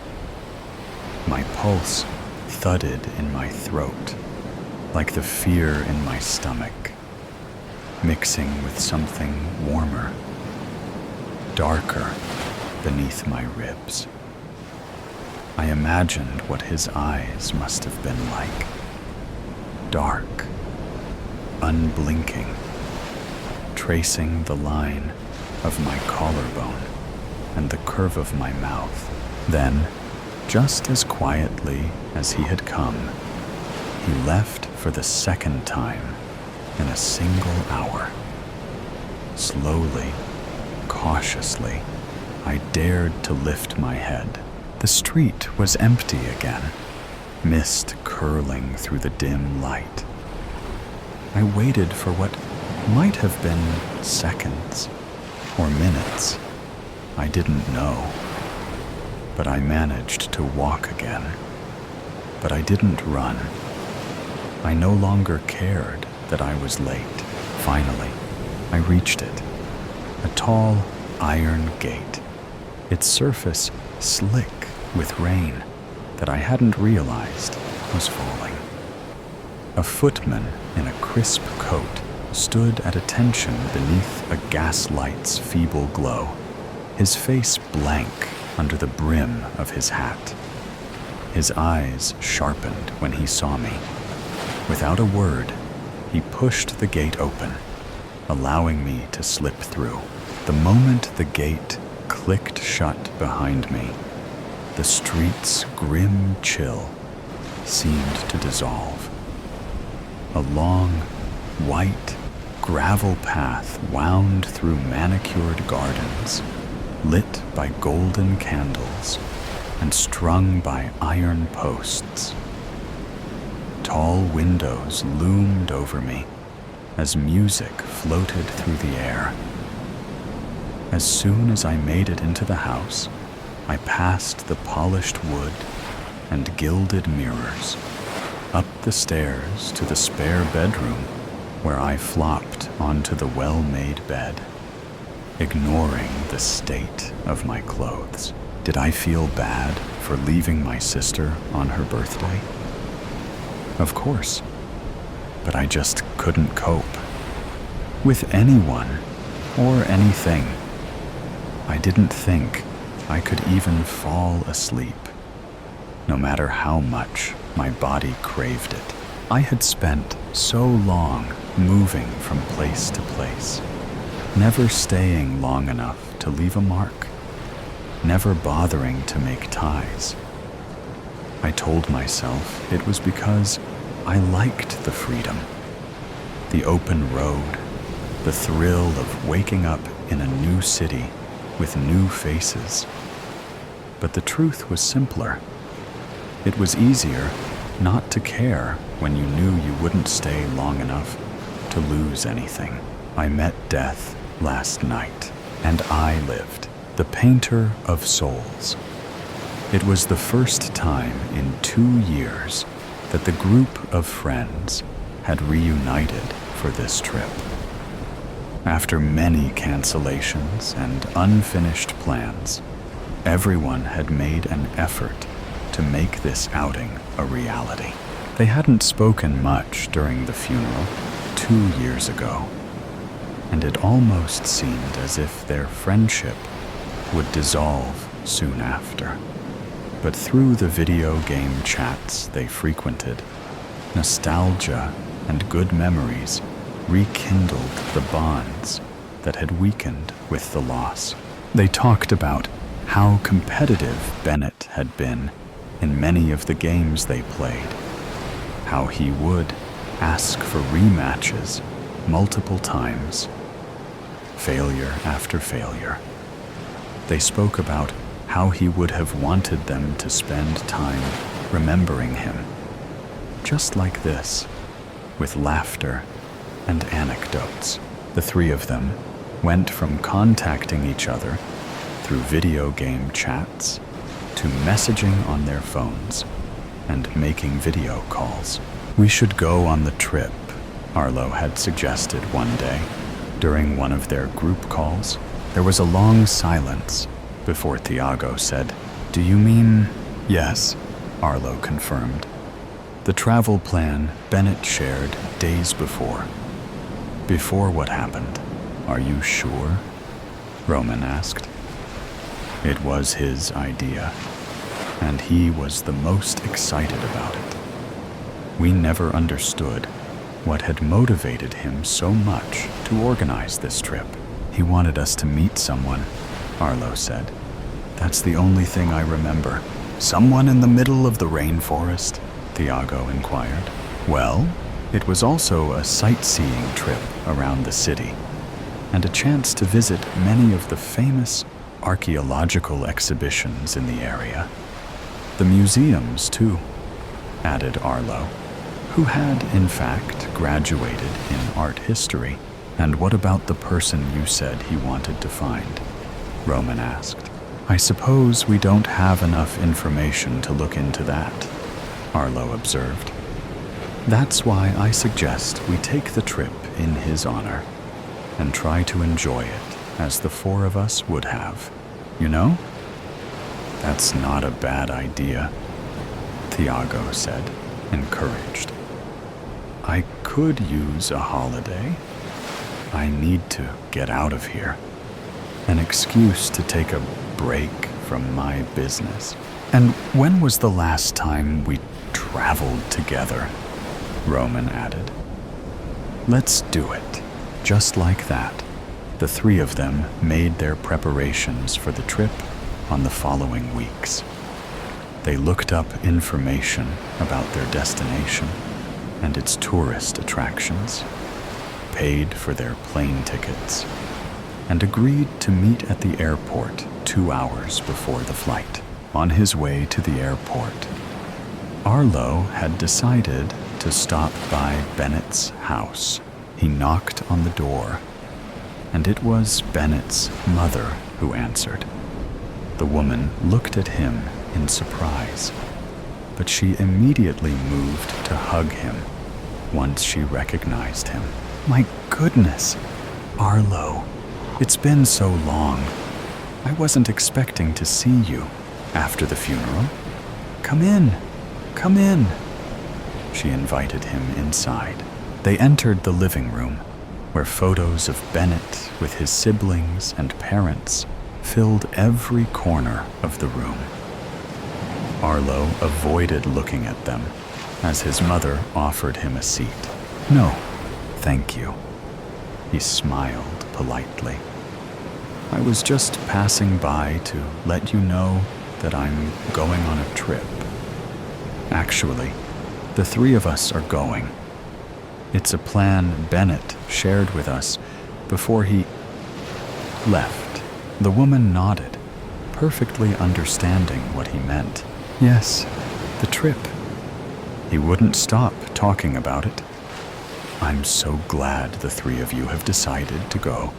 My pulse thudded in my throat, like the fear in my stomach, mixing with something warmer, darker beneath my ribs. I imagined what his eyes must have been like. Dark, unblinking, tracing the line of my collarbone and the curve of my mouth. Then, just as quietly as he had come, he left for the second time in a single hour. Slowly, cautiously, I dared to lift my head. The street was empty again, mist curling through the dim light. I waited for what might have been seconds or minutes. I didn't know. But I managed to walk again. But I didn't run. I no longer cared that I was late. Finally, I reached it. A tall iron gate, its surface slick with rain that I hadn't realized was falling. A footman in a crisp coat stood at attention beneath a gaslight's feeble glow, his face blank under the brim of his hat. His eyes sharpened when he saw me. Without a word, he pushed the gate open, allowing me to slip through. The moment the gate clicked shut behind me, the street's grim chill seemed to dissolve. A long, white, gravel path wound through manicured gardens, lit by golden candles and strung by iron posts. Tall windows loomed over me as music floated through the air. As soon as I made it into the house, I passed the polished wood and gilded mirrors, up the stairs to the spare bedroom where I flopped onto the well-made bed, ignoring the state of my clothes. Did I feel bad for leaving my sister on her birthday? Of course, but I just couldn't cope with anyone or anything. I didn't think I could even fall asleep, no matter how much my body craved it. I had spent so long moving from place to place, never staying long enough to leave a mark, never bothering to make ties. I told myself it was because I liked the freedom, the open road, the thrill of waking up in a new city with new faces. But the truth was simpler. It was easier not to care when you knew you wouldn't stay long enough to lose anything. I met death last night, and I lived. The painter of souls. It was the first time in 2 years that the group of friends had reunited for this trip. After many cancellations and unfinished plans, everyone had made an effort to make this outing a reality. They hadn't spoken much during the funeral 2 years ago, and it almost seemed as if their friendship would dissolve soon after. But through the video game chats they frequented, nostalgia and good memories rekindled the bonds that had weakened with the loss. They talked about how competitive Bennett had been in many of the games they played, how he would ask for rematches multiple times, failure after failure. They spoke about how he would have wanted them to spend time remembering him, just like this, with laughter and anecdotes. The three of them went from contacting each other through video game chats to messaging on their phones and making video calls. We should go on the trip, Arlo had suggested one day during one of their group calls. There was a long silence before Thiago said, "Do you mean?" "Yes," Arlo confirmed. The travel plan Bennett shared days before. "Before what happened, are you sure?" Roman asked. It was his idea, and he was the most excited about it. We never understood what had motivated him so much to organize this trip. He wanted us to meet someone, Arlo said. "That's the only thing I remember." "Someone in the middle of the rainforest?" Thiago inquired. "Well, it was also a sightseeing trip around the city, and a chance to visit many of the famous archaeological exhibitions in the area. The museums, too," added Arlo, who had, in fact, graduated in art history. "And what about the person you said he wanted to find?" Roman asked. "I suppose we don't have enough information to look into that," Arlo observed. "That's why I suggest we take the trip in his honor and try to enjoy it as the four of us would have. You know?" "That's not a bad idea," Thiago said, encouraged. "I could use a holiday. I need to get out of here. An excuse to take a break from my business." "And when was the last time we traveled together?" Roman added. "Let's do it, just like that, the three of them made their preparations for the trip on the following weeks. They looked up information about their destination and its tourist attractions, paid for their plane tickets, and agreed to meet at the airport 2 hours before the flight. On his way to the airport, Arlo had decided to stop by Bennett's house. He knocked on the door, and it was Bennett's mother who answered. The woman looked at him in surprise, but she immediately moved to hug him once she recognized him. "My goodness, Arlo, it's been so long. I wasn't expecting to see you after the funeral. Come in, come in." She invited him inside. They entered the living room, where photos of Bennett with his siblings and parents filled every corner of the room. Arlo avoided looking at them as his mother offered him a seat. "No, thank you." He smiled politely. "I was just passing by to let you know that I'm going on a trip. Actually, the three of us are going. It's a plan Bennett shared with us before he left." The woman nodded, perfectly understanding what he meant. "Yes, the trip." He wouldn't stop talking about it. "I'm so glad the three of you have decided to go.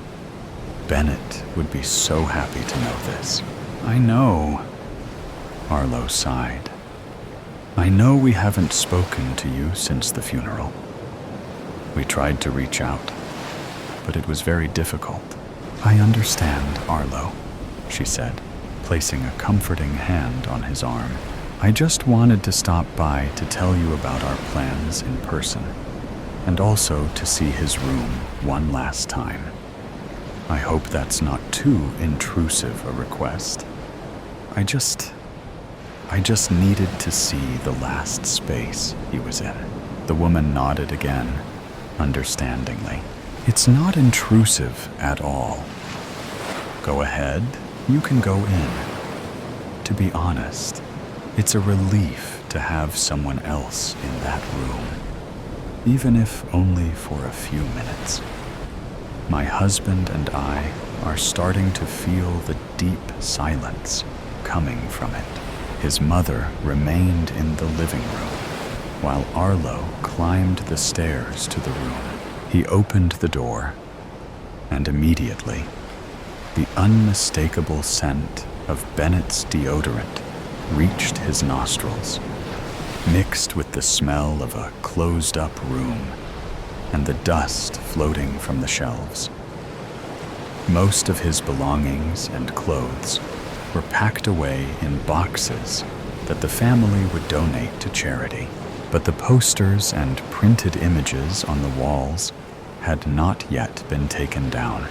Bennett would be so happy to know this." "I know," Arlo sighed. "I know we haven't spoken to you since the funeral. We tried to reach out, but it was very difficult." "I understand, Arlo," she said, placing a comforting hand on his arm. "I just wanted to stop by to tell you about our plans in person, and also to see his room one last time. I hope that's not too intrusive a request. I just needed to see the last space he was in." The woman nodded again, understandingly. "It's not intrusive at all. Go ahead, you can go in. To be honest, it's a relief to have someone else in that room, even if only for a few minutes. My husband and I are starting to feel the deep silence coming from it." His mother remained in the living room, while Arlo climbed the stairs to the room. He opened the door, and immediately, the unmistakable scent of Bennett's deodorant reached his nostrils, mixed with the smell of a closed-up room and the dust floating from the shelves. Most of his belongings and clothes were packed away in boxes that the family would donate to charity, but the posters and printed images on the walls had not yet been taken down.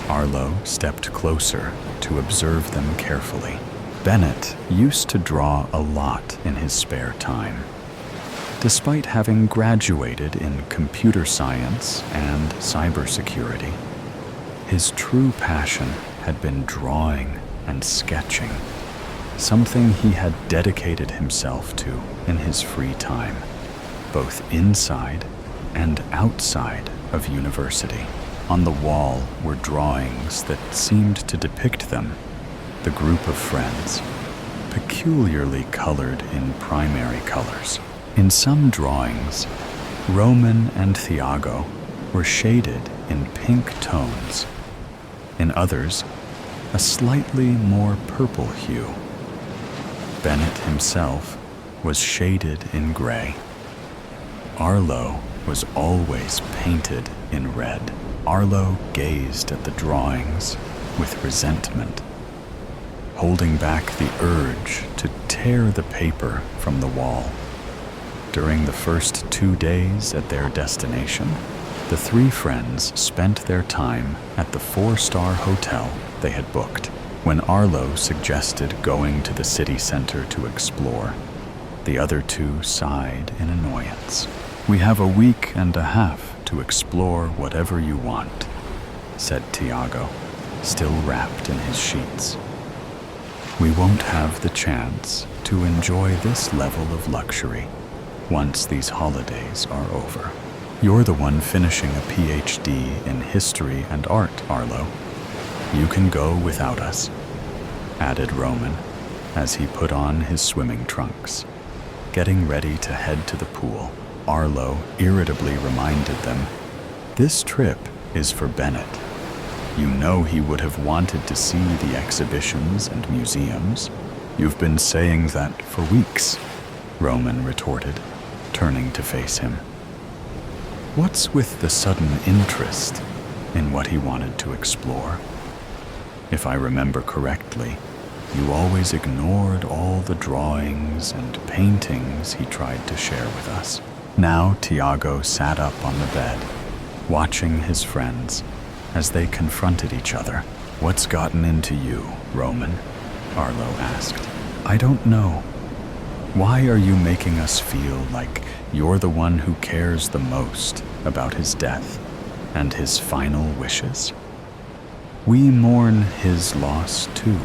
Arlo stepped closer to observe them carefully. Bennett used to draw a lot in his spare time. Despite having graduated in computer science and cybersecurity, his true passion had been drawing and sketching, something he had dedicated himself to in his free time, both inside and outside of university. On the wall were drawings that seemed to depict them, the group of friends, peculiarly colored in primary colors. In some drawings, Roman and Thiago were shaded in pink tones. In others, a slightly more purple hue. Bennett himself was shaded in gray. Arlo was always painted in red. Arlo gazed at the drawings with resentment, holding back the urge to tear the paper from the wall. During the first 2 days at their destination, the three friends spent their time at the 4-star hotel they had booked. When Arlo suggested going to the city center to explore, the other two sighed in annoyance. "We have a week and a half to explore whatever you want," said Tiago, still wrapped in his sheets. "We won't have the chance to enjoy this level of luxury once these holidays are over. You're the one finishing a PhD in history and art, Arlo. You can go without us," added Roman as he put on his swimming trunks. Getting ready to head to the pool, Arlo irritably reminded them, "This trip is for Bennett. You know he would have wanted to see the exhibitions and museums. You've been saying that for weeks," Roman retorted, turning to face him. What's with the sudden interest in what he wanted to explore? If I remember correctly, you always ignored all the drawings and paintings he tried to share with us. Now Tiago sat up on the bed, watching his friends as they confronted each other. "What's gotten into you, Roman?" Arlo asked. "I don't know. Why are you making us feel like you're the one who cares the most about his death and his final wishes? We mourn his loss too.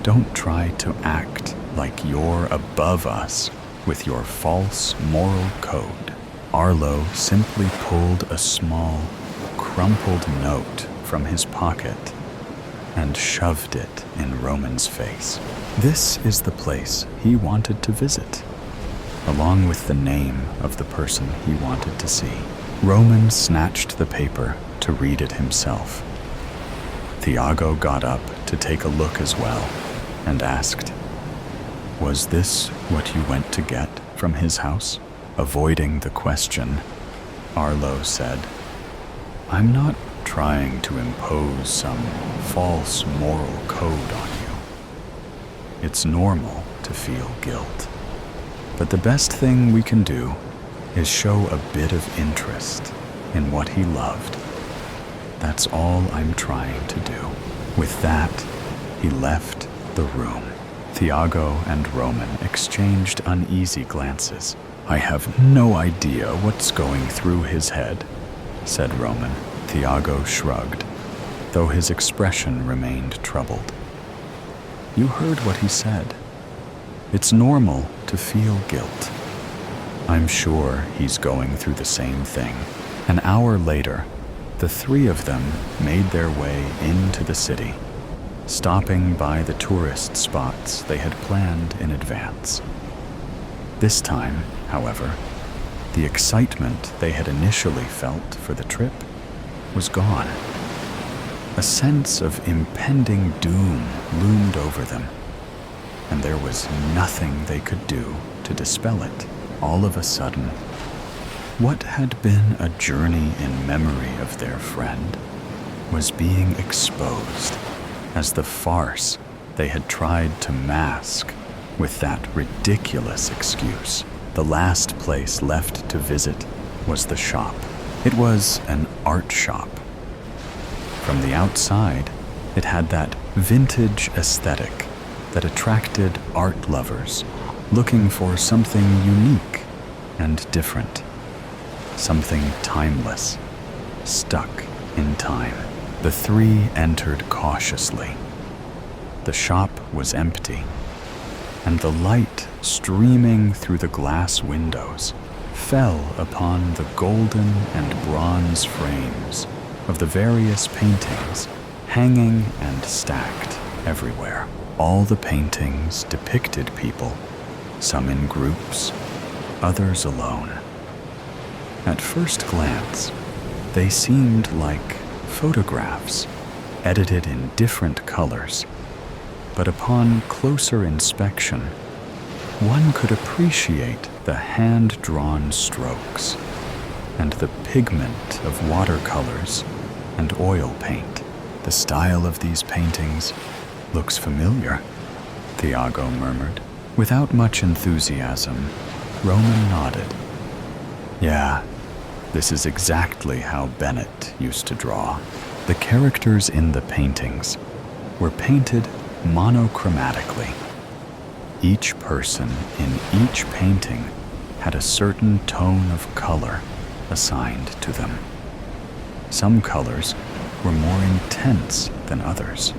Don't try to act like you're above us with your false moral code." Arlo simply pulled a small, crumpled note from his pocket and shoved it in Roman's face. This is the place he wanted to visit, along with the name of the person he wanted to see. Roman snatched the paper to read it himself. Tiago got up to take a look as well and asked, "Was this what you went to get from his house?" Avoiding the question, Arlo said, "I'm not trying to impose some false moral code on you. It's normal to feel guilt, but the best thing we can do is show a bit of interest in what he loved. That's all I'm trying to do." With that, he left the room. Tiago and Roman exchanged uneasy glances. "I have no idea what's going through his head," said Roman. Tiago shrugged, though his expression remained troubled. "You heard what he said. It's normal to feel guilt. I'm sure he's going through the same thing." An hour later, the three of them made their way into the city, stopping by the tourist spots they had planned in advance. This time, however, the excitement they had initially felt for the trip was gone. A sense of impending doom loomed over them, and there was nothing they could do to dispel it. All of a sudden, what had been a journey in memory of their friend was being exposed as the farce they had tried to mask with that ridiculous excuse. The last place left to visit was the shop. It was an art shop. From the outside, it had that vintage aesthetic that attracted art lovers looking for something unique and different, something timeless, stuck in time. The three entered cautiously. The shop was empty, and the light streaming through the glass windows fell upon the golden and bronze frames of the various paintings hanging and stacked everywhere. All the paintings depicted people, some in groups, others alone. At first glance, they seemed like photographs, edited in different colors, but upon closer inspection, one could appreciate the hand-drawn strokes and the pigment of watercolors and oil paint. The style of these paintings looks familiar, Tiago murmured. Without much enthusiasm, Roman nodded. Yeah, this is exactly how Bennett used to draw. The characters in the paintings were painted monochromatically. Each person in each painting had a certain tone of color assigned to them. Some colors were more intense than others.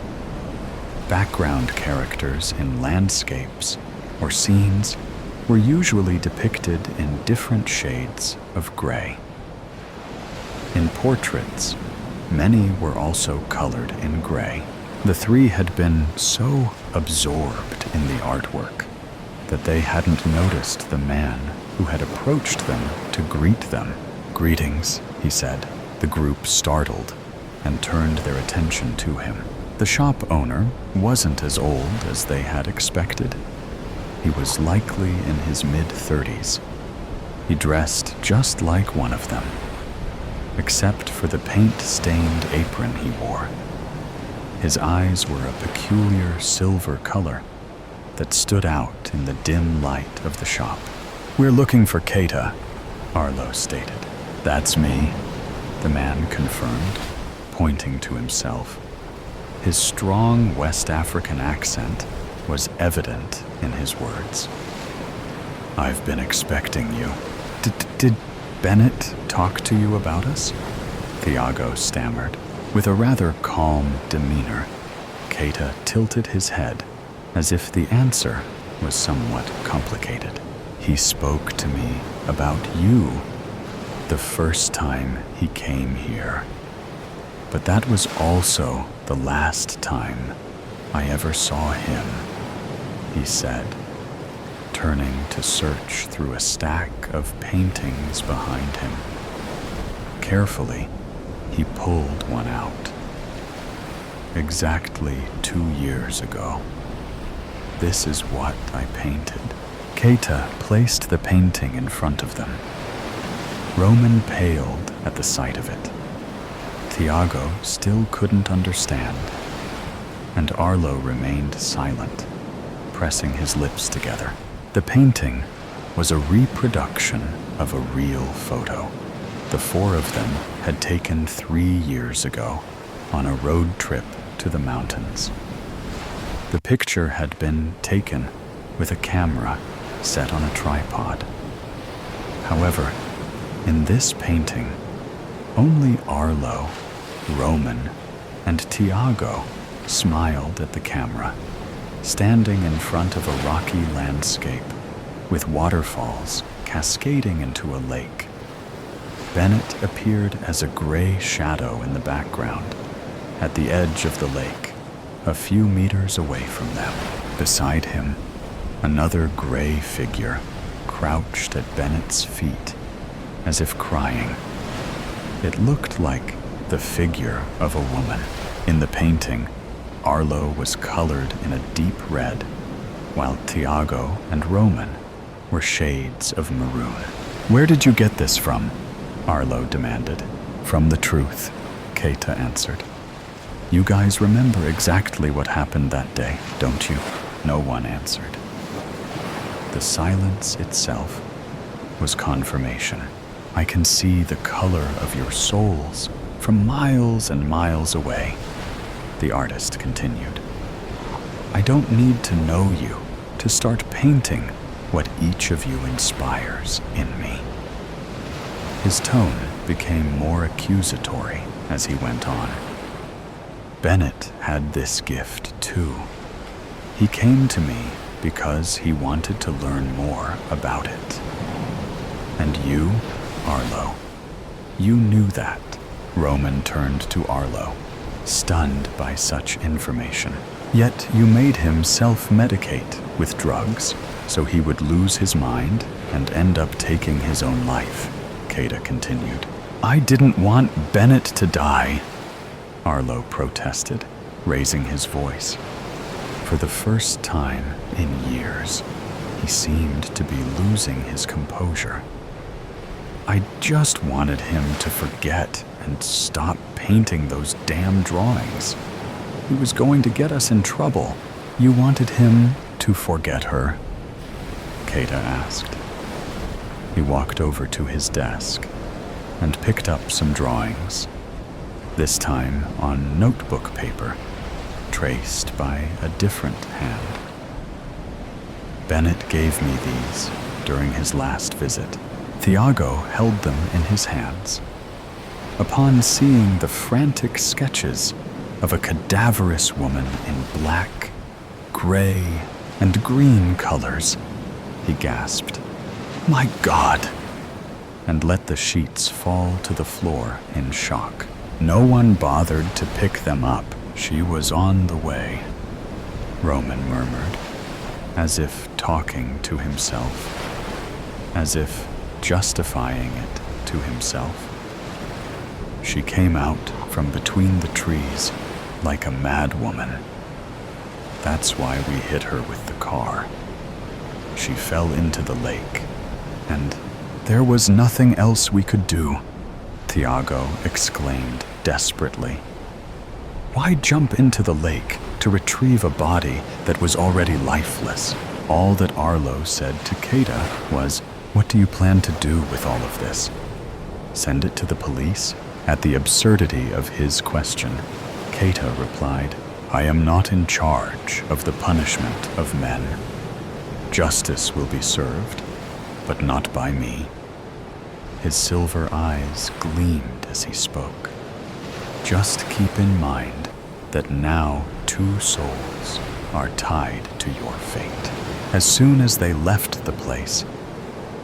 Background characters in landscapes or scenes were usually depicted in different shades of gray. In portraits, many were also colored in gray. The three had been so absorbed in the artwork that they hadn't noticed the man who had approached them to greet them. "Greetings," he said. The group startled and turned their attention to him. The shop owner wasn't as old as they had expected. He was likely in his mid-30s. He dressed just like one of them, except for the paint-stained apron he wore. His eyes were a peculiar silver color that stood out in the dim light of the shop. "We're looking for Keita," Arlo stated. "That's me," the man confirmed, pointing to himself. His strong West African accent was evident in his words. "I've been expecting you. Did Bennett talk to you about us?" Thiago stammered. With a rather calm demeanor, Keita tilted his head as if the answer was somewhat complicated. "He spoke to me about you the first time he came here. But that was also the last time I ever saw him," he said, turning to search through a stack of paintings behind him. Carefully, he pulled one out. "Exactly 2 years ago. This is what I painted." Keita placed the painting in front of them. Roman paled at the sight of it. Thiago still couldn't understand, and Arlo remained silent, pressing his lips together. The painting was a reproduction of a real photo. The four of them had taken 3 years ago on a road trip to the mountains. The picture had been taken with a camera set on a tripod. However, in this painting, only Arlo, Roman, and Thiago smiled at the camera, standing in front of a rocky landscape with waterfalls cascading into a lake. Bennett appeared as a gray shadow in the background, at the edge of the lake, a few meters away from them. Beside him, another gray figure crouched at Bennett's feet, as if crying. It looked like the figure of a woman. In the painting, Arlo was colored in a deep red, while Thiago and Roman were shades of maroon. "Where did you get this from?" Arlo demanded. "From the truth," Keita answered. "You guys remember exactly what happened that day, don't you?" No one answered. The silence itself was confirmation. "I can see the color of your souls from miles and miles away," the artist continued. "I don't need to know you to start painting what each of you inspires in me." His tone became more accusatory as he went on. "Bennett had this gift too. He came to me because he wanted to learn more about it. And you, Arlo, you knew that." Roman turned to Arlo, stunned by such information. "Yet you made him self-medicate with drugs so he would lose his mind and end up taking his own life," Keita continued. "I didn't want Bennett to die," Arlo protested, raising his voice. For the first time in years, he seemed to be losing his composure. "I just wanted him to forget and stop painting those damn drawings. He was going to get us in trouble." "You wanted him to forget her?" Keita asked. He walked over to his desk and picked up some drawings, this time on notebook paper, traced by a different hand. "Bennett gave me these during his last visit." Tiago held them in his hands. Upon seeing the frantic sketches of a cadaverous woman in black, gray, and green colors, he gasped, "My God!" and let the sheets fall to the floor in shock. No one bothered to pick them up. She was on the way, Roman murmured, as if talking to himself, as if justifying it to himself. She came out from between the trees like a mad woman. That's why we hit her with the car. She fell into the lake, and there was nothing else we could do, Tiago exclaimed desperately. Why jump into the lake to retrieve a body that was already lifeless? All that Arlo said to Keita was, "What do you plan to do with all of this? Send it to the police?" At the absurdity of his question, Keita replied, "I am not in charge of the punishment of men. Justice will be served, but not by me." His silver eyes gleamed as he spoke. "Just keep in mind that now 2 souls are tied to your fate." As soon as they left the place,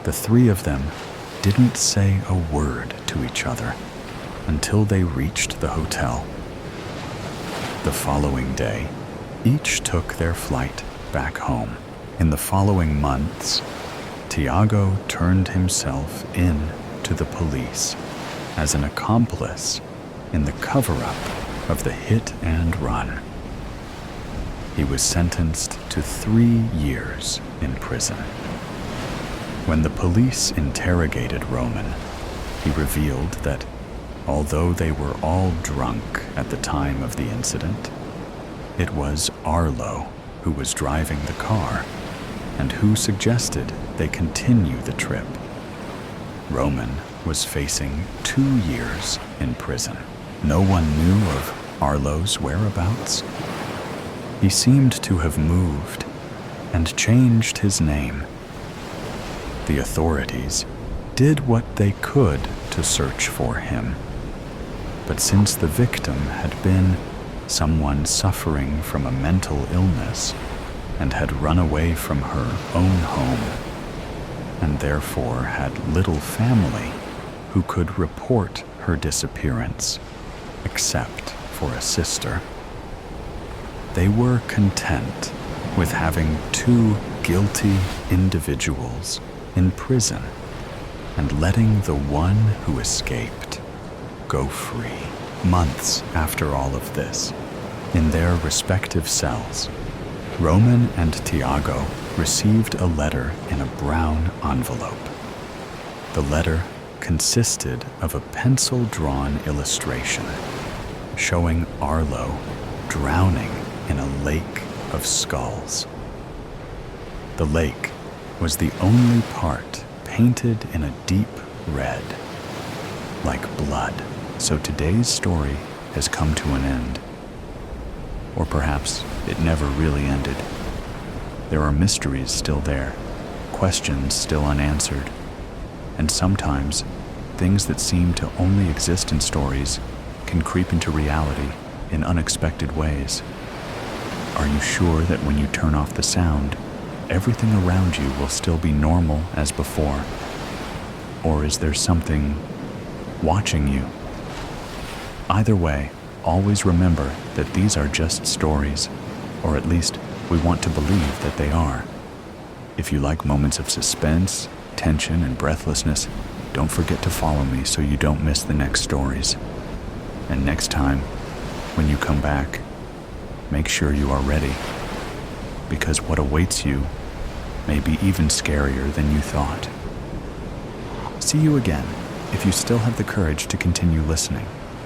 the 3 of them didn't say a word to each other until they reached the hotel. The following day, each took their flight back home. In the following months, Tiago turned himself in to the police as an accomplice in the cover-up of the hit and run. He was sentenced to 3 years in prison. When the police interrogated Roman, he revealed that although they were all drunk at the time of the incident, it was Arlo who was driving the car and who suggested they continue the trip. Roman was facing 2 years in prison. No one knew of Arlo's whereabouts. He seemed to have moved and changed his name. The authorities did what they could to search for him. But since the victim had been someone suffering from a mental illness and had run away from her own home, and therefore had little family who could report her disappearance, except for a sister, they were content with having 2 guilty individuals in prison and letting the one who escaped go free. Months after all of this, in their respective cells, Roman and Tiago received a letter in a brown envelope. The letter consisted of a pencil-drawn illustration showing Arlo drowning in a lake of skulls. The lake was the only part painted in a deep red, like blood. So today's story has come to an end. Or perhaps it never really ended. There are mysteries still there, questions still unanswered, and sometimes things that seem to only exist in stories can creep into reality in unexpected ways. Are you sure that when you turn off the sound, everything around you will still be normal as before? Or is there something watching you? Either way, always remember that these are just stories, or at least we want to believe that they are. If you like moments of suspense, tension, and breathlessness, don't forget to follow me so you don't miss the next stories. And next time, when you come back, make sure you are ready, because what awaits you may be even scarier than you thought. See you again if you still have the courage to continue listening.